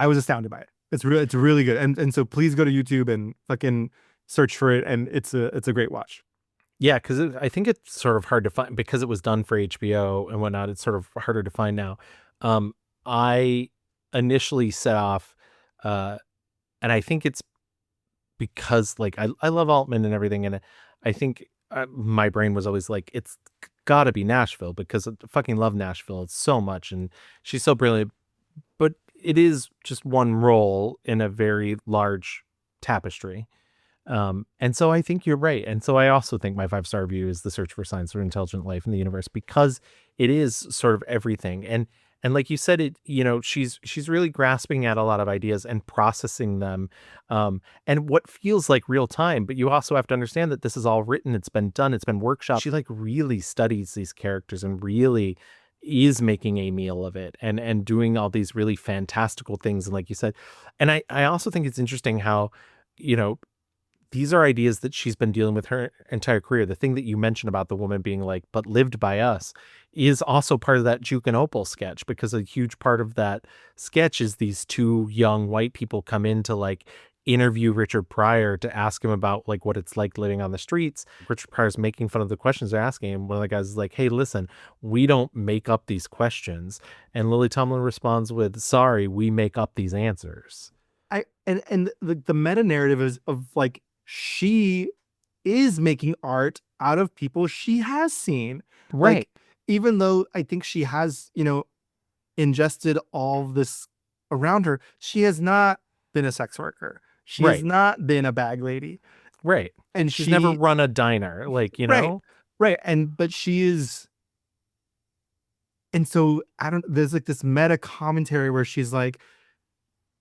was astounded by it. It's really good. And so please go to YouTube and fucking search for it. And it's a great watch. Yeah, because I think it's sort of hard to find because it was done for HBO and whatnot. It's sort of harder to find now. I initially set off, and I think it's because like I love Altman and everything, and I think my brain was always like, it's got to be Nashville because I fucking love Nashville so much, and she's so brilliant. But it is just one role in a very large tapestry. And so I think you're right. And so I also think my 5-star review is The Search for Signs for Intelligent Life in the Universe, because it is sort of everything. And like you said, it, she's really grasping at a lot of ideas and processing them. And what feels like real time, but you also have to understand that this is all written. It's been done. It's been workshopped. She like really studies these characters and really is making a meal of it and doing all these really fantastical things. And like you said, and I also think it's interesting how, these are ideas that she's been dealing with her entire career. The thing that you mentioned about the woman being like, but lived by us, is also part of that Juke and Opal sketch, because a huge part of that sketch is these two young white people come in to like interview Richard Pryor to ask him about like what it's like living on the streets. Richard Pryor's making fun of the questions they're asking him. One of the guys is like, hey, listen, we don't make up these questions. And Lily Tomlin responds with, sorry, we make up these answers. And the meta narrative is of like, she is making art out of people she has seen. Right. Like, even though I think she has, ingested all this around her, she has not been a sex worker. She has Right. not been a bag lady. Right. And she's never run a diner, like, know? Right. But she is. And so there's like this meta commentary where she's like,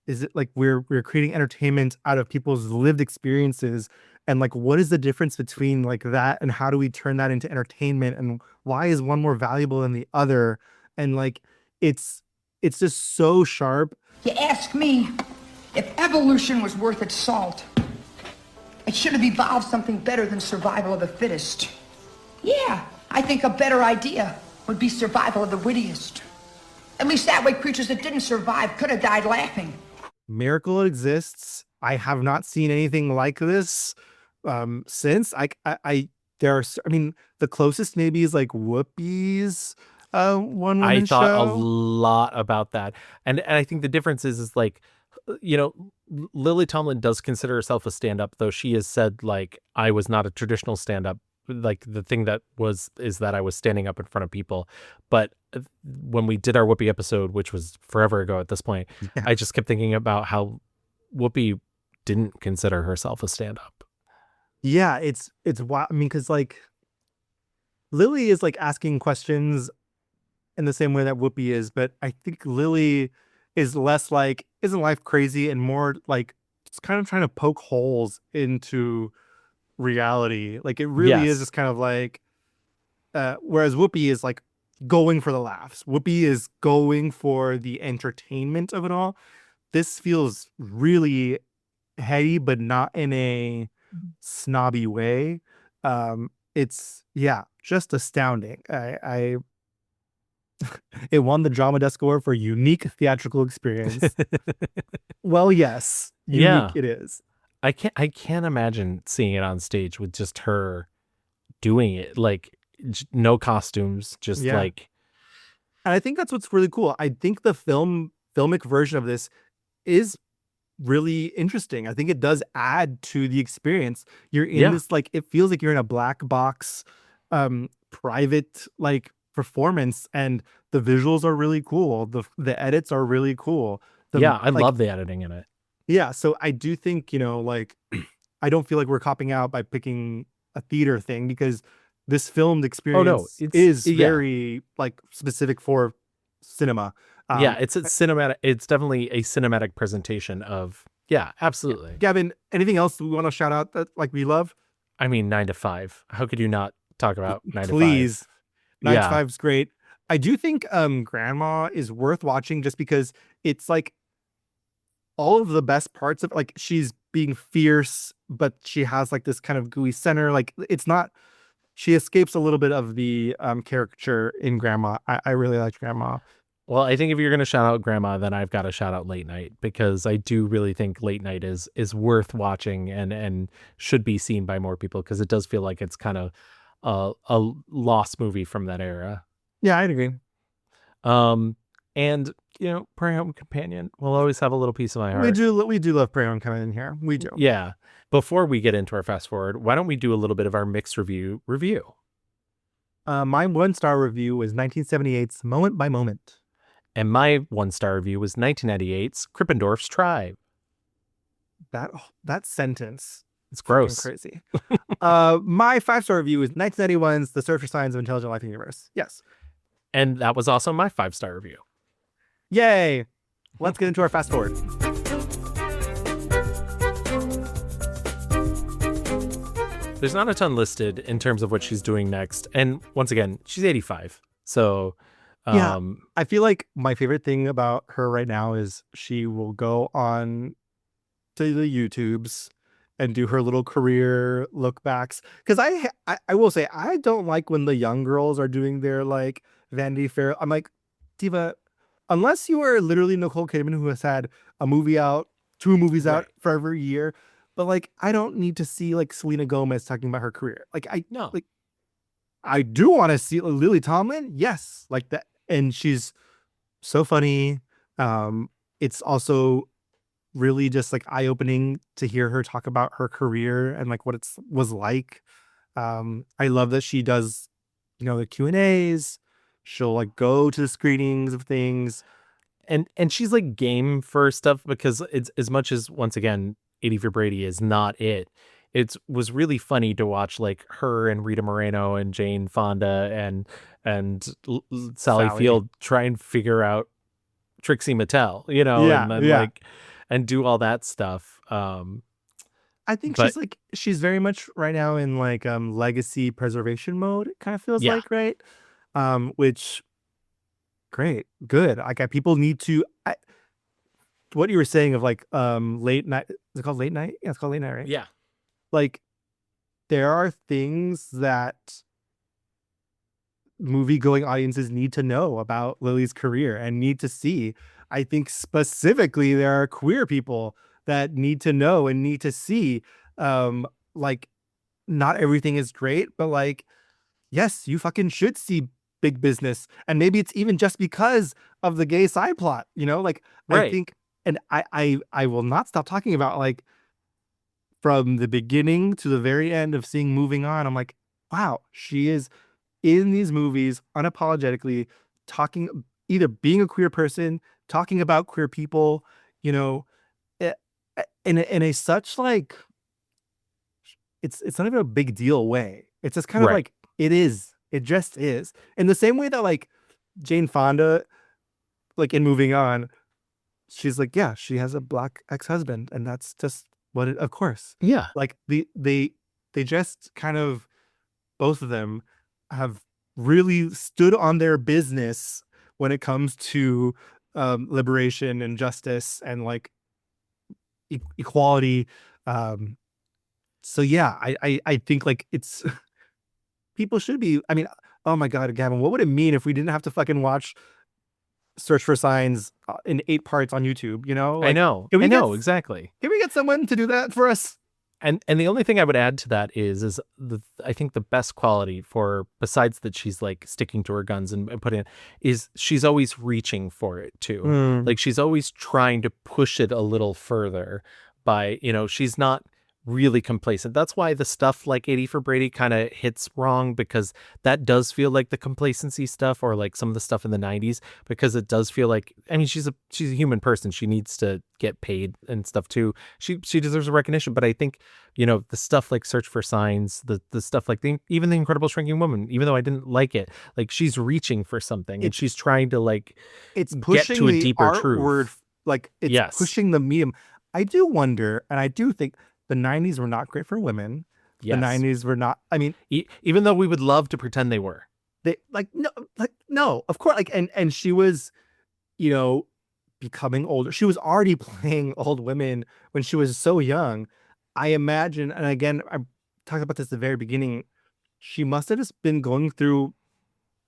is it like we're creating entertainment out of people's lived experiences, and like what is the difference between like that and how do we turn that into entertainment, and why is one more valuable than the other? And like it's just so sharp. You ask me if evolution was worth its salt. It should have evolved something better than survival of the fittest. Yeah, I think a better idea would be survival of the wittiest. At least that way creatures that didn't survive could have died laughing. Miracle exists. I have not seen anything like this since. The closest maybe is like Whoopi's one woman I thought show. a lot about that. And I think the difference is like, Lily Tomlin does consider herself a stand-up, though she has said like, I was not a traditional stand-up. Like the thing is that I was standing up in front of people. But when we did our Whoopi episode, which was forever ago at this point, I just kept thinking about how Whoopi didn't consider herself a stand-up. Yeah, it's wild. I mean, because like Lily is like asking questions in the same way that Whoopi is, but I think Lily is less like, isn't life crazy, and more like just kind of trying to poke holes into reality. Like it really is just kind of like whereas Whoopi is like going for the laughs. Whoopi is going for the entertainment of it all. This feels really heady, but not in a snobby way. It's just astounding. I it won the Drama Desk Award for unique theatrical experience. Well, yes, unique it is. I can't imagine seeing it on stage with just her doing it, like no costumes, just like. And I think that's what's really cool. I think the filmic version of this is really interesting. I think it does add to the experience. You're in this, like, it feels like you're in a black box, private like performance, and the visuals are really cool. The edits are really cool. I love the editing in it. Yeah, so I do think, like, I don't feel like we're copping out by picking a theater thing, because this filmed experience is very like specific for cinema. It's a cinematic. It's definitely a cinematic presentation of. Yeah, absolutely. Gavin, anything else we want to shout out that like we love? I mean, 9 to 5. How could you not talk about 9 to 5? Please, 9 to 5 is great. I do think Grandma is worth watching just because it's like all of the best parts of, like, she's being fierce, but she has like this kind of gooey center. Like, it's not. She escapes a little bit of the caricature in Grandma. I really like Grandma. Well, I think if you're going to shout out Grandma, then I've got to shout out Late Night, because I do really think Late Night is worth watching and should be seen by more people, because it does feel like it's kind of a lost movie from that era. Yeah, I'd agree. And Prairie Home Companion will always have a little piece of my heart. We do love Prairie Home Companion here. We do. Yeah. Before we get into our fast forward, why don't we do a little bit of our mixed review? My 1-star review was 1978's Moment by Moment. And my 1-star review was 1998's Krippendorf's Tribe. That sentence. It's gross. Crazy. My 5-star review is 1991's The Search for Signs of Intelligent Life in the Universe. Yes. And that was also my 5-star review. Yay. Let's get into our fast forward. There's not a ton listed in terms of what she's doing next. And once again, she's 85. So I feel like my favorite thing about her right now is she will go on to the YouTubes and do her little career look backs. Because I will say, I don't like when the young girls are doing their like Vanity Fair. I'm like, Diva, unless you are literally Nicole Kidman, who has had a movie out 2 movies out for every year. But like, I don't need to see like Selena Gomez talking about her career. Like I do want to see Lily Tomlin. Yes, like that. And she's so funny. It's also really just like eye-opening to hear her talk about her career and like what it was like. I love that she does, the Q&As. She'll like go to the screenings of things. And she's like game for stuff, because it's, as much as, once again, 80 for Brady is not it. It was really funny to watch like her and Rita Moreno and Jane Fonda and Sally Field try and figure out Trixie Mattel, and then like and do all that stuff. I think she's very much right now in like legacy preservation mode. It kind of feels like, right? Which great, good. Like people need to. What you were saying of like late night. Is it called late night? Yeah, it's called late night, right? Yeah. Like there are things that movie going audiences need to know about Lily's career and need to see. I think specifically there are queer people that need to know and need to see. Like not everything is great, but like, yes, you fucking should see Big Business. And maybe it's even just because of the gay side plot, like I think, and I will not stop talking about like from the beginning to the very end of seeing Moving On. I'm like, wow, she is in these movies unapologetically talking, either being a queer person, talking about queer people, in a such like, it's not even a big deal way. It's just kind of like, it just is. In the same way that like Jane Fonda, like in Moving On, she's like, yeah, she has a black ex-husband, and that's just what it, of course. Yeah. Like they just kind of, both of them have really stood on their business when it comes to liberation and justice and like equality. So yeah, I think like it's people should be. I mean, oh my God, Gavin, what would it mean if we didn't have to fucking watch Search for Signs in 8 parts on YouTube? Like, I know exactly. Can we get someone to do that for us? And the only thing I would add to that is I think the best quality for, besides that she's like sticking to her guns and putting it, is she's always reaching for it too. Like she's always trying to push it a little further by, she's not really complacent. That's why the stuff like 80 for Brady kind of hits wrong, because that does feel like the complacency stuff, or like some of the stuff in the 90s, because it does feel like, I mean, she's a human person. She needs to get paid and stuff too. She deserves a recognition. But I think, the stuff like Search for Signs, the stuff like even The Incredible Shrinking Woman, even though I didn't like it, like she's reaching for something and she's trying to like, it's pushing get to a deeper the truth. Word, like it's pushing the medium. I do wonder, and I do think the 90s were not great for women. Yes. The 90s were not, I mean, even though we would love to pretend they were. They no, of course, like, and she was, becoming older. She was already playing old women when she was so young. I imagine, and again, I talked about this at the very beginning, she must have just been going through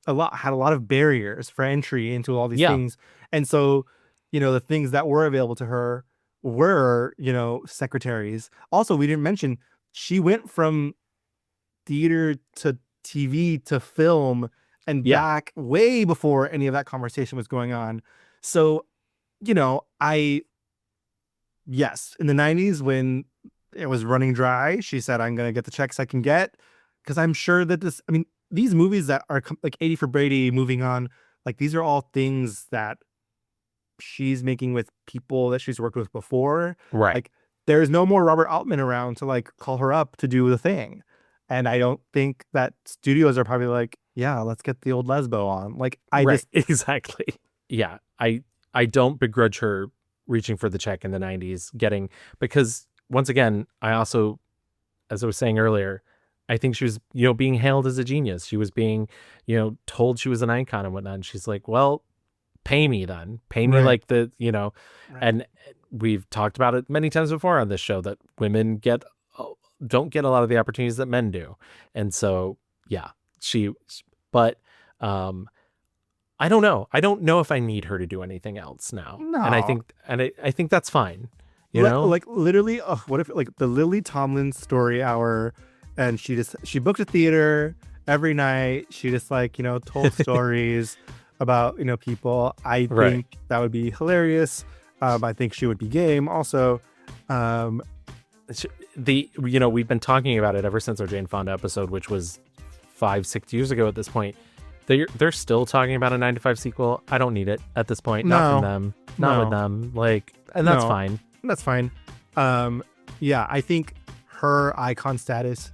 had a lot of barriers for entry into all these things. And so, the things that were available to her were, secretaries. Also, we didn't mention, she went from theater to TV to film and back way before any of that conversation was going on. So, yes, in the 90s when it was running dry, she said, I'm going to get the checks I can get. Because I'm sure that these movies that are like 80 for Brady, Moving On, like these are all things that she's making with people that she's worked with before. Right. Like there's no more Robert Altman around to like call her up to do the thing. And I don't think that studios are probably like, yeah, let's get the old lesbo on. Like exactly. Yeah. I don't begrudge her reaching for the check in the 90s, because once again, I also, as I was saying earlier, I think she was, being hailed as a genius. She was being, told she was an icon and whatnot. And she's like, well, pay me then. Pay me like the, and we've talked about it many times before on this show that women don't get a lot of the opportunities that men do. And so, yeah, but I don't know. I don't know if I need her to do anything else now. No. And I think that's fine. You know, like literally, what if like the Lily Tomlin story hour, and she booked a theater every night. She just like, told stories about, people. I think that would be hilarious. I think she would be game also. We've been talking about it ever since our Jane Fonda episode, which was 5-6 years ago at this point. They're still talking about a 9 to 5 sequel. I don't need it at this point. Not from them. Not with them. And that's fine. That's fine. I think her icon status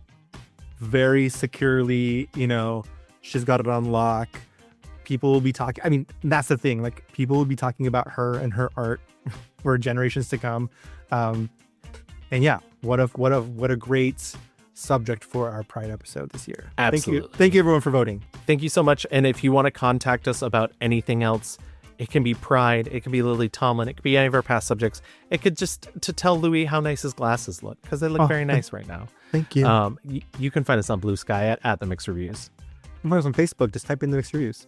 very securely, she's got it on lock. People will be talking. I mean, that's the thing. Like, people will be talking about her and her art for generations to come. What a great subject for our Pride episode this year. Absolutely. Thank you everyone for voting. Thank you so much. And if you want to contact us about anything else, it can be Pride, it can be Lily Tomlin, it could be any of our past subjects. It could just to tell Louis how nice his glasses look, because they look very nice right now. Thank you. You can find us on Blue Sky at The Mixed Reviews. Find us on Facebook. Just type in The Mixed Reviews.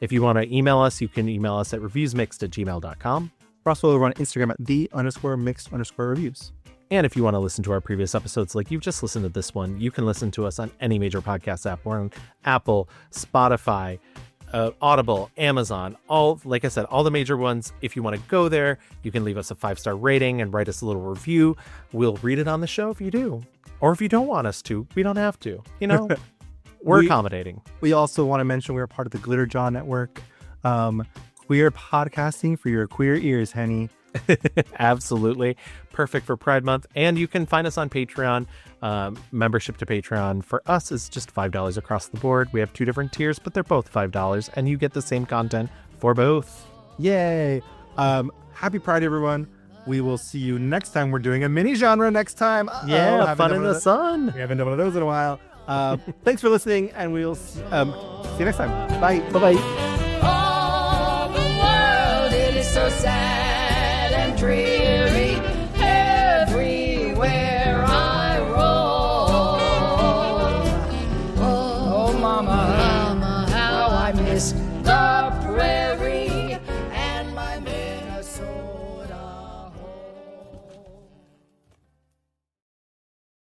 If you want to email us, you can email us at reviewsmixed@gmail.com. We're also over on Instagram at _mixed_reviews. And if you want to listen to our previous episodes like you've just listened to this one, you can listen to us on any major podcast app. We're on Apple, Spotify, Audible, Amazon, like I said, all the major ones. If you want to go there, you can leave us a 5-star rating and write us a little review. We'll read it on the show if you do. Or if you don't want us to, we don't have to. We're accommodating. We also want to mention we're part of the Glitter Jaw Network. Queer podcasting for your queer ears, honey. Absolutely. Perfect for Pride Month. And you can find us on Patreon. Membership to Patreon for us is just $5 across the board. We have 2 different tiers, but they're both $5, and you get the same content for both. Yay. Happy Pride, everyone. We will see you next time. We're doing a mini genre next time. Yeah, fun in the sun. We haven't done one of those in a while. Thanks for listening, and we'll see you next time. Bye. Bye-bye. Oh, the world, it is so sad and dreary.